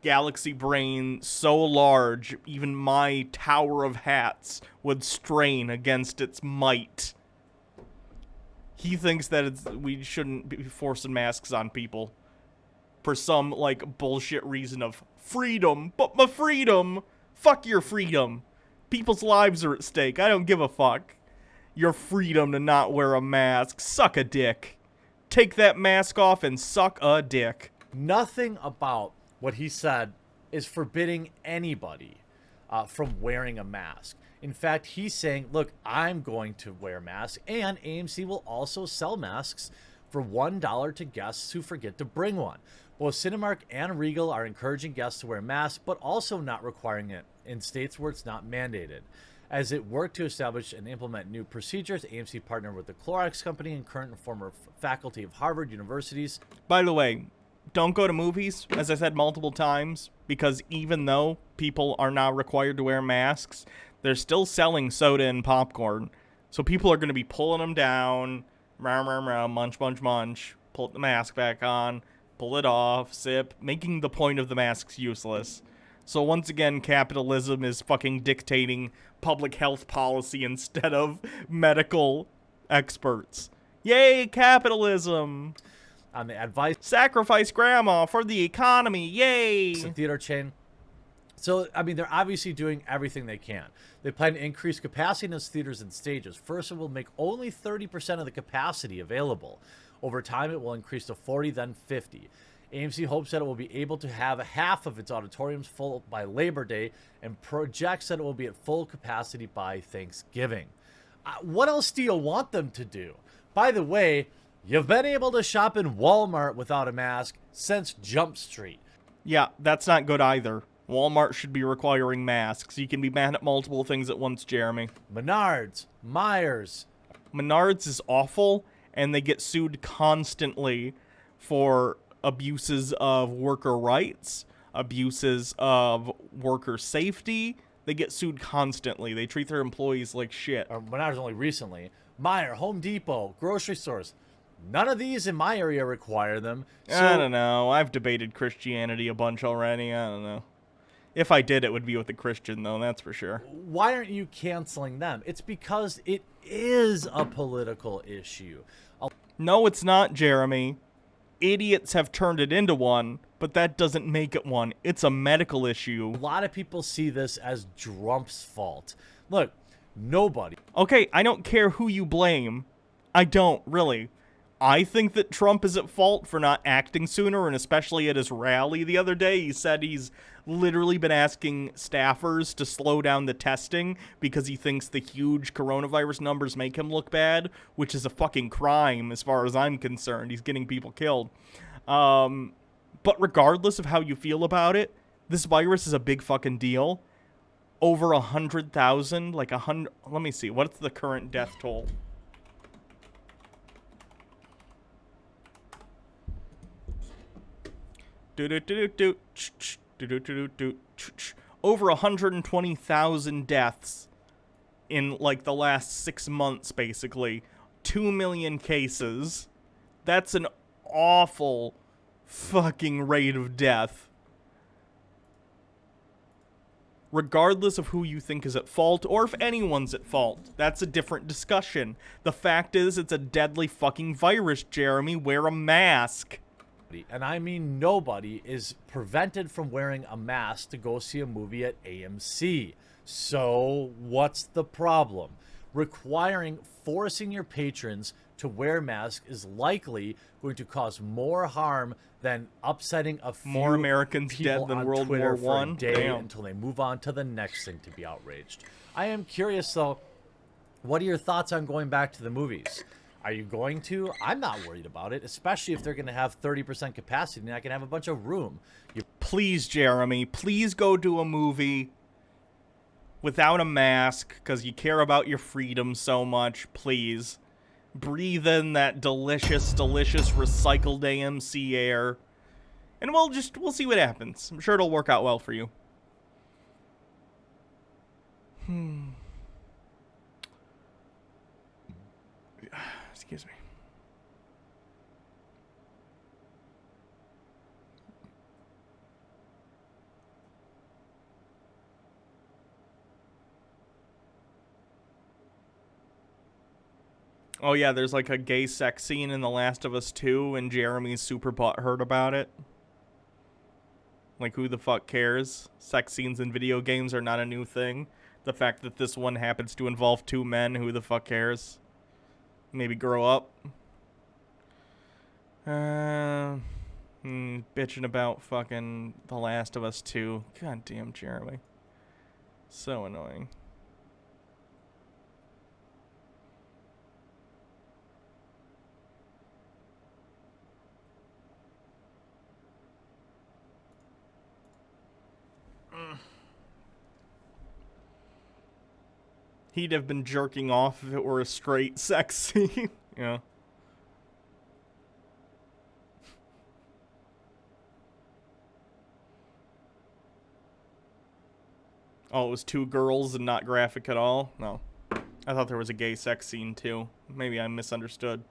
S2: galaxy brain so large, even my tower of hats would strain against its might. He thinks that we shouldn't be forcing masks on people for some, like, bullshit reason of freedom. But my freedom! Fuck your freedom. People's lives are at stake. I don't give a fuck. Your freedom to not wear a mask. Suck a dick. Take that mask off and suck a dick.
S10: Nothing about what he said is forbidding anybody from wearing a mask. In fact, he's saying, look, I'm going to wear masks, and AMC will also sell masks for $1 to guests who forget to bring one. Both Cinemark and Regal are encouraging guests to wear masks, but also not requiring it in states where it's not mandated. As it worked to establish and implement new procedures, AMC partnered with the Clorox Company and current and former faculty of Harvard universities.
S2: By the way, don't go to movies, as I said multiple times, because even though people are now required to wear masks, they're still selling soda and popcorn. So people are going to be pulling them down, munch, munch, munch, pull the mask back on, pull it off, sip, making the point of the masks useless. So once again, capitalism is fucking dictating public health policy instead of medical experts. Yay, capitalism!
S10: On the advice,
S2: sacrifice grandma for the economy, yay!
S10: The theater chain. So, I mean, they're obviously doing everything they can. They plan to increase capacity in those theaters in stages. First, it will make only 30% of the capacity available. Over time, it will increase to 40, then 50. AMC hopes that it will be able to have half of its auditoriums full by Labor Day and projects that it will be at full capacity by Thanksgiving. What else do you want them to do? By the way, you've been able to shop in Walmart without a mask since Jump Street.
S2: Yeah, that's not good either. Walmart should be requiring masks. You can be mad at multiple things at once, Jeremy.
S10: Menards, Myers.
S2: Menards is awful, and they get sued constantly for abuses of worker rights, abuses of worker safety. They get sued constantly. They treat their employees like shit.
S10: Menards only recently. Meijer, Home Depot, grocery stores. None of these in my area require them. So
S2: I don't know. I've debated Christianity a bunch already. I don't know. If I did, it would be with a Christian, though, that's for sure.
S10: Why aren't you canceling them? It's because it is a political issue.
S2: No, it's not, Jeremy. Idiots have turned it into one, but that doesn't make it one. It's a medical issue.
S10: A lot of people see this as Trump's fault. Look, nobody.
S2: Okay, I don't care who you blame. I don't, really. I think that Trump is at fault for not acting sooner, and especially at his rally the other day. He said he's literally been asking staffers to slow down the testing because he thinks the huge coronavirus numbers make him look bad, which is a fucking crime as far as I'm concerned. He's getting people killed. But regardless of how you feel about it, this virus is a big fucking deal. Over 100,000, like 100, let me see, what's the current death toll? Over 120,000 deaths in like the last 6 months, basically. 2 million cases. That's an awful fucking rate of death. Regardless of who you think is at fault, or if anyone's at fault, that's a different discussion. The fact is, it's a deadly fucking virus, Jeremy. Wear a mask.
S10: And I mean nobody is prevented from wearing a mask to go see a movie at AMC. So what's the problem? Forcing your patrons to wear masks is likely going to cause more harm than upsetting a few
S2: more Americans
S10: people
S2: dead than
S10: on
S2: World
S10: Twitter
S2: War I.
S10: for a day
S2: Damn.
S10: until they move on to the next thing to be outraged. I am curious though, what are your thoughts on going back to the movies? Are you going to? I'm not worried about it, especially if they're going to have 30% capacity and I can have a bunch of room.
S2: Please, Jeremy, please go do a movie without a mask because you care about your freedom so much. Please. Breathe in that delicious, delicious recycled AMC air. And we'll see what happens. I'm sure it'll work out well for you. Excuse me. Oh yeah, there's like a gay sex scene in The Last of Us 2, and Jeremy's super butthurt about it. Like, who the fuck cares? Sex scenes in video games are not a new thing. The fact that this one happens to involve two men, who the fuck cares? Maybe grow up. Bitching about fucking The Last of Us 2. God damn, Jeremy. So annoying. He'd have been jerking off if it were a straight sex scene. Yeah. Oh, it was two girls and not graphic at all? No. I thought there was a gay sex scene too. Maybe I misunderstood.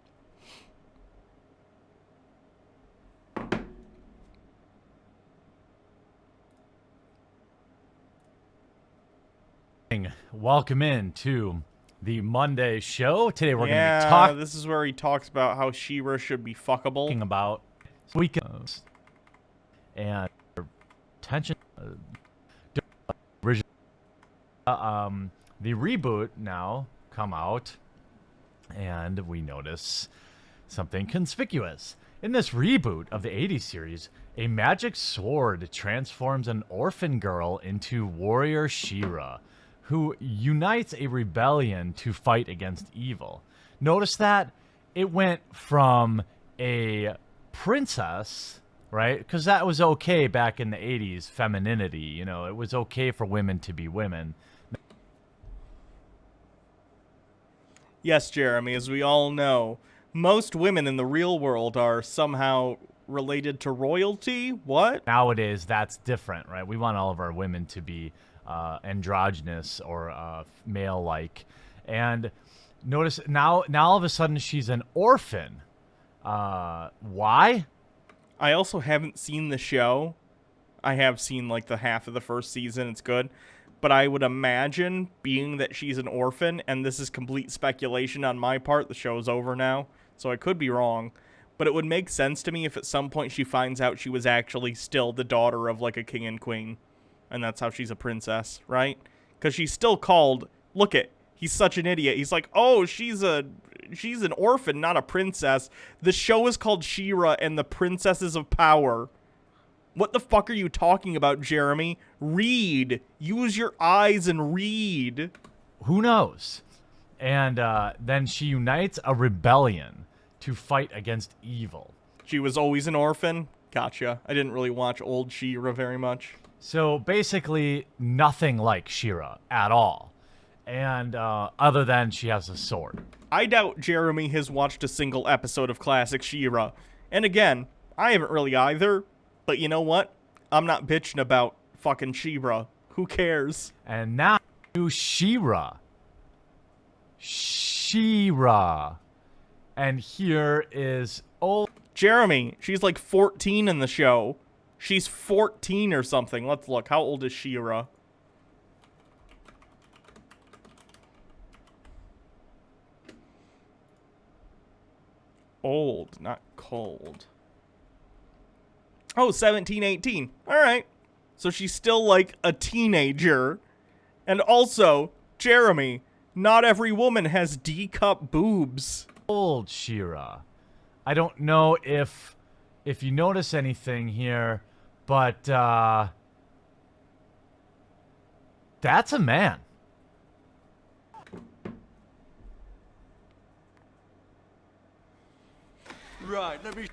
S10: Welcome in to the Monday show. Today we're going to be talking.
S2: This is where he talks about how She-Ra should be fuckable.
S10: About weekends and tension. The reboot now come out, and we notice something conspicuous. In this reboot of the 80s series, a magic sword transforms an orphan girl into warrior She-Ra, who unites a rebellion to fight against evil. Notice that it went from a princess, right? Because that was okay back in the 80s, femininity, you know, it was okay for women to be women.
S2: Yes, Jeremy, as we all know, most women in the real world are somehow related to royalty. What?
S10: Nowadays, that's different, right? We want all of our women to be androgynous or male-like. And notice now all of a sudden she's an orphan. Why?
S2: I also haven't seen the show. I have seen like the half of the first season. It's good. But I would imagine, being that she's an orphan, and this is complete speculation on my part, the show's over now, so I could be wrong, but it would make sense to me if at some point she finds out she was actually still the daughter of like a king and queen, and that's how she's a princess, right? Because she's still called, look it, he's such an idiot. He's like, oh, she's an orphan, not a princess. The show is called She-Ra and the Princesses of Power. What the fuck are you talking about, Jeremy? Read. Use your eyes and read.
S10: Who knows? And then she unites a rebellion to fight against evil.
S2: She was always an orphan? Gotcha. I didn't really watch old She-Ra very much.
S10: So basically nothing like She-Ra at all. And other than she has a sword.
S2: I doubt Jeremy has watched a single episode of classic She-Ra. And again, I haven't really either. But you know what? I'm not bitching about fucking She-Ra. Who cares?
S10: And now, She-Ra. She-Ra. And here is old
S2: Jeremy. She's like 14 in the show. She's 14 or something. Let's look. How old is She-Ra? Old, not cold. Oh, 17, 18. All right. So she's still like a teenager. And also, Jeremy, not every woman has D-cup boobs.
S10: Old She-Ra. I don't know if you notice anything here, but that's a man.
S7: Right, let me...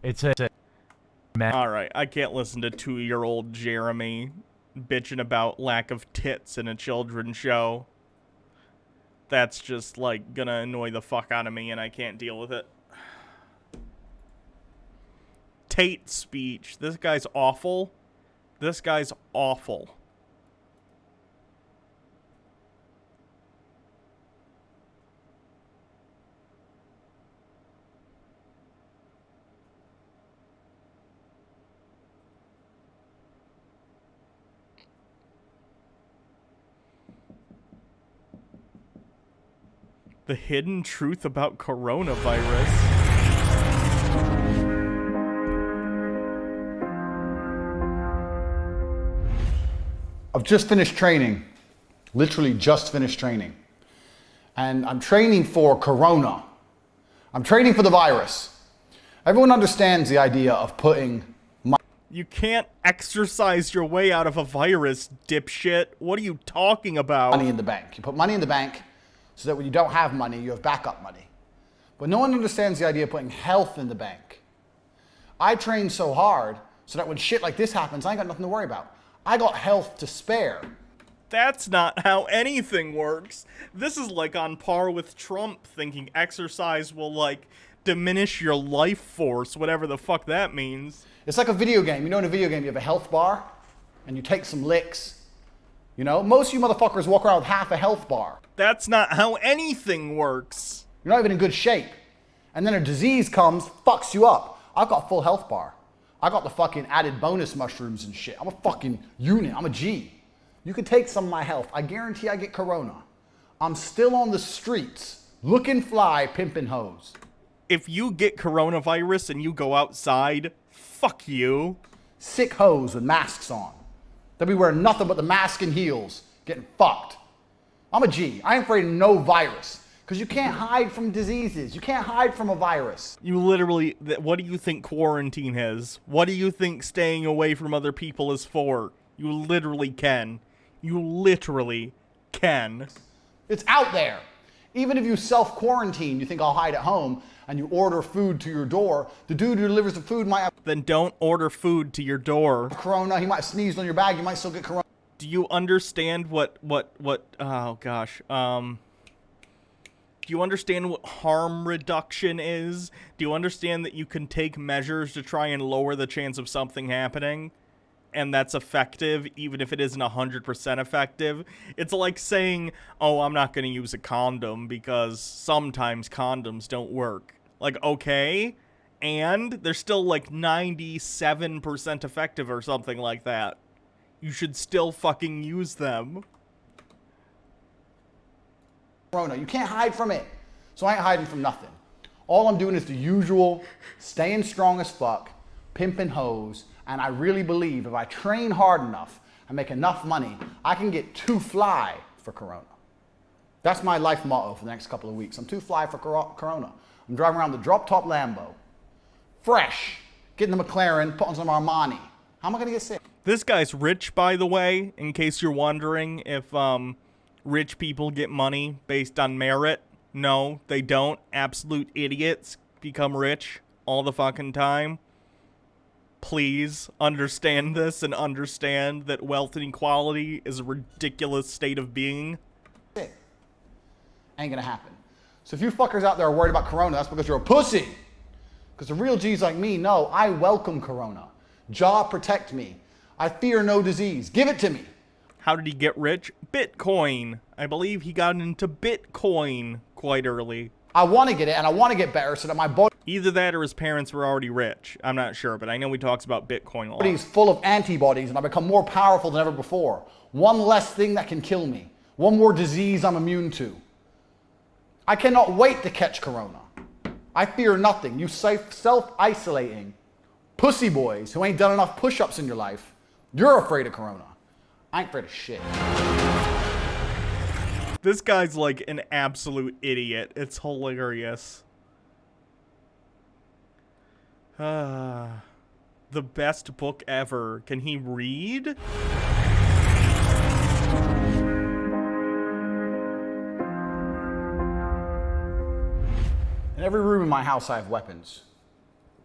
S10: It's a man.
S2: All right, I can't listen to 2-year-old Jeremy bitching about lack of tits in a children's show. That's just, like, gonna annoy the fuck out of me, and I can't deal with it. Tate speech. This guy's awful. This guy's awful. The hidden truth about coronavirus.
S11: I've just finished training. Literally just finished training. And I'm training for corona. I'm training for the virus. Everyone understands the idea of putting
S2: You can't exercise your way out of a virus, dipshit. What are you talking about?
S11: money in the bank. You put money in the bank so that when you don't have money, you have backup money. But no one understands the idea of putting health in the bank. I train so hard so that when shit like this happens, I ain't got nothing to worry about. I got health to spare.
S2: That's not how anything works. This is like on par with Trump thinking exercise will, like, diminish your life force, whatever the fuck that means.
S11: It's like a video game. You know, in a video game, you have a health bar and you take some licks. You know, most of you motherfuckers walk around with half a health bar.
S2: That's not how anything works.
S11: You're not even in good shape. And then a disease comes, fucks you up. I've got a full health bar. I got the fucking added bonus mushrooms and shit. I'm a fucking unit. I'm a G. You could take some of my health. I guarantee I get corona. I'm still on the streets, looking fly, pimping hoes.
S2: If you get coronavirus and you go outside, fuck you.
S11: Sick hoes with masks on. They'll be wearing nothing but the mask and heels, getting fucked. I'm a G. I ain't afraid of no virus. Because you can't hide from diseases. You can't hide from a virus.
S2: You literally, what do you think quarantine is? What do you think staying away from other people is for? You literally can. You literally can.
S11: It's out there. Even if you self-quarantine, you think I'll hide at home, and you order food to your door, the dude who delivers the food might have
S2: Then don't order food to your door.
S11: corona, he might have sneezed on your bag, you might still get corona.
S2: Do you understand what, oh gosh, do you understand what harm reduction is? Do you understand that you can take measures to try and lower the chance of something happening? And that's effective, even if it isn't 100% effective? It's like saying, oh, I'm not going to use a condom because sometimes condoms don't work. Like, okay, and they're still like 97% effective or something like that. You should still fucking use them.
S11: Corona, you can't hide from it. So I ain't hiding from nothing. All I'm doing is the usual, staying strong as fuck, pimping hoes, and I really believe if I train hard enough and make enough money, I can get too fly for corona. That's my life motto for the next couple of weeks. I'm too fly for corona. I'm driving around the drop-top Lambo, fresh, getting the McLaren, putting some Armani. How am I gonna get sick?
S2: This guy's rich, by the way, in case you're wondering if rich people get money based on merit. No, they don't. Absolute idiots become rich all the fucking time. Please understand this and understand that wealth inequality is a ridiculous state of being.
S11: Ain't gonna happen. So if you fuckers out there are worried about corona, that's because you're a pussy. Because the real G's like me know I welcome corona. Jah protect me. I fear no disease. Give it to me.
S2: How did he get rich? Bitcoin. I believe he got into Bitcoin quite early.
S11: I want to get it and I want to get better so that my
S2: Either that or his parents were already rich. I'm not sure, but I know he talks about Bitcoin a lot.
S11: body's full of antibodies and I become more powerful than ever before. One less thing that can kill me. One more disease I'm immune to. I cannot wait to catch corona. I fear nothing. You self-isolating pussy boys who ain't done enough push-ups in your life, you're afraid of corona. I ain't afraid of shit.
S2: This guy's like an absolute idiot. It's hilarious. The best book ever. Can he read?
S11: In every room in my house, I have weapons.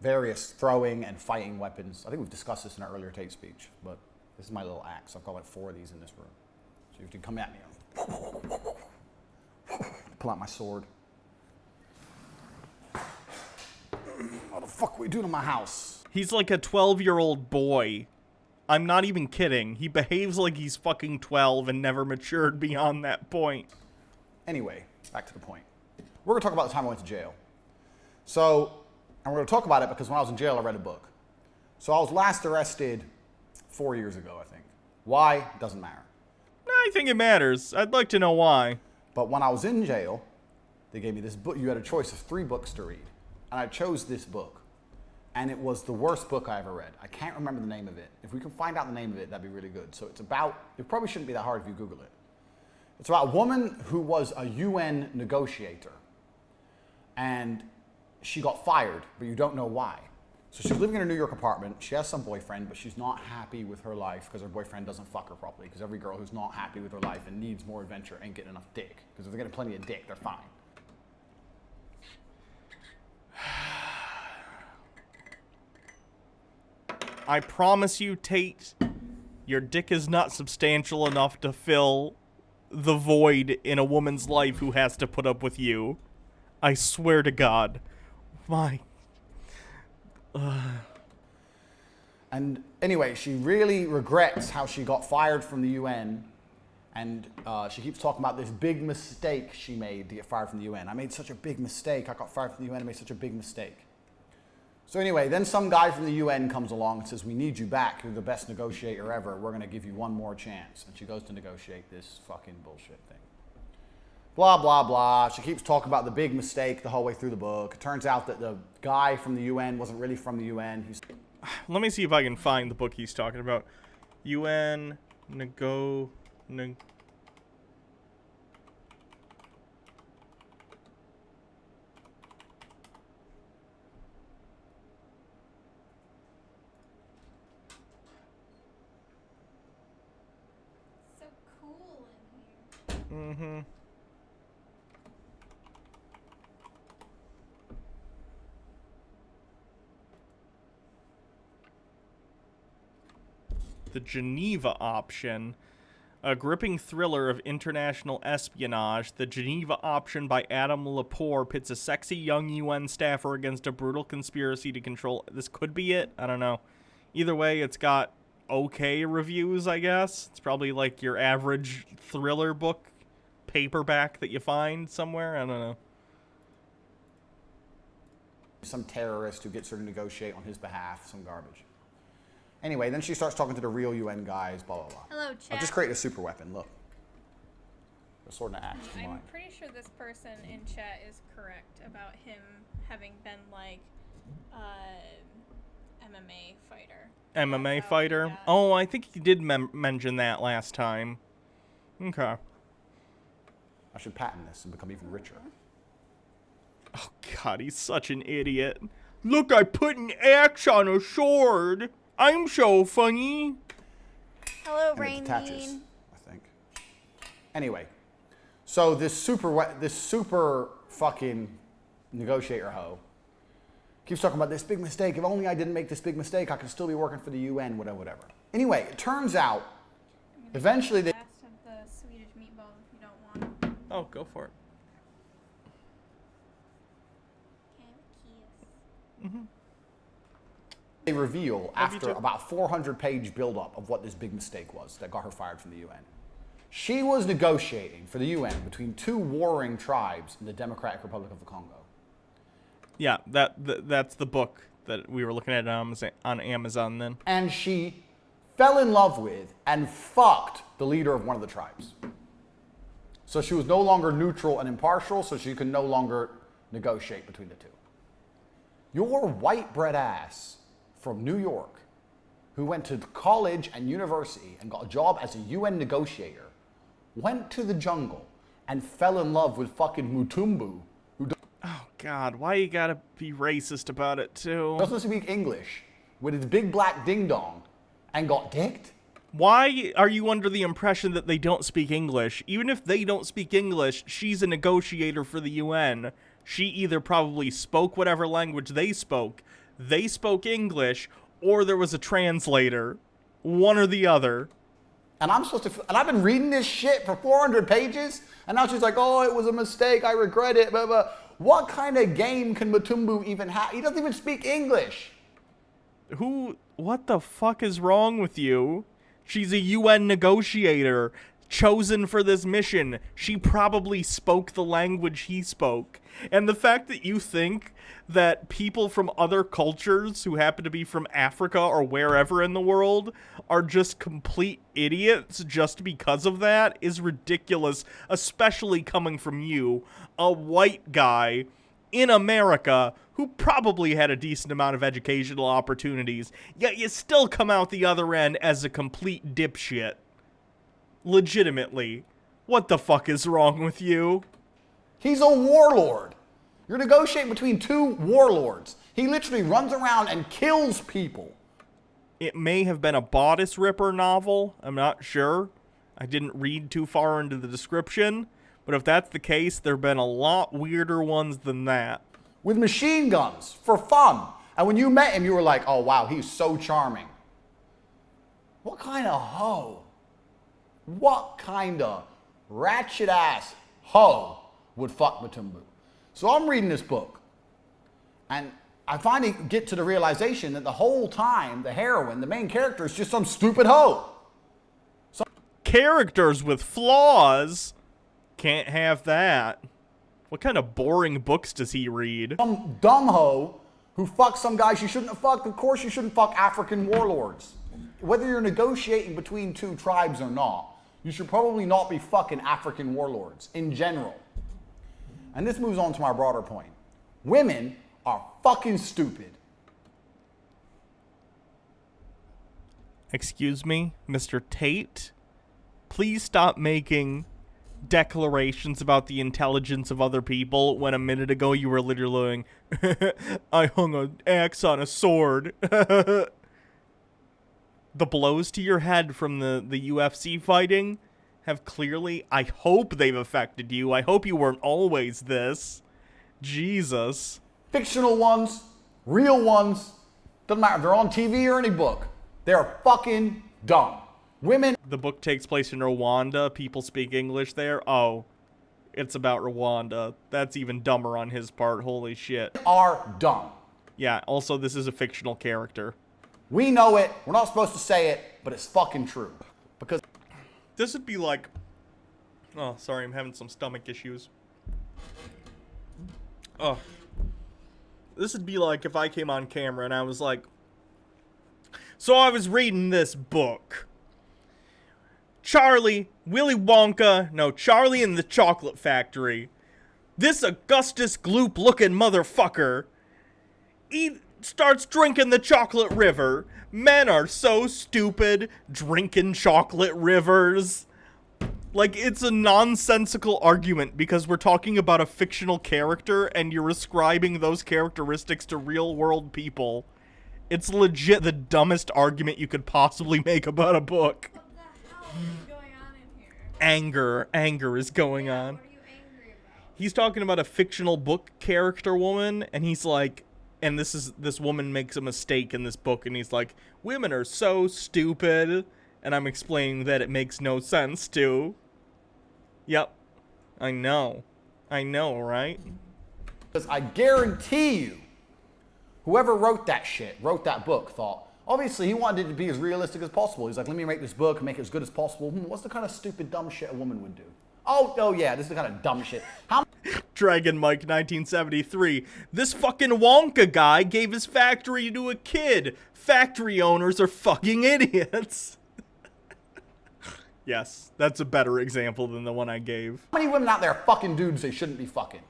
S11: Various throwing and fighting weapons. I think we've discussed this in our earlier tape speech, but this is my little axe. I've got like 4 of these in this room. So you have to come at me. Pull out my sword. What the fuck are we doing in my house?
S2: He's like a 12-year-old boy. I'm not even kidding. He behaves like he's fucking 12 and never matured beyond that point.
S11: Anyway, back to the point. We're going to talk about the time I went to jail. So, and we're going to talk about it because when I was in jail, I read a book. So I was last arrested 4 years ago, I think. Why? Doesn't matter.
S2: I think it matters. I'd like to know why.
S11: But when I was in jail, They gave me this book. You had a choice of 3 books to read. And I chose this book. And it was the worst book I ever read. I can't remember the name of it. If we can find out the name of it, that'd be really good. So it's about, it probably shouldn't be that hard if you Google it. It's about a woman who was a UN negotiator. And she got fired, but you don't know why. So she's living in her New York apartment. She has some boyfriend, but she's not happy with her life because her boyfriend doesn't fuck her properly. Because every girl who's not happy with her life and needs more adventure ain't getting enough dick. Because if they're getting plenty of dick, they're fine.
S2: I promise you, Tate, your dick is not substantial enough to fill the void in a woman's life who has to put up with you. I swear to God. My...
S11: And anyway, she really regrets how she got fired from the UN. And she keeps talking about this big mistake she made to get fired from the UN. I made such a big mistake. I got fired from the UN. I made such a big mistake. So anyway, then some guy from the UN comes along and says, we need you back. You're the best negotiator ever. We're going to give you one more chance. And she goes to negotiate this fucking bullshit thing. Blah, blah, blah. She keeps talking about the big mistake the whole way through the book. It turns out that the guy from the UN wasn't really from the UN.
S2: Let me see if I can find the book he's talking about. UN
S3: So cool in here.
S2: Mm-hmm. The Geneva Option, a gripping thriller of international espionage. The Geneva Option by Adam Lepore pits a sexy young UN staffer against a brutal conspiracy to control... This could be it? I don't know. Either way, it's got okay reviews, I guess. It's probably like your average thriller book paperback that you find somewhere. I don't know.
S11: Some terrorist who gets her to negotiate on his behalf, some garbage. Anyway, then she starts talking to the real UN guys, blah, blah, blah.
S3: Hello, chat.
S11: I've just created a super weapon, look. A sword and an axe
S3: I'm
S11: combined.
S3: pretty sure this person in chat is correct about him having been like MMA fighter.
S2: MMA fighter? Oh, I think he did mention that last time. Okay.
S11: I should patent this and become even richer.
S2: Oh, God, he's such an idiot. Look, I put an axe on a sword. I'm so funny.
S3: Hello,
S11: And it
S3: Rain
S11: detaches,
S3: Bean.
S11: I think. Anyway, so this super fucking negotiator hoe keeps talking about this big mistake. If only I didn't make this big mistake, I could still be working for the UN, whatever. Anyway, it turns out, eventually they...
S3: Last of the Swedish meatballs if you don't want them.
S2: Oh, go for it.
S3: Mm-hmm.
S11: They reveal after about 400-page buildup of what this big mistake was that got her fired from the UN. She was negotiating for the UN between 2 warring tribes in the Democratic Republic of the Congo.
S2: Yeah, that's the book that we were looking at on Amazon then.
S11: And she fell in love with and fucked the leader of one of the tribes. So she was no longer neutral and impartial, so she could no longer negotiate between the two. Your white bread ass from New York, who went to college and university and got a job as a UN negotiator, went to the jungle and fell in love with fucking Mutumbu, who
S2: Oh, God, why you gotta be racist about it, too?
S11: doesn't speak English, with his big black ding-dong, and got dicked.
S2: Why are you under the impression that they don't speak English? Even if they don't speak English, she's a negotiator for the UN. She either probably spoke whatever language they spoke English, or there was a translator. One or the other.
S11: And I'm supposed to, and I've been reading this shit for 400 pages, and now she's like, oh, it was a mistake, I regret it, blah, blah. What kind of game can Mutumbu even have? He doesn't even speak English.
S2: What the fuck is wrong with you? She's a UN negotiator. chosen for this mission. She probably spoke the language he spoke. And the fact that you think that people from other cultures who happen to be from Africa or wherever in the world are just complete idiots just because of that is ridiculous, especially coming from you, a white guy in America who probably had a decent amount of educational opportunities, yet you still come out the other end as a complete dipshit. Legitimately. What the fuck is wrong with you?
S11: He's a warlord. You're negotiating between two warlords. He literally runs around and kills people.
S2: It may have been a bodice ripper novel. I'm not sure. I didn't read too far into the description. But if that's the case, there have been a lot weirder ones than that.
S11: With machine guns, for fun. And when you met him, you were like, oh wow, he's so charming. What kind of hoe? What kind of ratchet ass hoe would fuck Matumbu? So I'm reading this book, and I finally get to the realization that the whole time, the heroine, the main character, is just some stupid hoe.
S2: Characters with flaws? Can't have that. What kind of boring books does he read?
S11: Some dumb hoe who fucks some guy she shouldn't have fucked. Of course you shouldn't fuck African warlords. Whether you're negotiating between two tribes or not, you should probably not be fucking African warlords in general. And this moves on to my broader point. Women are fucking stupid.
S2: Excuse me, Mr. Tate? Please stop making declarations about the intelligence of other people when a minute ago you were literally going, I hung an axe on a sword. The blows to your head from the UFC fighting have clearly, I hope they've affected you. I hope you weren't always this. Jesus.
S11: Fictional ones, real ones, doesn't matter if they're on TV or any book. They're fucking dumb. Women.
S2: The book takes place in Rwanda. People speak English there. Oh, it's about Rwanda. That's even dumber on his part. Holy shit.
S11: Are dumb.
S2: Yeah, also this is a fictional character.
S11: We know it. We're not supposed to say it, but it's fucking true. Because
S2: this would be like... Oh, sorry, I'm having some stomach issues. Oh. This would be like if I came on camera and I was like, so I was reading this book. Charlie and the Chocolate Factory. This Augustus Gloop looking motherfucker. He starts drinking the chocolate river. Men are so stupid drinking chocolate rivers. Like, it's a nonsensical argument because we're talking about a fictional character and you're ascribing those characteristics to real world people. It's legit the dumbest argument you could possibly make about a book.
S3: What the hell is going on in here?
S2: Anger is going on.
S3: What are you angry about?
S2: He's talking about a fictional book character woman, and he's like, and this woman makes a mistake in this book, and he's like, women are so stupid, and I'm explaining that it makes no sense to. Yep. I know, right?
S11: Because I guarantee you, whoever wrote that book, thought, obviously he wanted it to be as realistic as possible. He's like, let me make this book and make it as good as possible. What's the kind of stupid, dumb shit a woman would do? Oh yeah, this is the kind of dumb shit.
S2: Dragon Mike 1973. This fucking Wonka guy gave his factory to a kid. Factory owners are fucking idiots. Yes, that's a better example than the one I gave.
S11: How many women out there are fucking dudes they shouldn't be fucking?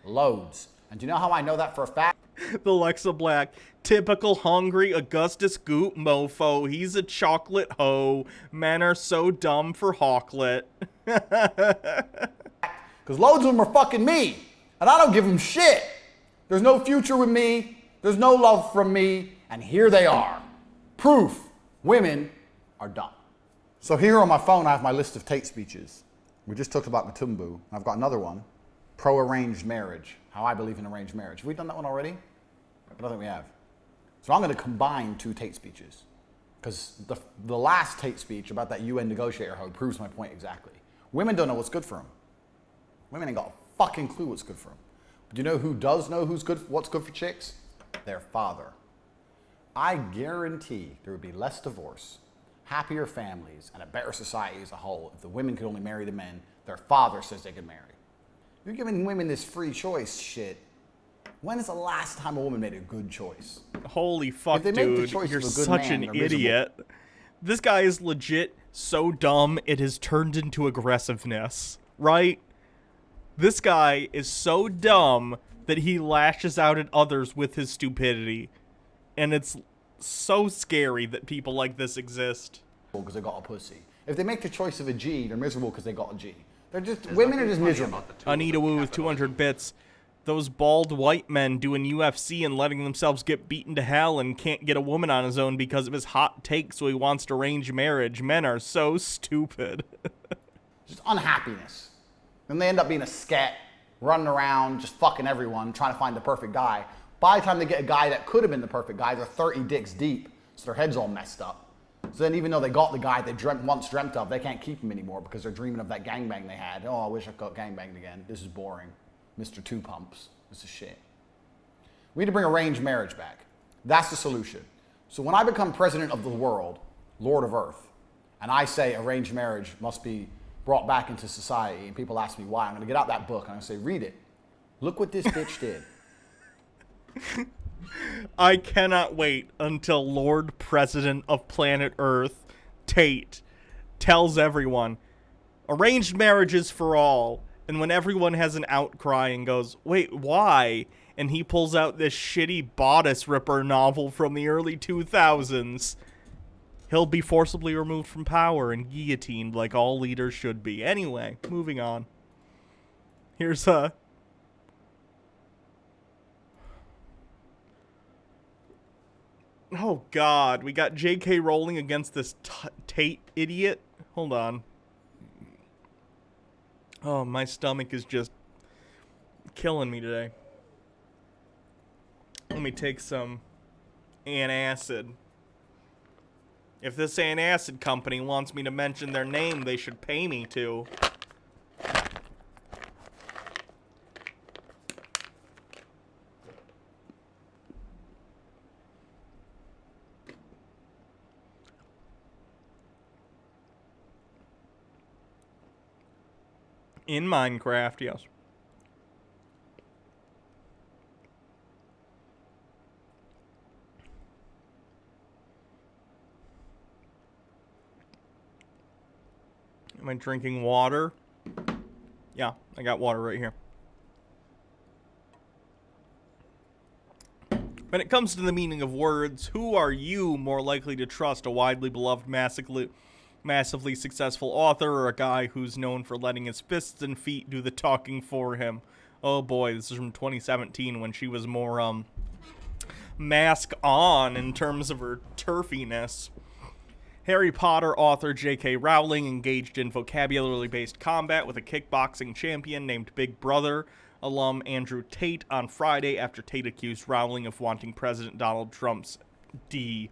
S11: Loads. And do you know how I know that for a fact?
S2: The Lexa Black. Typical hungry Augustus Goop mofo. He's a chocolate hoe. Men are so dumb for Hawklet.
S11: Because loads of them are fucking me. And I don't give them shit. There's no future with me. There's no love from me. And here they are. Proof. Women are dumb. So here on my phone, I have my list of Tate speeches. We just talked about Matumbu. I've got another one. Pro-arranged marriage. How I believe in arranged marriage. Have we done that one already? I don't think we have. So I'm going to combine two Tate speeches. Because the last Tate speech about that UN negotiator hoe proves my point exactly. Women don't know what's good for them. Women ain't got a fucking clue what's good for them. But do you know who does know what's good for chicks? Their father. I guarantee there would be less divorce, happier families and a better society as a whole if the women could only marry the men their father says they could marry. You're giving women this free choice shit. When is the last time a woman made a good choice?
S2: Holy fuck,
S11: If they make the
S2: dude.
S11: choice
S2: You're
S11: of a good
S2: such
S11: man,
S2: an
S11: they're miserable.
S2: idiot. This guy is legit so dumb, it has turned into aggressiveness, right? This guy is so dumb that he lashes out at others with his stupidity. And it's so scary that people like this exist.
S11: Because they got a pussy. If they make the choice of a G, they're miserable because they got a G. Women are just miserable.
S2: Anita Wu with 200 bits. Those bald white men doing UFC and letting themselves get beaten to hell and can't get a woman on his own because of his hot take, so he wants to arrange marriage. Men are so stupid.
S11: Just unhappiness. Then they end up being a scat, running around, just fucking everyone, trying to find the perfect guy. By the time they get a guy that could have been the perfect guy, they're 30 dicks deep, so their head's all messed up. So then even though they got the guy they once dreamt of, they can't keep him anymore because they're dreaming of that gangbang they had. Oh, I wish I got gangbanged again. This is boring. Mr. Two Pumps. This is shit. We need to bring arranged marriage back. That's the solution. So when I become president of the world, Lord of Earth, and I say arranged marriage must be brought back into society, and people ask me why, I'm going to get out that book and I'm going to say, read it. Look what this bitch did.
S2: I cannot wait until Lord President of Planet Earth, Tate, tells everyone, arranged marriages for all. And when everyone has an outcry and goes, wait, why? And he pulls out this shitty bodice ripper novel from the early 2000s, he'll be forcibly removed from power and guillotined like all leaders should be. Anyway, moving on. Here's a... Oh, God. We got J.K. Rowling against this Tate idiot. Hold on. Oh, my stomach is just killing me today. Let me take some antacid. If this antacid company wants me to mention their name, they should pay me to. In Minecraft, yes. Am I drinking water? Yeah, I got water right here. When it comes to the meaning of words, who are you more likely to trust? A widely beloved, massively successful author, or a guy who's known for letting his fists and feet do the talking for him? Oh boy, this is from 2017 when she was more, mask on in terms of her turfiness. Harry Potter author J.K. Rowling engaged in vocabulary-based combat with a kickboxing champion named Big Brother alum Andrew Tate on Friday after Tate accused Rowling of wanting President Donald Trump's D.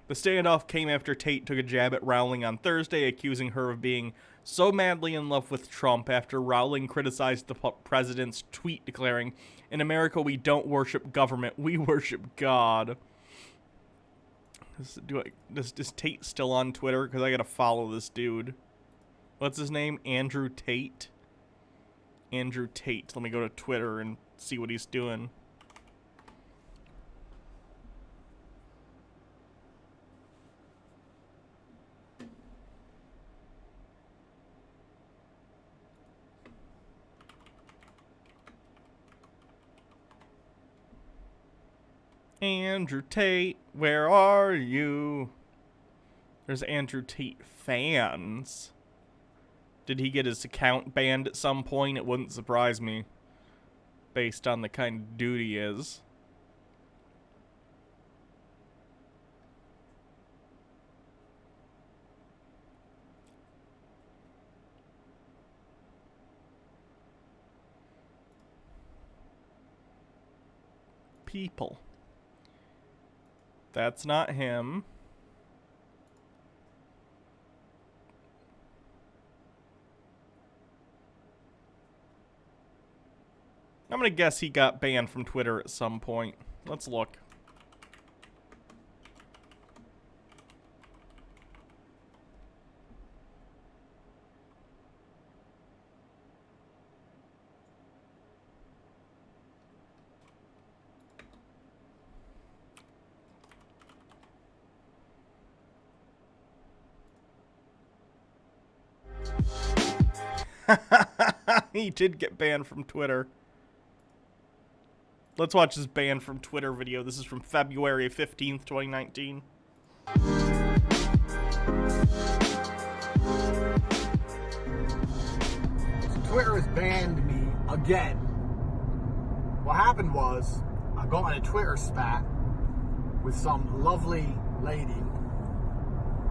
S2: The standoff came after Tate took a jab at Rowling on Thursday, accusing her of being so madly in love with Trump after Rowling criticized the president's tweet declaring, "In America, we don't worship government, we worship God." Is Tate still on Twitter? Because I gotta follow this dude. What's his name? Andrew Tate? Andrew Tate. Let me go to Twitter and see what he's doing. Andrew Tate, where are you? There's Andrew Tate fans. Did he get his account banned at some point? It wouldn't surprise me, based on the kind of dude he is. People. That's not him. I'm gonna guess he got banned from Twitter at some point. Let's look. He did get banned from Twitter. Let's watch this banned from Twitter video. This is from February 15th, 2019.
S11: Twitter has banned me again. What happened was, I got in a Twitter spat with some lovely lady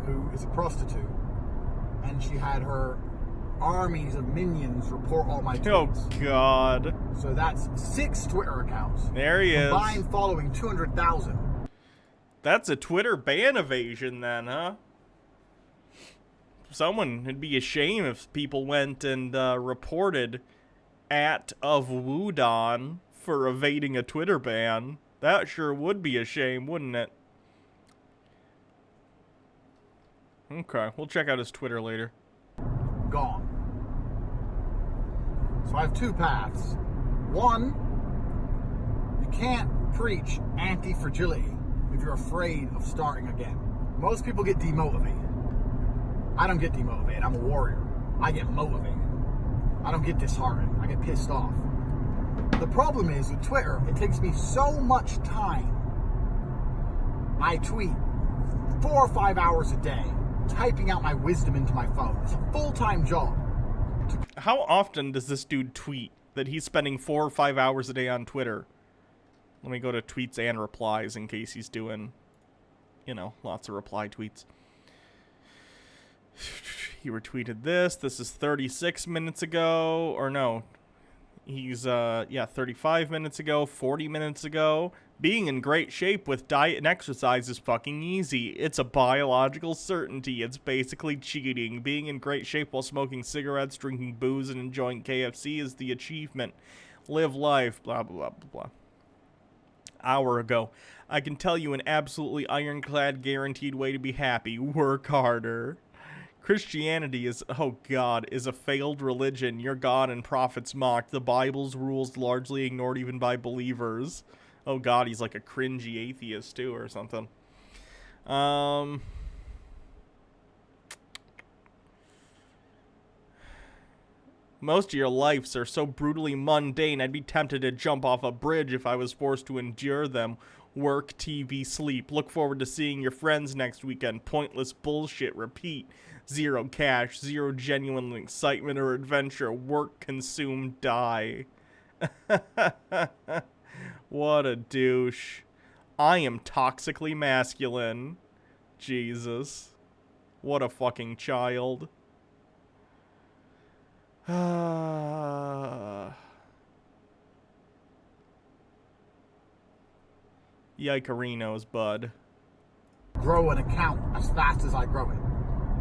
S11: who is a prostitute, and she had her armies of minions report all my tweets.
S2: Oh, God.
S11: So that's 6 Twitter accounts.
S2: There he is.
S11: Combined following 200,000.
S2: That's a Twitter ban evasion then, huh? Someone, it'd be a shame if people went and reported @of Wudon for evading a Twitter ban. That sure would be a shame, wouldn't it? Okay, we'll check out his Twitter later.
S11: Gone. So I have 2 paths. One, you can't preach anti-fragility if you're afraid of starting again. Most people get demotivated. I don't get demotivated. I'm a warrior. I get motivated. I don't get disheartened. I get pissed off. The problem is with Twitter, it takes me so much time. I tweet 4 or 5 hours a day, typing out my wisdom into my phone. It's a full-time job.
S2: How often does this dude tweet that he's spending 4 or 5 hours a day on Twitter? Let me go to tweets and replies in case he's doing, you know, lots of reply tweets. He retweeted this. This is 36 minutes ago. Or no. He's, 35 minutes ago, 40 minutes ago. Being in great shape with diet and exercise is fucking easy. It's a biological certainty. It's basically cheating. Being in great shape while smoking cigarettes, drinking booze, and enjoying KFC is the achievement. Live life, blah, blah, blah, blah, blah. Hour ago. I can tell you an absolutely ironclad guaranteed way to be happy. Work harder. Christianity is, oh God, is a failed religion. Your God and prophets mocked. The Bible's rules largely ignored even by believers. Oh God, he's like a cringy atheist too or something. Most of your lives are so brutally mundane, I'd be tempted to jump off a bridge if I was forced to endure them. Work, TV, sleep. Look forward to seeing your friends next weekend. Pointless bullshit. Repeat. Zero cash. Zero genuine excitement or adventure. Work, consume, die. What a douche. I am toxically masculine. Jesus. What a fucking child. Yikerinos, bud.
S11: Grow an account as fast as I grow it.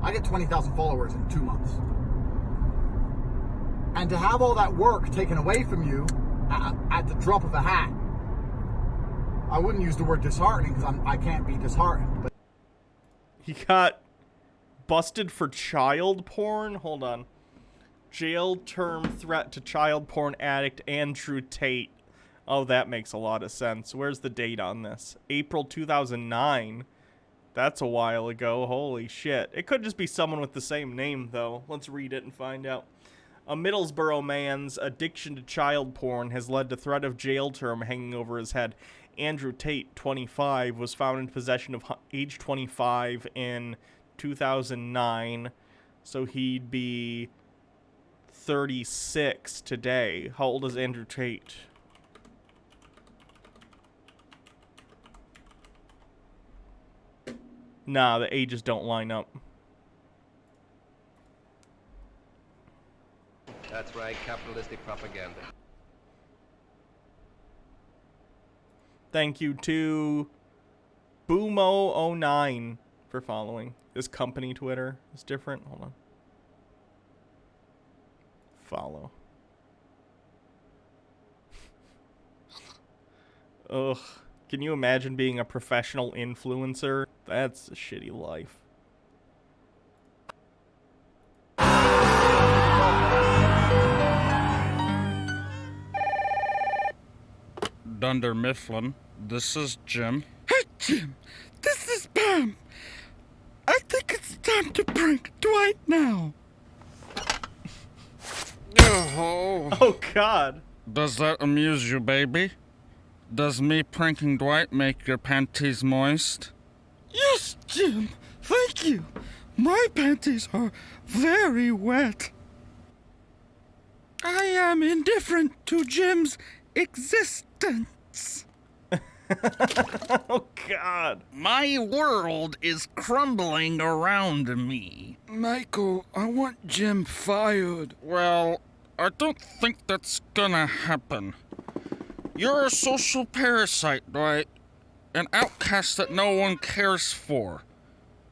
S11: I get 20,000 followers in 2 months. And to have all that work taken away from you at the drop of a hat, I wouldn't use the word disheartening because I can't be disheartened. But
S2: he got busted for child porn? Hold on. Jail term threat to child porn addict Andrew Tate. Oh, that makes a lot of sense. Where's the date on this? April 2009. That's a while ago. Holy shit. It could just be someone with the same name, though. Let's read it and find out. A Middlesbrough man's addiction to child porn has led to threat of jail term hanging over his head. Andrew Tate, 25, was found in possession of age 25 in 2009. So he'd be 36 today. How old is Andrew Tate? Nah, the ages don't line up.
S4: That's right, capitalistic propaganda.
S2: Thank you to Boomo09 for following. This company Twitter is different. Hold on. Follow. Ugh. Can you imagine being a professional influencer? That's a shitty life.
S12: Dunder Mifflin, this is Jim. Hey Jim, this is Pam. I think it's time to prank Dwight now. Oh,
S2: God.
S12: does that amuse you, baby? Does me pranking Dwight make your panties moist? Yes, Jim. Thank you. My panties are very wet. I am indifferent to Jim's existence.
S2: Oh, God.
S12: My world is crumbling around me. Michael, I want Jim fired. Well, I don't think that's gonna happen. You're a social parasite, right? An outcast that no one cares for.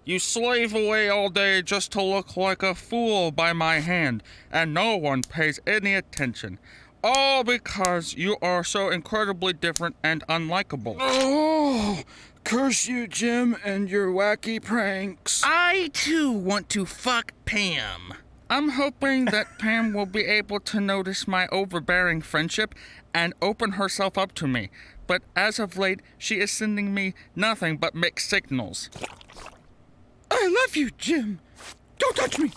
S12: You slave away all day just to look like a fool by my hand, and no one pays any attention. All because you are so incredibly different and unlikable. Oh, curse you, Jim, and your wacky pranks. I, too, want to fuck Pam. I'm hoping that Pam will be able to notice my overbearing friendship and open herself up to me. But as of late, she is sending me nothing but mixed signals. I love you, Jim. Don't touch me.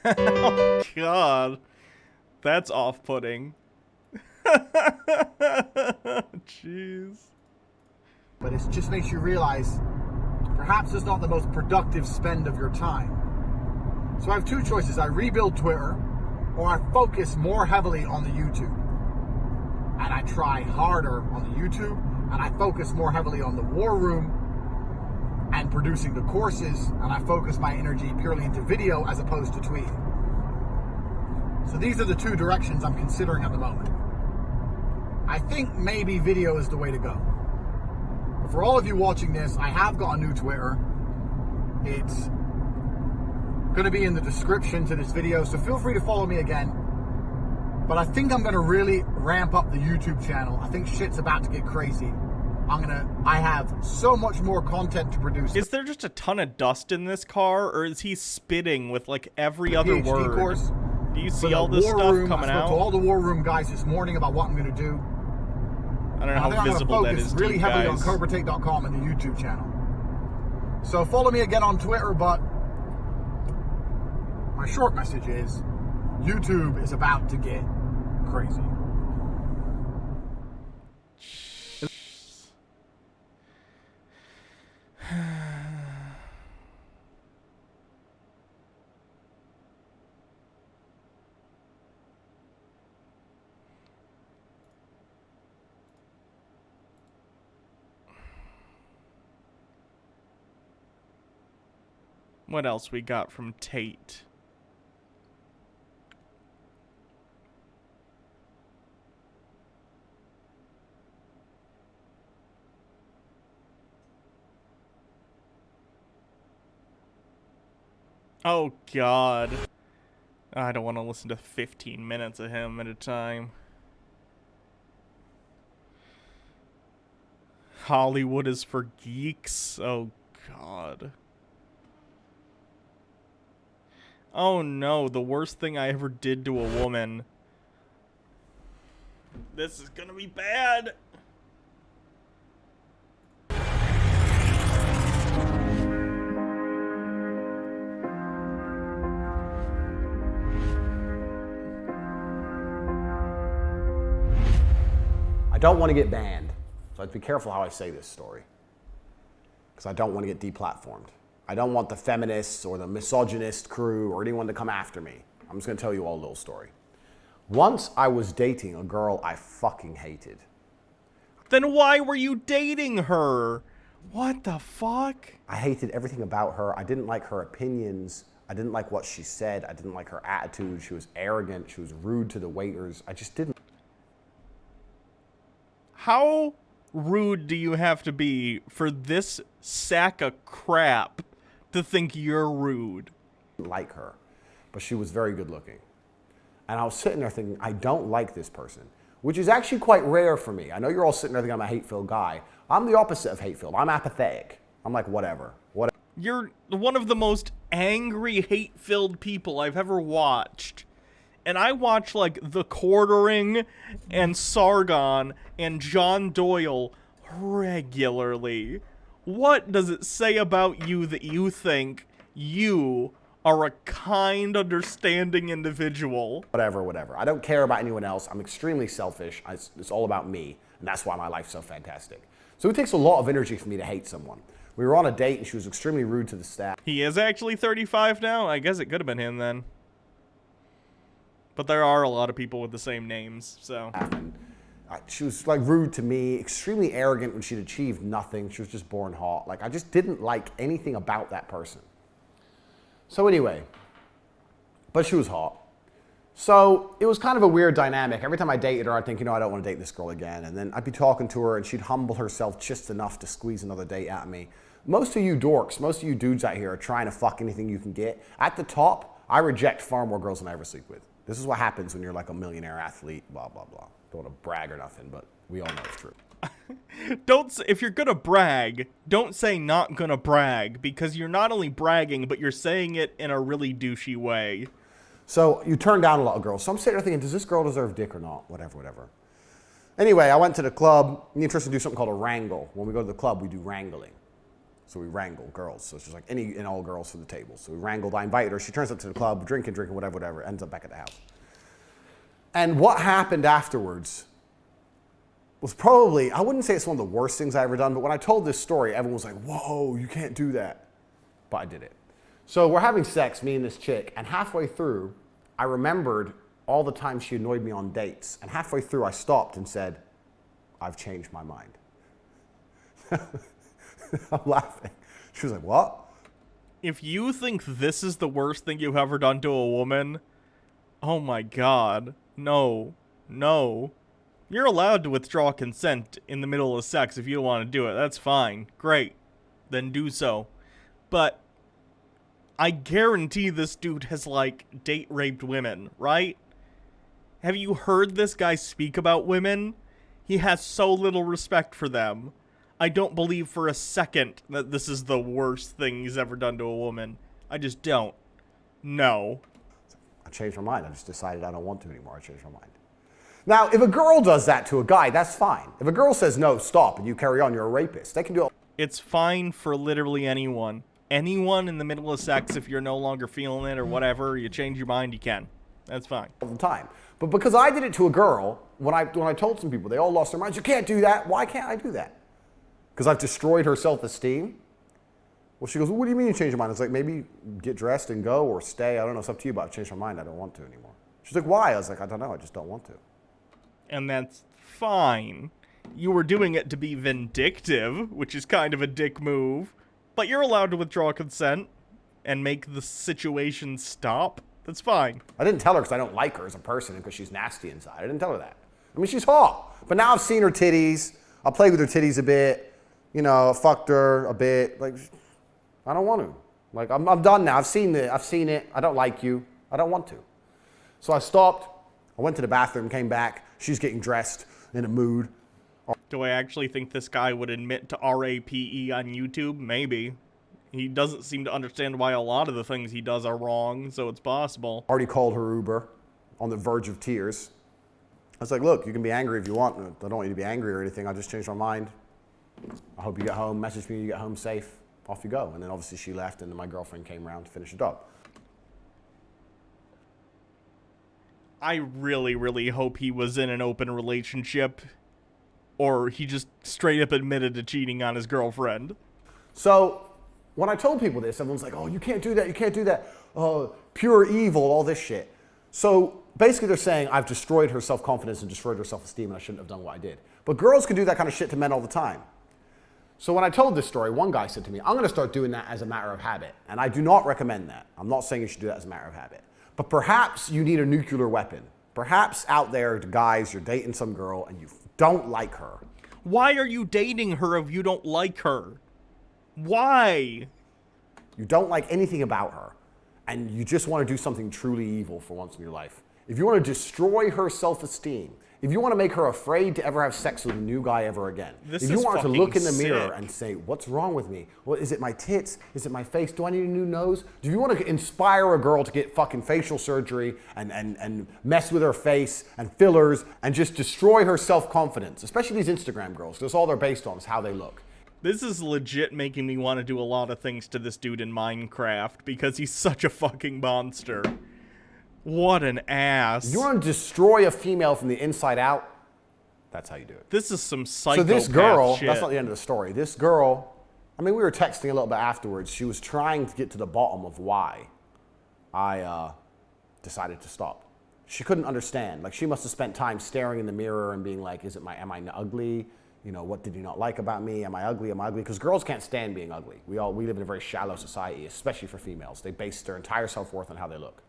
S2: Oh, God. That's off-putting. Jeez.
S11: But it just makes you realize perhaps it's not the most productive spend of your time. So I have two choices. I rebuild Twitter, or I focus more heavily on the YouTube. And I try harder on the YouTube, and I focus more heavily on the war room and producing the courses, and I focus my energy purely into video as opposed to tweeting. So these are the two directions I'm considering at the moment. I think maybe video is the way to go. But for all of you watching this, I have got a new Twitter. It's going to be in the description to this video, so feel free to follow me again. But I think I'm going to really ramp up the YouTube channel. I think shit's about to get crazy. I have so much more content to produce.
S2: Is there just a ton of dust in this car, or is he spitting with, like, every other
S11: PhD
S2: word?
S11: Course.
S2: Do you
S11: For
S2: see all
S11: the
S2: this
S11: war
S2: stuff
S11: room,
S2: coming
S11: I spoke
S2: out?
S11: to all the war room guys this morning about what I'm going to do.
S2: I don't know how visible that is to
S11: really
S2: you
S11: heavily
S2: guys.
S11: on CobraTake.com and the YouTube channel. So follow me again on Twitter, but my short message is YouTube is about to get crazy.
S2: What else we got from Tate? Oh, God. I don't want to listen to 15 minutes of him at a time. Hollywood is for geeks? Oh, God. Oh, no. The worst thing I ever did to a woman. This is gonna be bad.
S11: I don't want to get banned, so I have to be careful how I say this story, because I don't want to get deplatformed. I don't want the feminists or the misogynist crew or anyone to come after me. I'm just going to tell you all a little story. Once I was dating a girl I fucking hated.
S2: Then why were you dating her? What the fuck?
S11: I hated everything about her. I didn't like her opinions. I didn't like what she said. I didn't like her attitude. She was arrogant. She was rude to the waiters. I just didn't.
S2: How rude do you have to be for this sack of crap to think you're rude?
S11: Like her, but she was very good looking. And I was sitting there thinking, I don't like this person, which is actually quite rare for me. I know you're all sitting there thinking I'm a hate-filled guy. I'm the opposite of hate-filled. I'm apathetic. I'm like, whatever.
S2: You're one of the most angry, hate-filled people I've ever watched. And I watch, like, The Quartering and Sargon and John Doyle regularly. What does it say about you that you think you are a kind, understanding individual.
S11: Whatever. I don't care about anyone else. I'm extremely selfish. It's all about me, and that's why my life's so fantastic. So it takes a lot of energy for me to hate someone. We were on a date, and she was extremely rude to the staff.
S2: He is actually 35 now? I guess it could have been him then. But there are a lot of people with the same names, so.
S11: And, she was like rude to me, extremely arrogant when she'd achieved nothing. She was just born hot. Like, I just didn't like anything about that person. So anyway, but she was hot. So it was kind of a weird dynamic. Every time I dated her, I'd think, I don't want to date this girl again. And then I'd be talking to her and she'd humble herself just enough to squeeze another date out of me. Most of you dorks, most of you dudes out here are trying to fuck anything you can get. At the top, I reject far more girls than I ever sleep with. This is what happens when you're like a millionaire athlete, blah, blah, blah. Don't want to brag or nothing, but we all know it's true.
S2: If you're gonna brag, don't say not gonna brag, because you're not only bragging, but you're saying it in a really douchey way.
S11: So you turn down a lot of girls. So I'm sitting there thinking, does this girl deserve dick or not? Whatever. Anyway, I went to the club. Me and Tristan do something called a wrangle. When we go to the club, we do wrangling. So we wrangle girls. So it's just like any and all girls for the table. So we wrangled. I invited her. She turns up to the club, drinking, whatever. Ends up back at the house. And what happened afterwards was probably, I wouldn't say it's one of the worst things I ever done, but when I told this story, everyone was like, whoa, you can't do that. But I did it. So we're having sex, me and this chick, and halfway through, I remembered all the time she annoyed me on dates. And halfway through, I stopped and said, I've changed my mind. I'm laughing. She was like, what?
S2: If you think this is the worst thing you've ever done to a woman, oh my god. No. You're allowed to withdraw consent in the middle of sex if you don't want to do it. That's fine. Great. Then do so. But I guarantee this dude has, date raped women, right? Have you heard this guy speak about women? He has so little respect for them. I don't believe for a second that this is the worst thing he's ever done to a woman. I just don't. No.
S11: I changed my mind. I just decided I don't want to anymore. I changed my mind. Now, if a girl does that to a guy, that's fine. If a girl says, no, stop, and you carry on, you're a rapist. They can do it.
S2: It's fine for literally anyone. Anyone in the middle of sex, if you're no longer feeling it or whatever, you change your mind, you can. That's fine.
S11: All the time. But because I did it to a girl, when I told some people, they all lost their minds. You can't do that. Why can't I do that? Because I've destroyed her self-esteem? Well, she goes, well, what do you mean you changed your mind? I was like, maybe get dressed and go or stay. I don't know. It's up to you, but I've changed my mind. I don't want to anymore. She's like, why? I was like, I don't know. I just don't want to.
S2: And that's fine. You were doing it to be vindictive, which is kind of a dick move. But you're allowed to withdraw consent and make the situation stop. That's fine.
S11: I didn't tell her because I don't like her as a person and because she's nasty inside. I didn't tell her that. I mean, she's hot. But now I've seen her titties. I played with her titties a bit. Fucked her a bit. I don't want to. I'm done now. I've seen it. I don't like you. I don't want to. So I stopped. I went to the bathroom, came back. She's getting dressed in a mood.
S2: Do I actually think this guy would admit to RAPE on YouTube? Maybe. He doesn't seem to understand why a lot of the things he does are wrong, so it's possible.
S11: Already called her Uber, on the verge of tears. I was like, look, you can be angry if you want. I don't want you to be angry or anything. I just changed my mind. I hope you get home. Message me when you get home safe. Off you go. And then obviously she left, and then my girlfriend came around to finish the job.
S2: I really, really hope he was in an open relationship, or he just straight up admitted to cheating on his girlfriend.
S11: So when I told people this, everyone's like, oh, you can't do that, you can't do that. Pure evil, all this shit. So basically they're saying I've destroyed her self-confidence and destroyed her self-esteem and I shouldn't have done what I did. But girls can do that kind of shit to men all the time. So when I told this story, one guy said to me, I'm going to start doing that as a matter of habit. And I do not recommend that. I'm not saying you should do that as a matter of habit. But perhaps you need a nuclear weapon. Perhaps out there, guys, you're dating some girl and you don't like her.
S2: Why are you dating her if you don't like her? Why?
S11: You don't like anything about her. And you just want to do something truly evil for once in your life. If you want to destroy her self-esteem, if you want to make her afraid to ever have sex with a new guy ever again, if you want her to look in the mirror and say, what's wrong with me? Well, is it my tits? Is it my face? Do I need a new nose? Do you want to inspire a girl to get fucking facial surgery and mess with her face and fillers and just destroy her self-confidence? Especially these Instagram girls. That's all they're based on is how they look.
S2: This is legit making me want to do a lot of things to this dude in Minecraft because he's such a fucking monster. What an ass.
S13: You want to destroy a female from the inside out? That's how you do it.
S2: This is some psychopath
S13: So this girl,
S2: shit.
S13: that's not the end of the story. This girl, I mean, we were texting a little bit afterwards. She was trying to get to the bottom of why I decided to stop. She couldn't understand. Like, she must have spent time staring in the mirror and being like, am I ugly? You know, what did you not like about me? Am I ugly? Am I ugly? Because girls can't stand being ugly. We live in a very shallow society, especially for females. They base their entire self-worth on how they look.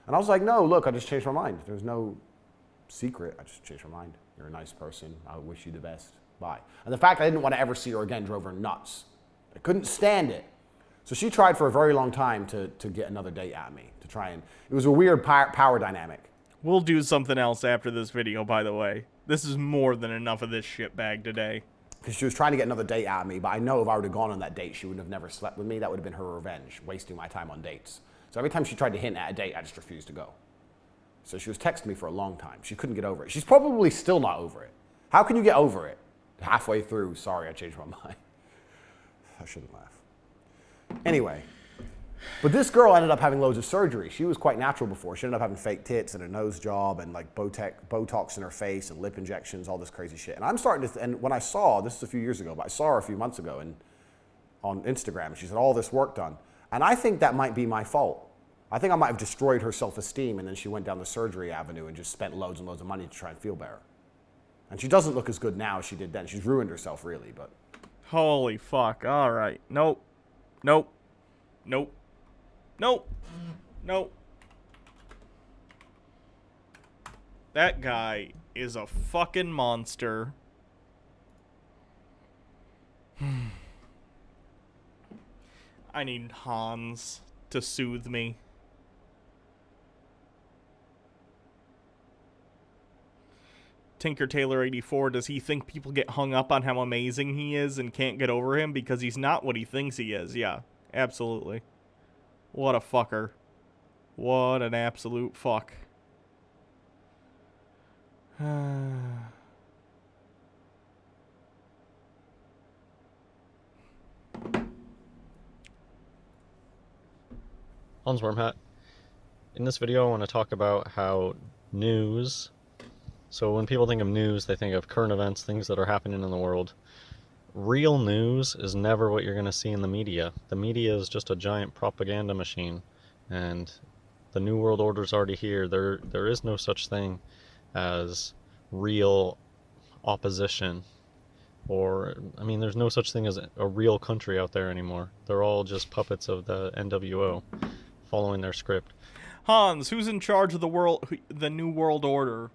S13: And I was like, no, look, I just changed my mind. There's no secret. I just changed my mind. You're a nice person. I wish you the best. Bye. And the fact I didn't want to ever see her again drove her nuts. I couldn't stand it. So she tried for a very long time to get another date at me, to try and, it was a weird power dynamic.
S2: We'll do something else after this video, by the way. This is more than enough of this shitbag today.
S13: Because she was trying to get another date at me, but I know if I would have gone on that date, she would have never slept with me. That would have been her revenge, wasting my time on dates. So every time she tried to hint at a date, I just refused to go. So she was texting me for a long time. She couldn't get over it. She's probably still not over it. How can you get over it? Halfway through, sorry, I changed my mind. I shouldn't laugh. Anyway, but this girl ended up having loads of surgery. She was quite natural before. She ended up having fake tits and a nose job and like Botox in her face and lip injections, all this crazy shit. And I'm starting to, and when I saw, this is a few years ago, but I saw her a few months ago on Instagram, and she said, all this work done. And I think that might be my fault. I think I might have destroyed her self-esteem, and then she went down the surgery avenue and just spent loads and loads of money to try and feel better. And she doesn't look as good now as she did then. She's ruined herself, really, but...
S2: Holy fuck. All right. Nope. Nope. Nope. Nope. Nope. That guy is a fucking monster. I need Hans to soothe me. Tinker Tailor 84, does he think people get hung up on how amazing he is and can't get over him because he's not what he thinks he is? Yeah, absolutely. What a fucker. What an absolute fuck.
S14: Hans Wormhat. In this video I want to talk about how news, so when people think of news they think of current events, things that are happening in the world. Real news is never what you're going to see in the media. The media is just a giant propaganda machine, and the New World Order is already here. There is no such thing as real opposition, or, I mean, there's no such thing as a real country out there anymore. They're all just puppets of the NWO, following their script.
S2: Hans, who's in charge of the New World Order?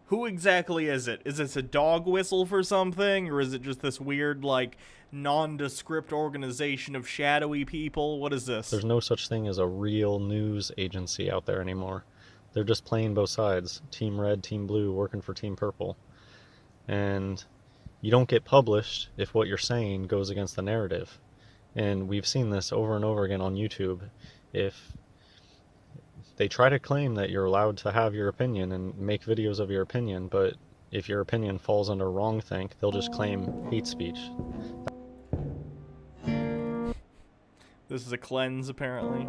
S2: Who exactly is it? Is this a dog whistle for something? Or is it just this weird, like, nondescript organization of shadowy people? What is this?
S14: There's no such thing as a real news agency out there anymore. They're just playing both sides. Team Red, Team Blue, working for Team Purple. And you don't get published if what you're saying goes against the narrative. And we've seen this over and over again on YouTube. If they try to claim that you're allowed to have your opinion and make videos of your opinion, but if your opinion falls under wrongthink, they'll just claim hate speech.
S2: This is a cleanse, apparently.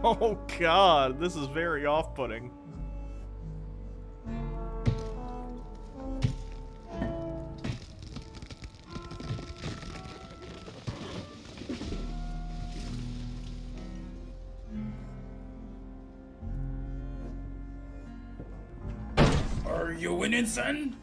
S2: Oh god, this is very off-putting.
S15: Are you winning, son?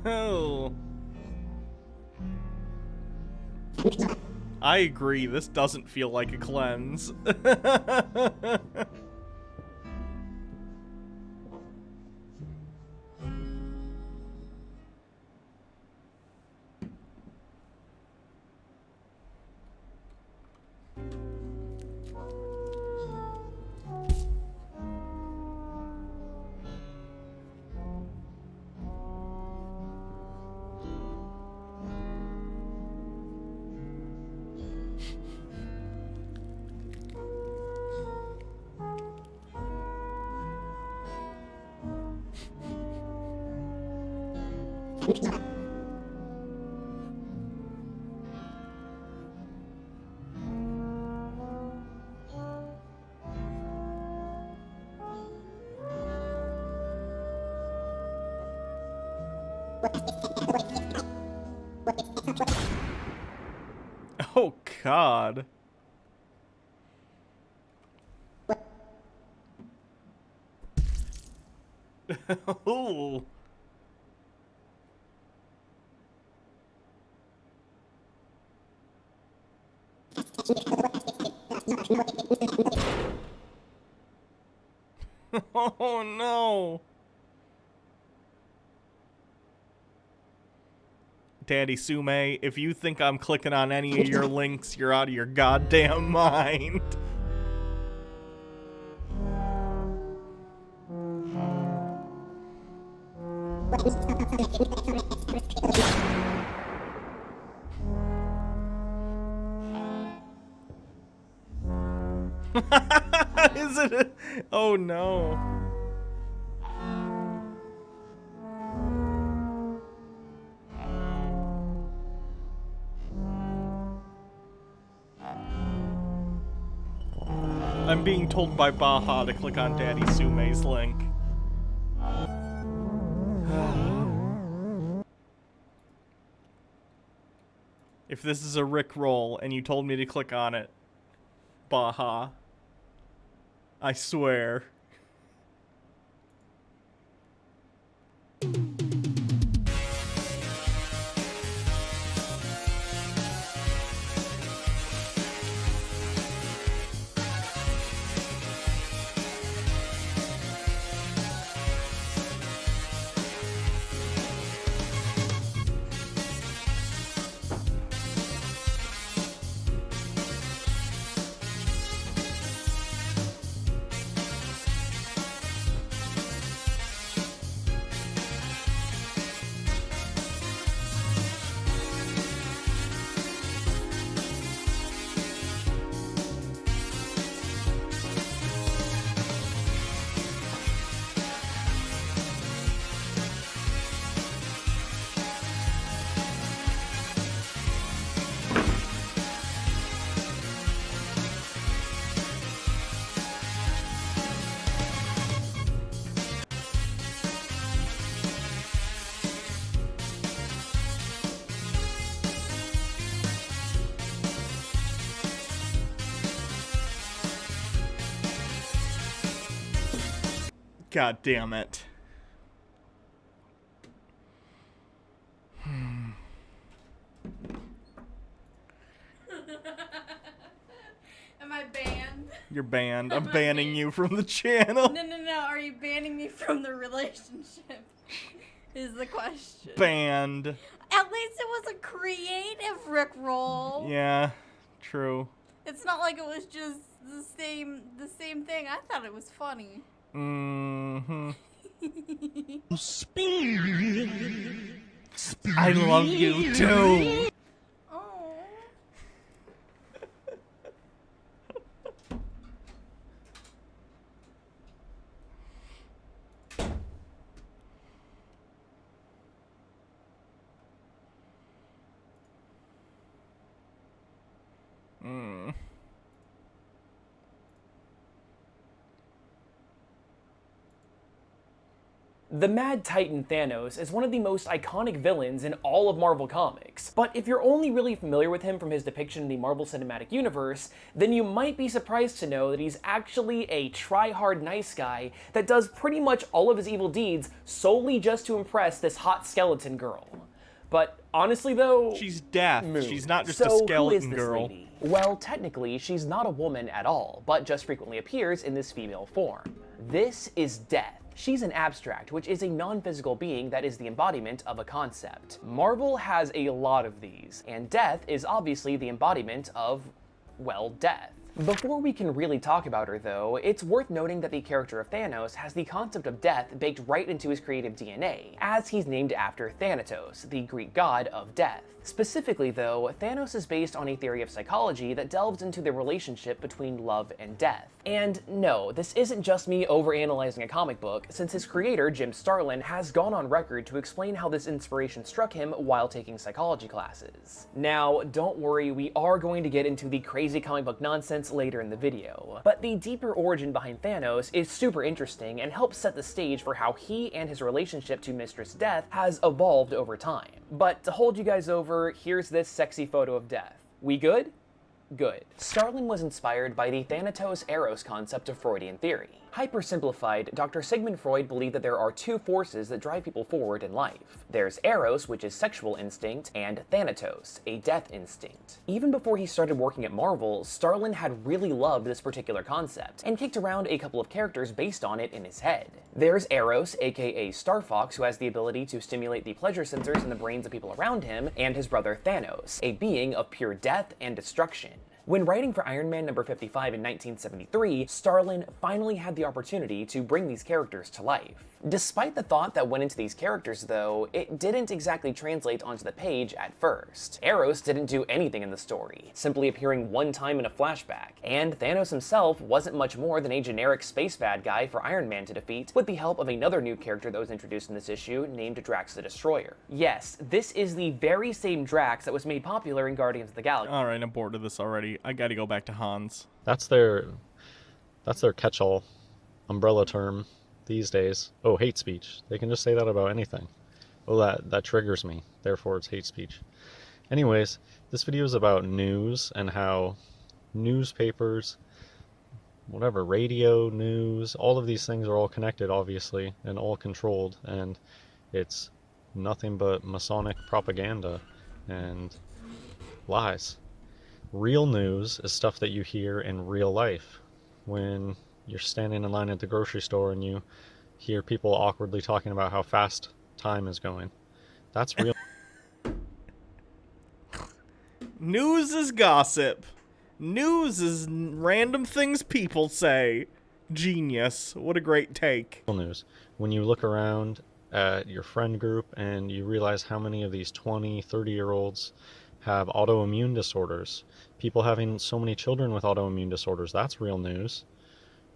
S2: Oh. I agree, this doesn't feel like a cleanse. Oh, God. Ooh. Oh, no. Daddy Sume, if you think I'm clicking on any of your links, you're out of your goddamn mind. Is it? Oh no. I'm being told by Baja to click on Daddy Sume's link. If this is a Rickroll and you told me to click on it, Baja, I swear. God damn it.
S3: Am I banned?
S2: You're banned. I'm banning you from the channel.
S3: No. Are you banning me from the relationship? Is the question.
S2: Banned.
S3: At least it was a creative Rickroll.
S2: Yeah, true.
S3: It's not like it was just the same thing. I thought it was funny.
S2: Mm-hmm.
S7: Speed.
S2: I love you too.
S3: Oh.
S2: Mm.
S16: The Mad Titan Thanos is one of the most iconic villains in all of Marvel Comics, but if you're only really familiar with him from his depiction in the Marvel Cinematic Universe, then you might be surprised to know that he's actually a try-hard nice guy that does pretty much all of his evil deeds solely just to impress this hot skeleton girl. But honestly though,
S2: she's deaf. She's not just
S16: so
S2: a skeleton
S16: who is this
S2: girl.
S16: lady? Well, technically, she's not a woman at all, but just frequently appears in this female form. This is Death. She's an abstract, which is a non-physical being that is the embodiment of a concept. Marvel has a lot of these, and Death is obviously the embodiment of, well, death. Before we can really talk about her, though, it's worth noting that the character of Thanos has the concept of death baked right into his creative DNA, as he's named after Thanatos, the Greek god of death. Specifically, though, Thanos is based on a theory of psychology that delves into the relationship between love and death. And no, this isn't just me overanalyzing a comic book, since his creator, Jim Starlin, has gone on record to explain how this inspiration struck him while taking psychology classes. Now, don't worry, we are going to get into the crazy comic book nonsense later in the video, but the deeper origin behind Thanos is super interesting and helps set the stage for how he and his relationship to Mistress Death has evolved over time. But to hold you guys over, here's this sexy photo of Death. We good? Good. Starlin was inspired by the Thanatos-Eros concept of Freudian theory. Hypersimplified, Dr. Sigmund Freud believed that there are two forces that drive people forward in life. There's Eros, which is sexual instinct, and Thanatos, a death instinct. Even before he started working at Marvel, Starlin had really loved this particular concept, and kicked around a couple of characters based on it in his head. There's Eros, aka Star Fox, who has the ability to stimulate the pleasure sensors in the brains of people around him, and his brother Thanos, a being of pure death and destruction. When writing for Iron Man number 55 in 1973, Starlin finally had the opportunity to bring these characters to life. Despite the thought that went into these characters, though, it didn't exactly translate onto the page at first. Eros didn't do anything in the story, simply appearing one time in a flashback, and Thanos himself wasn't much more than a generic space bad guy for Iron Man to defeat with the help of another new character that was introduced in this issue named Drax the Destroyer. Yes, this is the very same Drax that was made popular in Guardians of the Galaxy.
S2: Alright, I'm bored of this already. I gotta go back to Hans.
S14: That's their catch-all umbrella term these days. Oh, hate speech. They can just say that about anything. Oh, that triggers me. Therefore, it's hate speech. Anyways, this video is about news and how newspapers, whatever, radio, news, all of these things are all connected, obviously, and all controlled, and it's nothing but Masonic propaganda and lies. Real news is stuff that you hear in real life. When you're standing in line at the grocery store and you hear people awkwardly talking about how fast time is going. That's real.
S2: News is gossip. News is random things people say. Genius. What a great take.
S14: News. When you look around at your friend group and you realize how many of these 20, 30-year-olds have autoimmune disorders. People having so many children with autoimmune disorders, that's real news.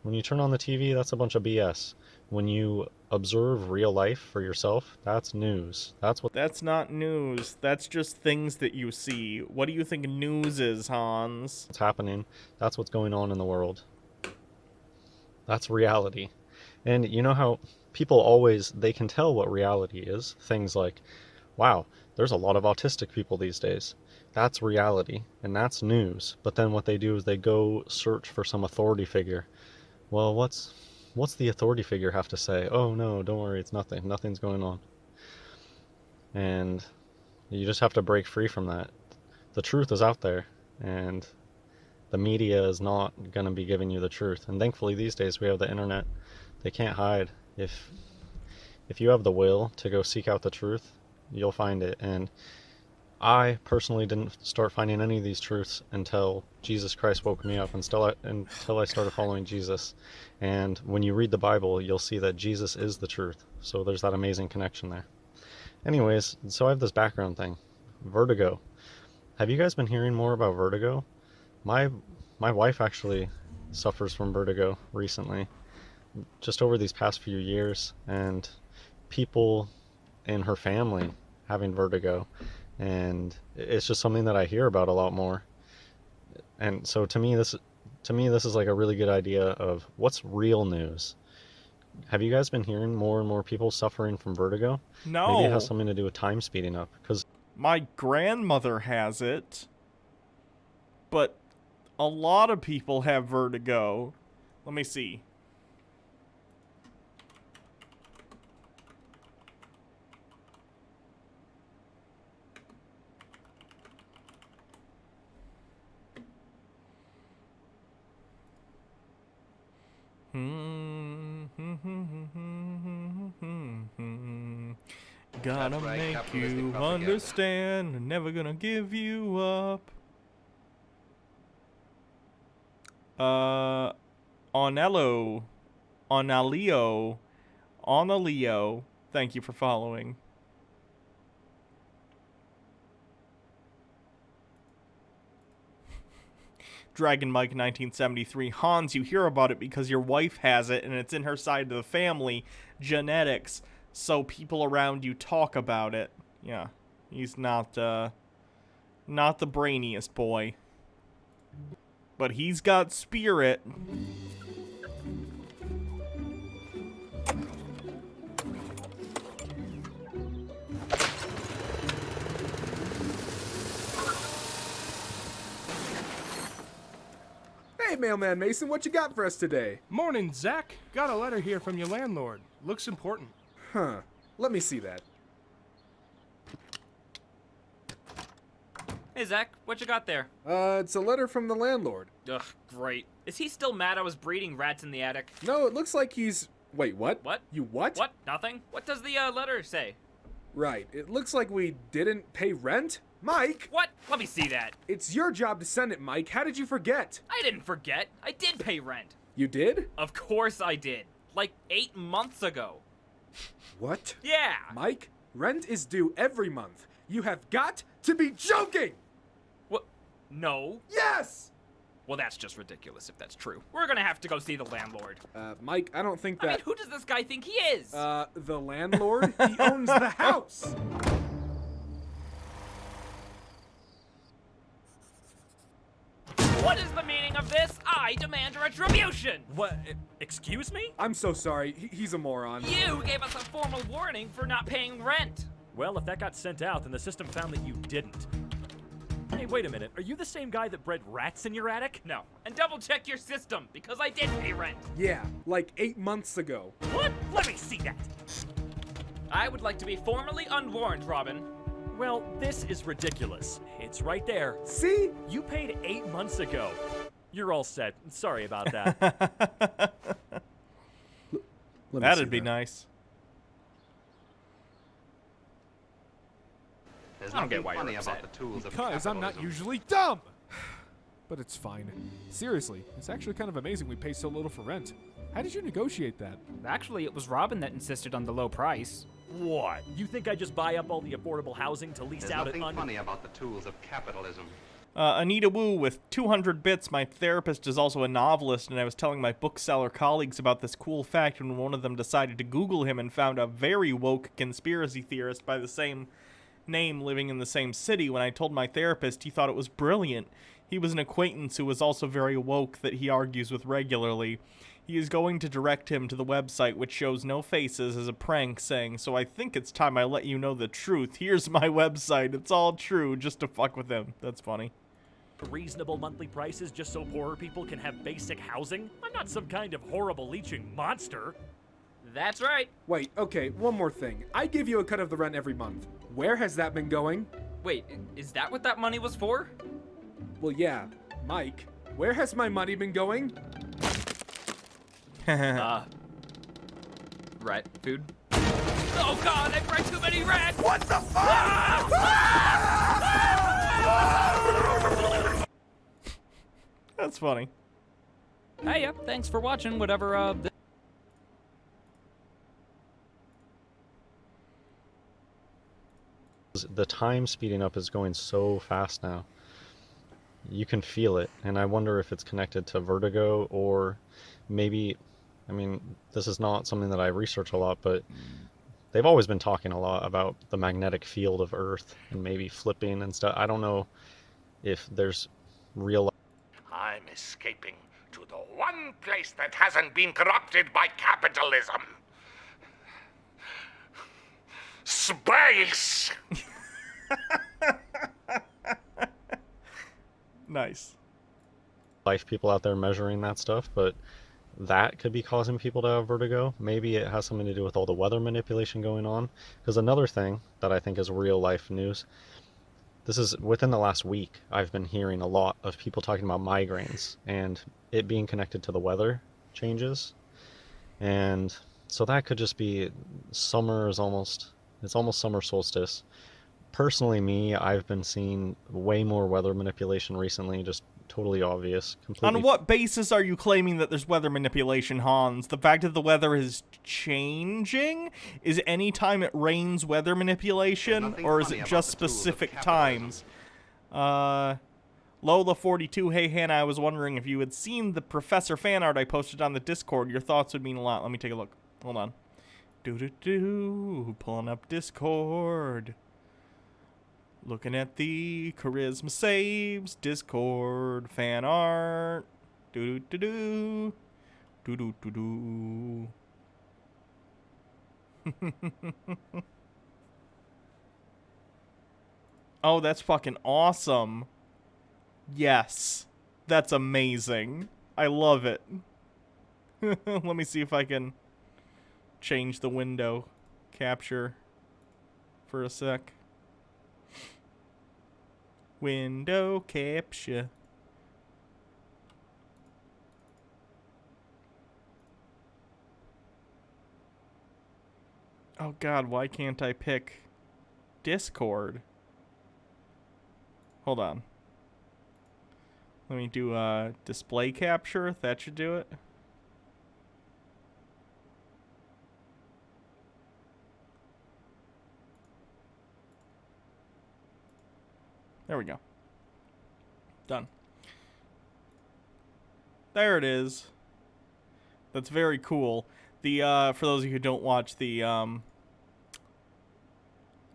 S14: When you turn on the TV, that's a bunch of BS. When you observe real life for yourself, that's news.
S2: That's not news. That's just things that you see. What do you think news is, Hans?
S14: What's happening? That's what's going on in the world. That's reality. And you know how people always, they can tell what reality is. Things like, wow, there's a lot of autistic people these days. That's reality, and that's news. But then what they do is they go search for some authority figure. Well, what's the authority figure have to say? Oh no, don't worry, it's nothing. Nothing's going on. And you just have to break free from that. The truth is out there, and the media is not going to be giving you the truth. And thankfully these days we have the internet. They can't hide. If you have the will to go seek out the truth, you'll find it. And I personally didn't start finding any of these truths until Jesus Christ woke me up, until I started following Jesus. And when you read the Bible, you'll see that Jesus is the truth. So there's that amazing connection there. Anyways, so I have this background thing. Vertigo. Have you guys been hearing more about vertigo? My wife actually suffers from vertigo recently, just over these past few years, and people in her family having vertigo. And it's just something that I hear about a lot more. And so to me this is like a really good idea of what's real news. Have you guys been hearing more and more people suffering from vertigo?
S2: No.
S14: Maybe it has something to do with time speeding up, because
S2: my grandmother has it, but a lot of people have vertigo. Let me see. Gotta make you understand, never gonna give you up. Onalio, thank you for following. Dragon Mike 1973. Hans, you hear about it because your wife has it and it's in her side of the family. Genetics. So people around you talk about it. Yeah. He's not the brainiest boy. But he's got spirit.
S17: Hey, Mailman Mason, what you got for us today?
S18: Morning, Zach. Got a letter here from your landlord. Looks important.
S17: Huh. Let me see that.
S19: Hey, Zach, what you got there?
S17: It's a letter from the landlord.
S19: Ugh, great. Is he still mad I was breeding rats in the attic?
S17: No, it looks like he's... Wait, what?
S19: What?
S17: You what?
S19: What? Nothing? What does the letter say?
S17: Right. It looks like we didn't pay rent? Mike!
S19: What? Let me see that.
S17: It's your job to send it, Mike. How did you forget?
S19: I didn't forget. I did pay rent.
S17: You did?
S19: Of course I did. Like 8 months ago.
S17: What?
S19: Yeah!
S17: Mike, rent is due every month. You have got to be joking!
S19: What? No.
S17: Yes!
S19: Well, that's just ridiculous if that's true. We're gonna have to go see the landlord.
S17: Mike, I don't think that...
S19: I mean, who does this guy think he is?
S17: The landlord? He owns the house!
S19: What is the meaning of this? I demand retribution!
S20: What? Excuse me?
S17: I'm so sorry. He's a moron.
S19: You gave us a formal warning for not paying rent!
S20: Well, if that got sent out, then the system found that you didn't. Hey, wait a minute. Are you the same guy that bred rats in your attic?
S19: No. And double check your system, because I did pay rent.
S17: Yeah, like 8 months ago.
S20: What? Let me see that!
S19: I would like to be formally unwarned, Robin.
S20: Well, this is ridiculous. It's right there.
S17: See?
S20: You paid 8 months ago. You're all set. Sorry about that.
S2: That'd be nice.
S4: There's
S19: I don't get
S4: nothing
S19: why you're
S4: funny
S19: upset.
S4: about the tools of
S17: Because I'm not
S4: capitalism.
S17: usually dumb! But it's fine. Seriously, it's actually kind of amazing we pay so little for rent. How did you negotiate that?
S19: Actually, it was Robin that insisted on the low price.
S20: What? You think I just buy up all the affordable housing to lease
S4: There's
S20: out at
S4: nothing funny about the tools of capitalism.
S2: Anita Wu with 200 bits. My therapist is also a novelist, and I was telling my bookseller colleagues about this cool fact when one of them decided to Google him and found a very woke conspiracy theorist by the same name living in the same city. When I told my therapist, he thought it was brilliant. He was an acquaintance who was also very woke that he argues with regularly. He is going to direct him to the website, which shows no faces, as a prank, saying, "So I think it's time I let you know the truth. Here's my website. It's all true," just to fuck with him. That's funny.
S20: reasonable monthly prices just so poorer people can have basic housing? I'm not some kind of horrible leeching monster.
S19: That's right.
S17: Wait, okay, one more thing. I give you a cut of the rent every month. Where has that been going?
S19: Wait, is that what that money was for?
S17: Well, yeah. Mike, where has my money been going?
S19: Rat food. Oh god, I bred too many rats!
S17: What the fuck?
S2: That's funny.
S19: Hey, yeah, thanks for watching whatever,
S14: The time speeding up is going so fast now. You can feel it, and I wonder if it's connected to vertigo or maybe, I mean, this is not something that I research a lot, but they've always been talking a lot about the magnetic field of Earth and maybe flipping and stuff. I don't know if there's real...
S21: I'm escaping to the one place that hasn't been corrupted by capitalism. Space!
S2: Nice.
S14: Life people out there measuring that stuff, but that could be causing people to have vertigo. Maybe it has something to do with all the weather manipulation going on. Because another thing that I think is real life news, this is within the last week, I've been hearing a lot of people talking about migraines and it being connected to the weather changes. And so that could just be summer is almost, it's almost summer solstice. Personally, me, I've been seeing way more weather manipulation recently, just totally obvious. Completely.
S2: On what basis are you claiming that there's weather manipulation, Hans? The fact that the weather is changing? Is any time it rains weather manipulation, or is it just specific times? Lola42, hey Hannah, I was wondering if you had seen the Professor fan art I posted on the Discord. Your thoughts would mean a lot. Let me take a look. Hold on. Pulling up Discord. Looking at the Charisma Saves Discord fan art. Do. Oh, that's fucking awesome. Yes. That's amazing. I love it. Let me see if I can change the window capture for a sec. Window capture. Oh god, why can't I pick Discord? Hold on. Let me do a display capture. That should do it. There we go. Done. There it is. That's very cool. The for those of you who don't watch the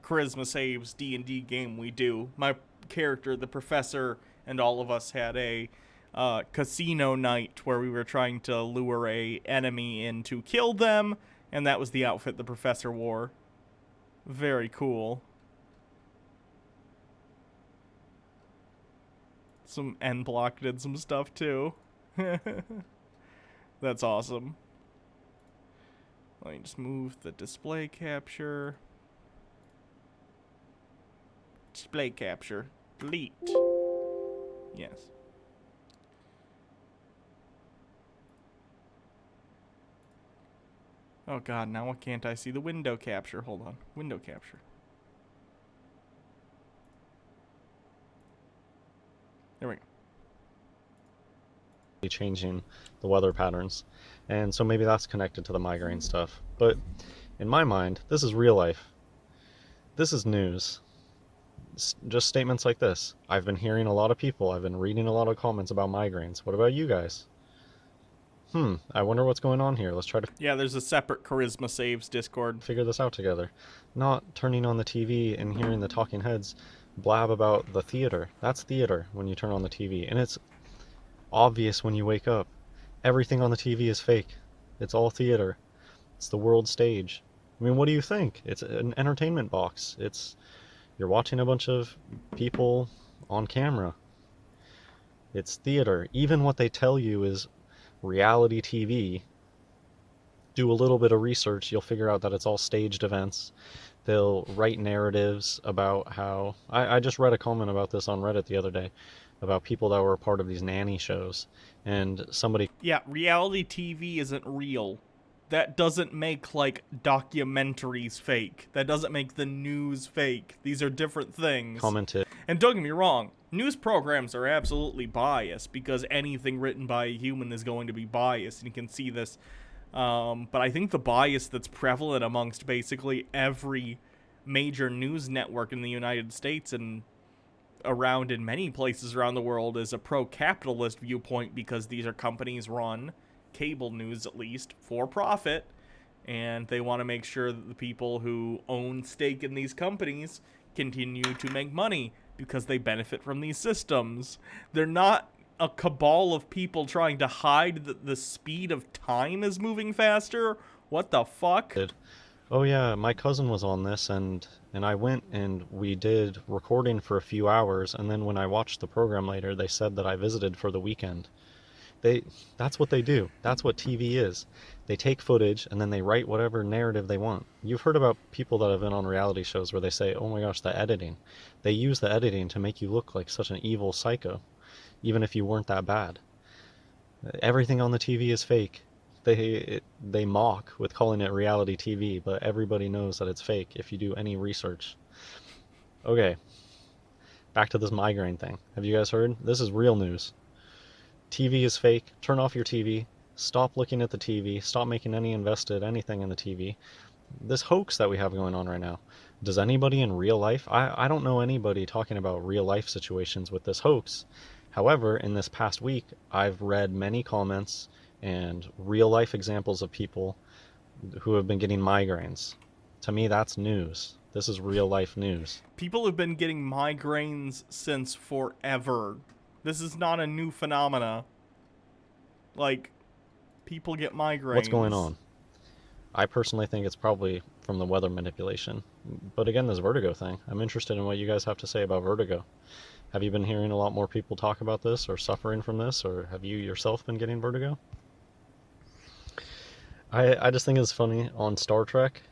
S2: Charisma Saves D&D game we do, my character, the professor, and all of us had a casino night where we were trying to lure a enemy in to kill them, and that was the outfit the professor wore. Very cool. Some N Block did some stuff too. That's awesome. Let me just move the display capture. Display capture. Delete. Yes. Oh god, now why can't I see the window capture? Hold on. Window capture. There we go.
S14: Changing the weather patterns, and so maybe that's connected to the migraine stuff. But in my mind, this is real life. This is news. Just statements like this. I've been hearing a lot of people, I've been reading a lot of comments about migraines. What about you guys? I wonder what's going on here. Let's try to...
S2: Yeah, there's a separate Charisma Saves Discord.
S14: Figure this out together. Not turning on the TV and hearing the talking heads blab about the theater. That's theater when you turn on the TV. And it's obvious when you wake up. Everything on the TV is fake. It's all theater. It's the world stage. I mean, what do you think? It's an entertainment box. You're watching a bunch of people on camera. It's theater. Even what they tell you is reality TV. Do a little bit of research, you'll figure out that it's all staged events. They'll write narratives about how... I just read a comment about this on Reddit the other day, about people that were a part of these nanny shows, and somebody...
S2: Yeah, reality TV isn't real. That doesn't make, like, documentaries fake. That doesn't make the news fake. These are different things.
S14: Commented.
S2: And don't get me wrong, news programs are absolutely biased, because anything written by a human is going to be biased, and you can see this. But I think the bias that's prevalent amongst basically every major news network in the United States and around in many places around the world is a pro-capitalist viewpoint, because these are companies run, cable news at least, for profit, and they want to make sure that the people who own stake in these companies continue to make money because they benefit from these systems. They're not a cabal of people trying to hide that the speed of time is moving faster. What the fuck?
S14: Oh yeah, my cousin was on this, and I went and we did recording for a few hours, and then when I watched the program later, they said that I visited for the weekend. That's what they do. That's what TV is. They take footage and then they write whatever narrative they want. You've heard about people that have been on reality shows where they say, oh my gosh, the editing. They use the editing to make you look like such an evil psycho, even if you weren't that bad. Everything on the TV is fake. They mock with calling it reality TV, but everybody knows that it's fake if you do any research. Okay, back to this migraine thing. Have you guys heard? This is real news. TV is fake. Turn off your TV. Stop looking at the TV. Stop making any invested anything in the TV. This hoax that we have going on right now. Does anybody in real life? I don't know anybody talking about real life situations with this hoax. However, in this past week, I've read many comments and real life examples of people who have been getting migraines. To me, that's news. This is real life news.
S2: People have been getting migraines since forever. This is not a new phenomena. Like, people get migraines.
S14: What's going on? I personally think it's probably from the weather manipulation. But again, this vertigo thing. I'm interested in what you guys have to say about vertigo. Have you been hearing a lot more people talk about this or suffering from this, or have you yourself been getting vertigo? I just think it's funny on Star Trek.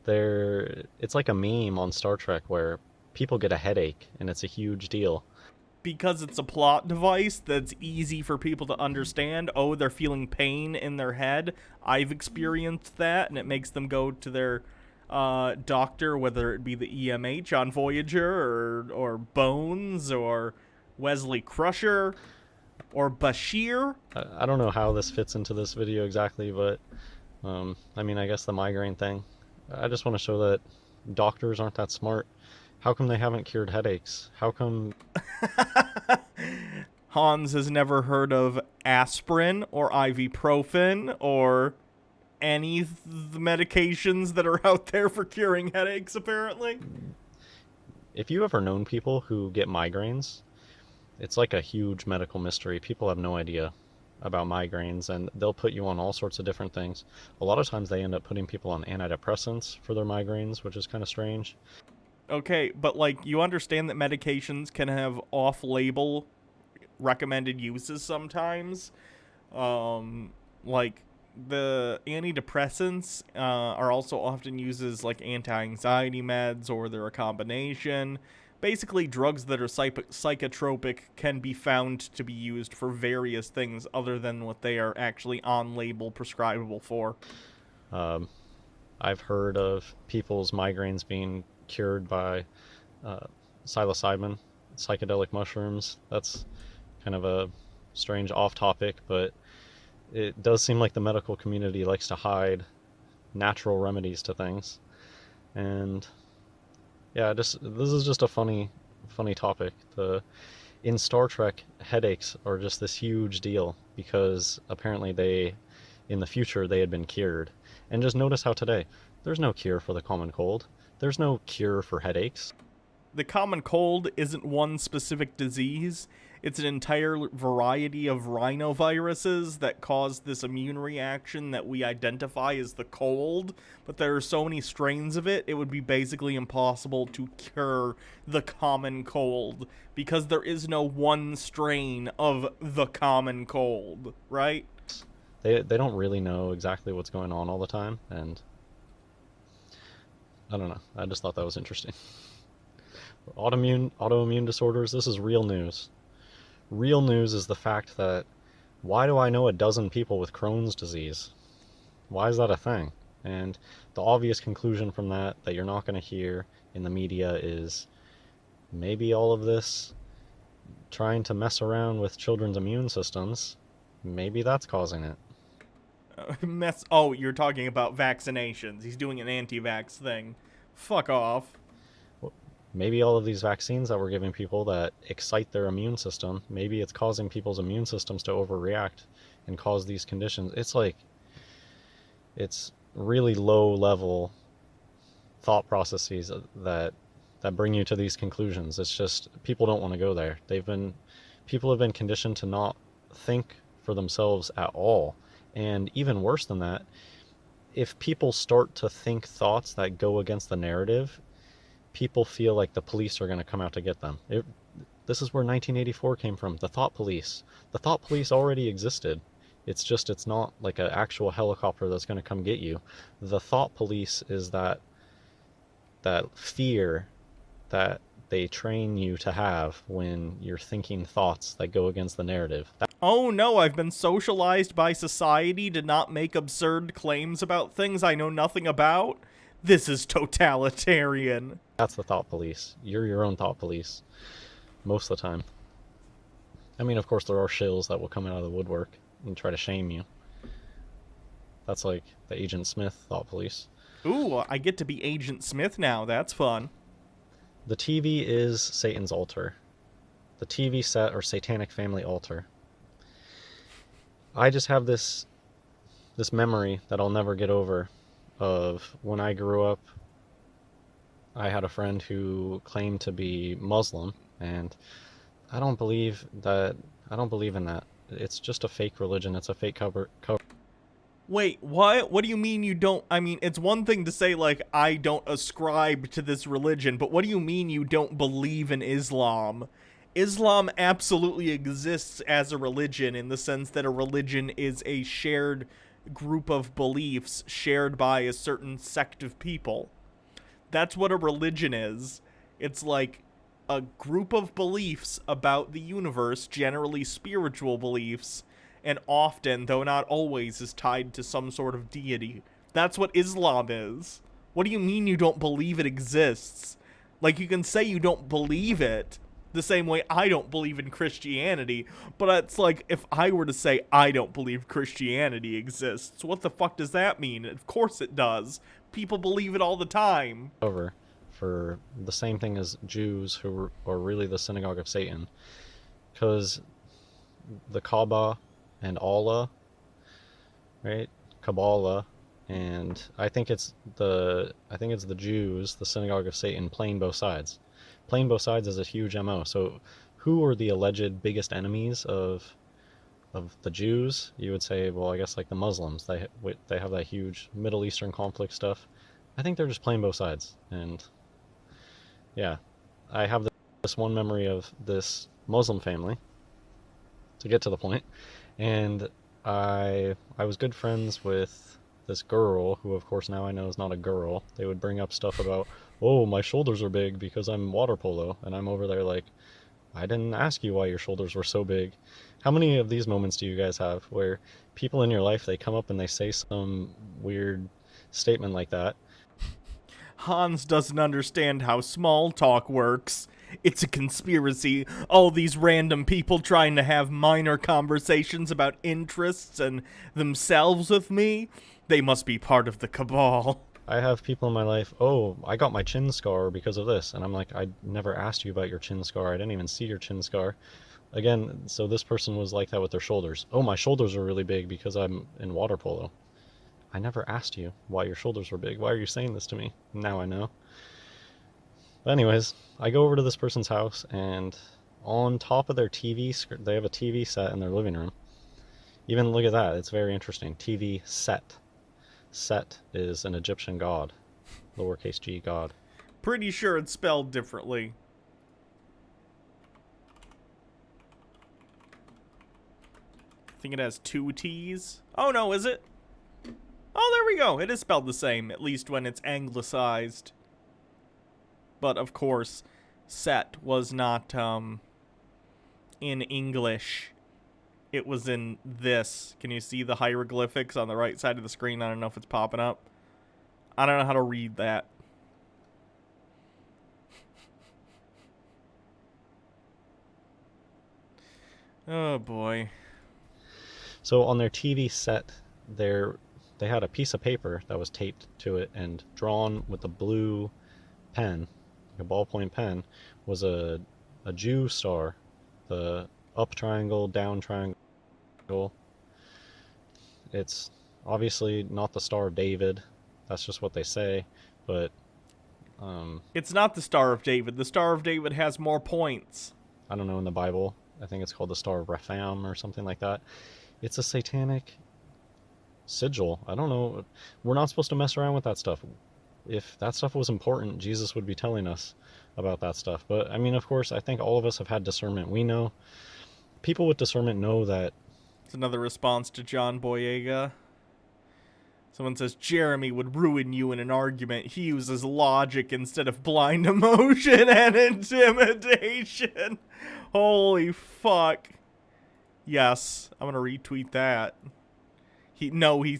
S14: It's like a meme on Star Trek where people get a headache and it's a huge deal.
S2: Because it's a plot device that's easy for people to understand. Oh, they're feeling pain in their head. I've experienced that, and it makes them go to their doctor, whether it be the EMH on Voyager, or Bones, or Wesley Crusher, or Bashir.
S14: I don't know how this fits into this video exactly, but I mean, I guess the migraine thing. I just want to show that doctors aren't that smart. How come they haven't cured headaches? How come...
S2: Hans has never heard of aspirin or ibuprofen or any of the medications that are out there for curing headaches, apparently.
S14: If you ever known people who get migraines, it's like a huge medical mystery. People have no idea about migraines, and they'll put you on all sorts of different things. A lot of times they end up putting people on antidepressants for their migraines, which is kind of strange.
S2: Okay, but, like, you understand that medications can have off-label recommended uses sometimes? Like, the antidepressants are also often used as, like, anti-anxiety meds, or they're a combination. Basically, drugs that are psychotropic can be found to be used for various things other than what they are actually on-label prescribable for.
S14: I've heard of people's migraines being cured by psilocybin, psychedelic mushrooms. That's kind of a strange off-topic, but it does seem like the medical community likes to hide natural remedies to things. And yeah, this is just a funny topic. In Star Trek, headaches are just this huge deal because apparently in the future they had been cured. And just notice how today there's no cure for the common cold. There's no cure for headaches.
S2: The common cold isn't one specific disease. It's an entire variety of rhinoviruses that cause this immune reaction that we identify as the cold. But there are so many strains of it, it would be basically impossible to cure the common cold. Because there is no one strain of the common cold, right?
S14: They don't really know exactly what's going on all the time, and I don't know. I just thought that was interesting. Autoimmune disorders, this is real news. Real news is the fact that, why do I know a dozen people with Crohn's disease? Why is that a thing? And the obvious conclusion from that you're not going to hear in the media is maybe all of this trying to mess around with children's immune systems, maybe that's causing it.
S2: Oh, you're talking about vaccinations. He's doing an anti-vax thing. Fuck off.
S14: Maybe all of these vaccines that we're giving people that excite their immune system, maybe it's causing people's immune systems to overreact and cause these conditions. It's really low level thought processes that bring you to these conclusions. It's just, people don't want to go there. People have been conditioned to not think for themselves at all. And even worse than that, if people start to think thoughts that go against the narrative, people feel like the police are going to come out to get them. This is where 1984 came from, the thought police. The thought police already existed. It's not like an actual helicopter that's going to come get you. The thought police is that fear that they train you to have when you're thinking thoughts that go against the narrative.
S2: Oh no, I've been socialized by society to not make absurd claims about things I know nothing about? This is totalitarian.
S14: That's the thought police. You're your own thought police. Most of the time. I mean, of course, there are shills that will come out of the woodwork and try to shame you. That's like the Agent Smith thought police.
S2: Ooh, I get to be Agent Smith now. That's fun.
S14: The TV is Satan's altar. The TV set or satanic family altar. I just have this memory that I'll never get over of when I grew up. I had a friend who claimed to be Muslim, and I don't believe in that. It's just a fake religion. It's a fake cover.
S2: Wait, what? What do you mean you don't? I mean, it's one thing to say, like, I don't ascribe to this religion, but what do you mean you don't believe in Islam? Islam absolutely exists as a religion in the sense that a religion is a shared group of beliefs shared by a certain sect of people. That's what a religion is. It's like a group of beliefs about the universe, generally spiritual beliefs, and often, though not always, is tied to some sort of deity. That's what Islam is. What do you mean you don't believe it exists? Like, you can say you don't believe it, the same way I don't believe in Christianity, but it's like, if I were to say I don't believe Christianity exists, what the fuck does that mean? Of course it does. People believe it all the time.
S14: Over for the same thing as Jews who are really the synagogue of Satan. Because the Kaaba and Allah, right? Kabbalah, and I think it's the Jews, the synagogue of Satan, playing both sides. Playing both sides is a huge MO. So who are the alleged biggest enemies of the Jews? You would say, well, I guess like the Muslims. They have that huge Middle Eastern conflict stuff. I think they're just playing both sides. And yeah, I have this one memory of this Muslim family, to get to the point, and I was good friends with this girl who, of course, now I know is not a girl. They would bring up stuff about, oh, my shoulders are big because I'm water polo, and I'm over there like, I didn't ask you why your shoulders were so big. How many of these moments do you guys have where people in your life, they come up and they say some weird statement like that?
S2: Hans doesn't understand how small talk works. It's a conspiracy. All these random people trying to have minor conversations about interests and themselves with me. They must be part of the cabal.
S14: I have people in my life, oh, I got my chin scar because of this. And I'm like, I never asked you about your chin scar. I didn't even see your chin scar. Again, so this person was like that with their shoulders. Oh, my shoulders are really big because I'm in water polo. I never asked you why your shoulders were big. Why are you saying this to me? Now I know. But anyways, I go over to this person's house, and on top of their TV, they have a TV set in their living room. Even look at that. It's very interesting. TV set. Set is an Egyptian god. Lowercase g god.
S2: Pretty sure it's spelled differently. I think it has 2 T's. Oh no, is it? Oh, there we go. It is spelled the same, at least when it's anglicized. But, of course, set was not, in English. It was in this. Can you see the hieroglyphics on the right side of the screen? I don't know if it's popping up. I don't know how to read that. Oh, boy.
S14: So on their TV set, they had a piece of paper that was taped to it, and drawn with a blue pen, a ballpoint pen, was a Jew star. The up triangle, down triangle. It's obviously not the Star of David. That's just what they say, but
S2: it's not the Star of David. The Star of David has more points.
S14: I don't know, in the Bible, I think it's called the Star of Rephaim or something like that. It's a satanic sigil. I don't know. We're not supposed to mess around with that stuff. If that stuff was important, Jesus would be telling us about that stuff. But, I mean, of course, I think all of us have had discernment. We know, people with discernment know that.
S2: It's another response to John Boyega. Someone says, Jeremy would ruin you in an argument. He uses logic instead of blind emotion and intimidation. Holy fuck. Yes, I'm gonna retweet that. He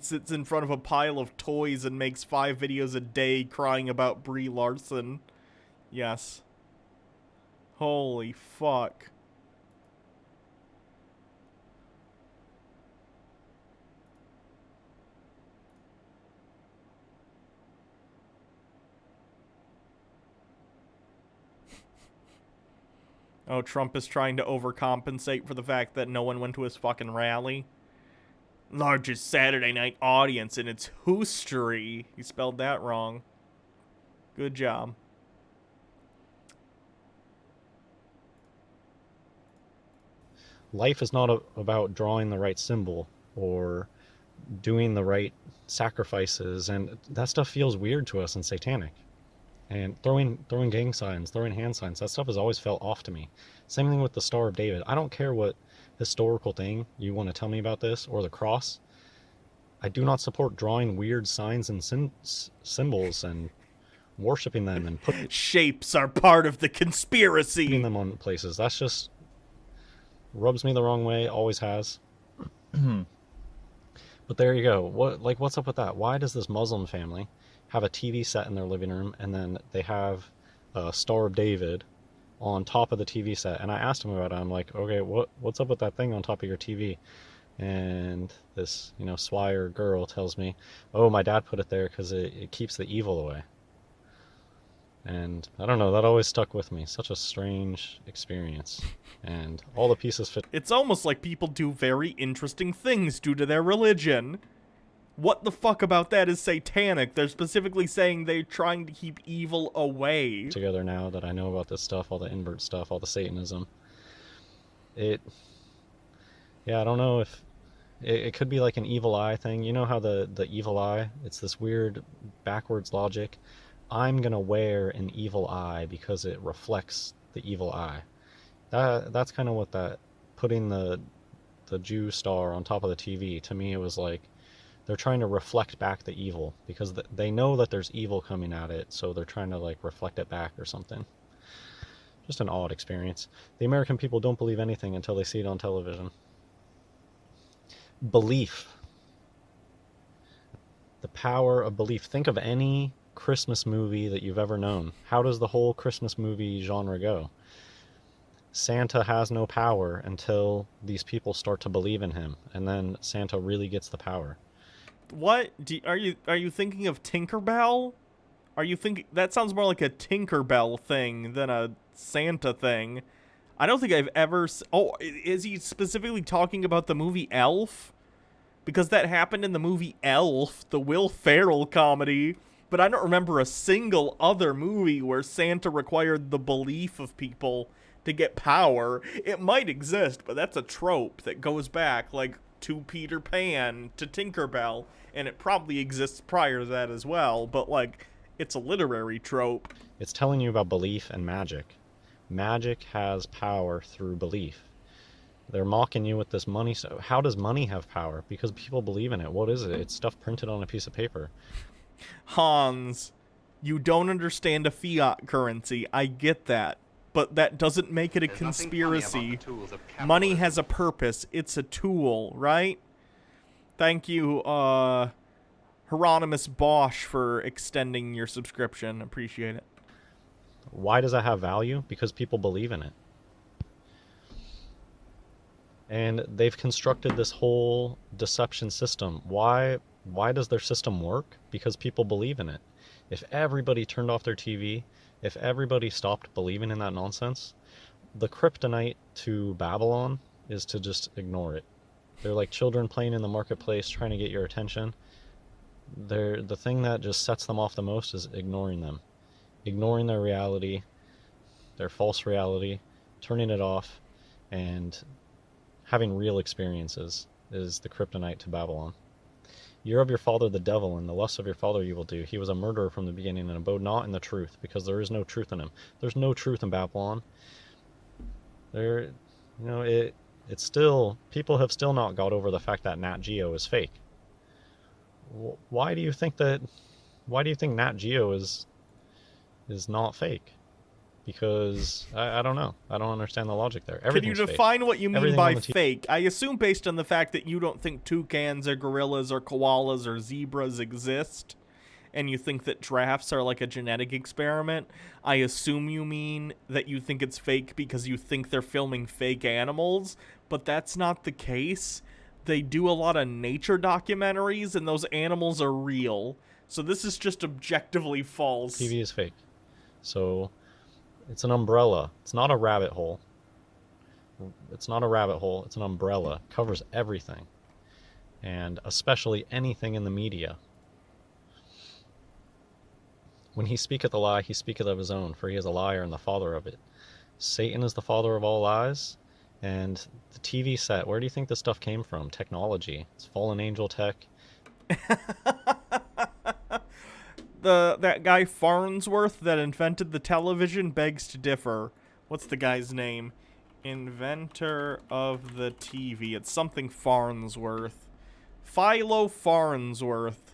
S2: sits in front of a pile of toys and makes 5 videos a day crying about Brie Larson. Yes. Holy fuck. Oh, Trump is trying to overcompensate for the fact that no one went to his fucking rally. Largest Saturday night audience in its history. He spelled that wrong. Good job.
S14: Life is not about drawing the right symbol or doing the right sacrifices, and that stuff feels weird to us and satanic. And throwing gang signs, throwing hand signs, that stuff has always felt off to me. Same thing with the Star of David. I don't care what historical thing you want to tell me about this, or the cross. I do not support drawing weird signs and symbols and worshiping them and putting
S2: shapes are part of the conspiracy.
S14: Them on places. That's just rubs me the wrong way, always has. But there you go. What's up with that? Why does this Muslim family have a TV set in their living room, and then they have a Star of David on top of the TV set? And I asked him about it. I'm like, okay, what's up with that thing on top of your TV? And this, Swire girl tells me, oh, my dad put it there because it keeps the evil away. And I don't know, that always stuck with me. Such a strange experience. And all the pieces fit.
S2: It's almost like people do very interesting things due to their religion. What the fuck about that is satanic? They're specifically saying they're trying to keep evil away.
S14: Together now that I know about this stuff, all the invert stuff, all the Satanism. Yeah, I don't know if... It could be like an evil eye thing. You know how the evil eye, it's this weird backwards logic. I'm gonna wear an evil eye because it reflects the evil eye. That's kind of what that, putting the Jew star on top of the TV, to me it was like they're trying to reflect back the evil because they know that there's evil coming at it, so they're trying to like reflect it back or something. Just an odd experience. The American people don't believe anything until they see it on television. Belief. The power of belief. Think of any Christmas movie that you've ever known. How does the whole Christmas movie genre go? Santa has no power until these people start to believe in him, and then Santa really gets the power.
S2: What? Are you thinking of Tinkerbell? Are you thinking... That sounds more like a Tinkerbell thing than a Santa thing. I don't think I've ever... Oh, is he specifically talking about the movie Elf? Because that happened in the movie Elf, the Will Ferrell comedy. But I don't remember a single other movie where Santa required the belief of people to get power. It might exist, but that's a trope that goes back, like, to Peter Pan, to Tinkerbell, and it probably exists prior to that as well, but, like, it's a literary trope.
S14: It's telling you about belief and magic. Magic has power through belief. They're mocking you with this money. So how does money have power? Because people believe in it. What is it? It's stuff printed on a piece of paper.
S2: Hans, you don't understand a fiat currency. I get that. But that doesn't make it a conspiracy. Money has a purpose. It's a tool, right? Thank you, Hieronymus Bosch, for extending your subscription. Appreciate it.
S14: Why does that have value? Because people believe in it. And they've constructed this whole deception system. Why does their system work? Because people believe in it. If everybody turned off their TV, if everybody stopped believing in that nonsense, the kryptonite to Babylon is to just ignore it. They're like children playing in the marketplace trying to get your attention. The thing that just sets them off the most is ignoring them. Ignoring their reality, their false reality, turning it off, and having real experiences is the kryptonite to Babylon. You're of your father the devil, and the lusts of your father you will do. He was a murderer from the beginning and abode not in the truth, because there is no truth in him. There's no truth in Babylon. It's still, people have still not got over the fact that Nat Geo is fake. Why do you think Nat Geo is not fake? Because I don't know. I don't understand the logic there.
S2: Can you define what you mean by fake? I assume based on the fact that you don't think toucans or gorillas or koalas or zebras exist, and you think that giraffes are like a genetic experiment, I assume you mean that you think it's fake because you think they're filming fake animals, but that's not the case. They do a lot of nature documentaries, and those animals are real. So this is just objectively false.
S14: TV is fake. So... it's an umbrella. It's not a rabbit hole. It's not a rabbit hole, it's an umbrella. It covers everything. And especially anything in the media. When he speaketh a lie, he speaketh of his own, for he is a liar and the father of it. Satan is the father of all lies, and the TV set, where do you think this stuff came from? Technology. It's fallen angel tech.
S2: That guy Farnsworth that invented the television begs to differ. What's the guy's name? Inventor of the TV. It's something Farnsworth. Philo Farnsworth.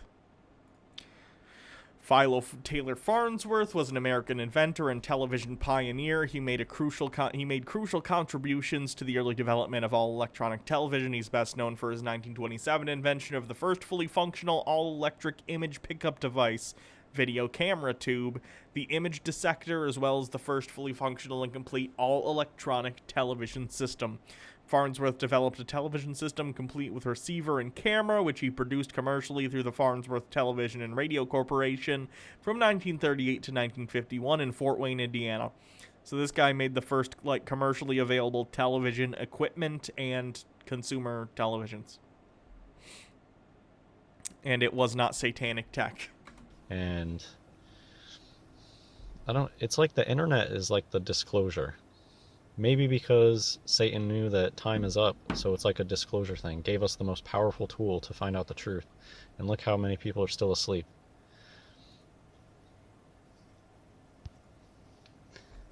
S2: Philo Taylor Farnsworth was an American inventor and television pioneer. He made crucial contributions to the early development of all electronic television. He's best known for his 1927 invention of the first fully functional all-electric image pickup device, video camera tube, the image dissector, as well as the first fully functional and complete all-electronic television system. Farnsworth developed a television system complete with receiver and camera, which he produced commercially through the Farnsworth Television and Radio Corporation from 1938 to 1951 in Fort Wayne, Indiana. So this guy made the first, like, commercially available television equipment and consumer televisions. And it was not satanic tech.
S14: And it's like the internet is like the disclosure. Maybe because Satan knew that time is up, so it's like a disclosure thing. Gave us the most powerful tool to find out the truth. And look how many people are still asleep.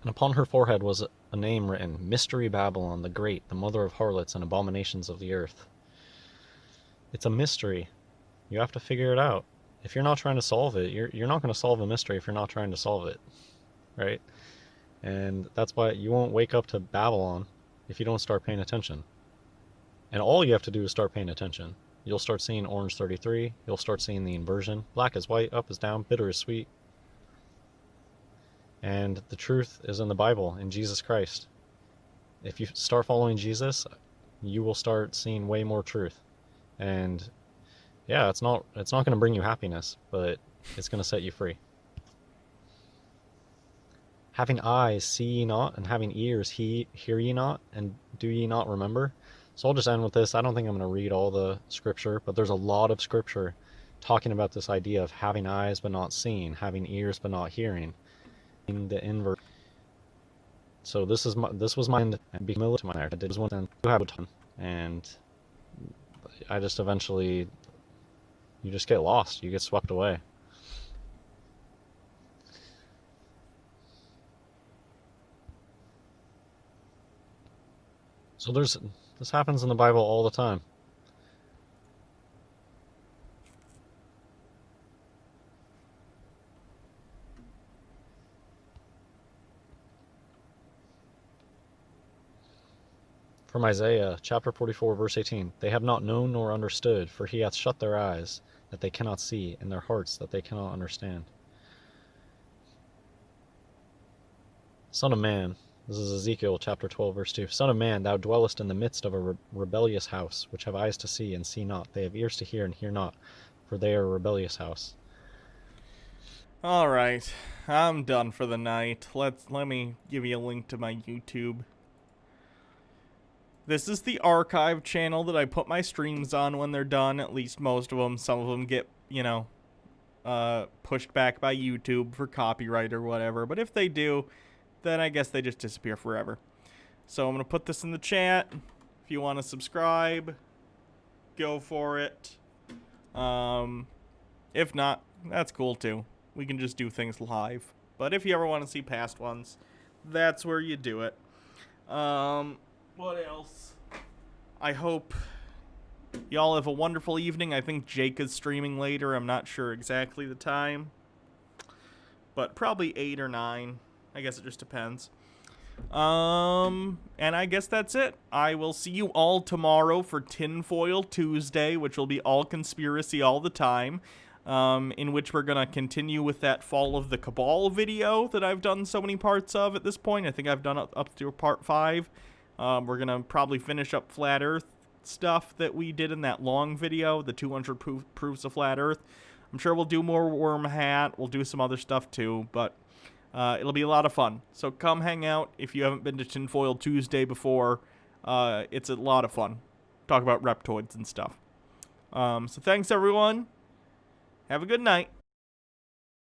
S14: And upon her forehead was a name written, Mystery Babylon the Great, the mother of harlots and abominations of the earth. It's a mystery. You have to figure it out. If you're not trying to solve it, you're not going to solve a mystery if you're not trying to solve it. Right? And that's why you won't wake up to Babylon if you don't start paying attention. And all you have to do is start paying attention. You'll start seeing Orange 33. You'll start seeing the inversion. Black is white, up is down, bitter is sweet. And the truth is in the Bible, in Jesus Christ. If you start following Jesus, you will start seeing way more truth. And yeah, it's not going to bring you happiness, but it's going to set you free. Having eyes, see ye not, and having ears, hear ye not, and do ye not remember? So I'll just end with this. I don't think I'm going to read all the scripture, but there's a lot of scripture talking about this idea of having eyes but not seeing, having ears but not hearing. In the inverse. So this was my end, and be familiar to my art. I did one and you have a ton, and I just eventually, you just get lost. You get swept away. So this happens in the Bible all the time. From Isaiah chapter 44 verse 18, they have not known nor understood, for he hath shut their eyes, that they cannot see, and their hearts, that they cannot understand. Son of man, this is Ezekiel chapter 12 verse 2, Son of man, thou dwellest in the midst of a rebellious house, which have eyes to see and see not, they have ears to hear and hear not, for they are a rebellious house.
S2: Alright, I'm done for the night. Let me give you a link to my YouTube. This is the archive channel that I put my streams on when they're done, at least most of them. Some of them get, pushed back by YouTube for copyright or whatever. But if they do, then I guess they just disappear forever. So I'm going to put this in the chat. If you want to subscribe, go for it. If not, that's cool too. We can just do things live. But if you ever want to see past ones, that's where you do it. What else? I hope y'all have a wonderful evening. I think Jake is streaming later. I'm not sure exactly the time. But probably 8 or 9. I guess it just depends. And I guess that's it. I will see you all tomorrow for Tinfoil Tuesday, which will be all conspiracy all the time. In which we're going to continue with that Fall of the Cabal video that I've done so many parts of at this point. I think I've done up to part 5. We're going to probably finish up Flat Earth stuff that we did in that long video, the 200 proofs of Flat Earth. I'm sure we'll do more Worm Hat. We'll do some other stuff too, but it'll be a lot of fun. So come hang out if you haven't been to Tinfoil Tuesday before. It's a lot of fun. Talk about reptoids and stuff. So thanks, everyone. Have a good night.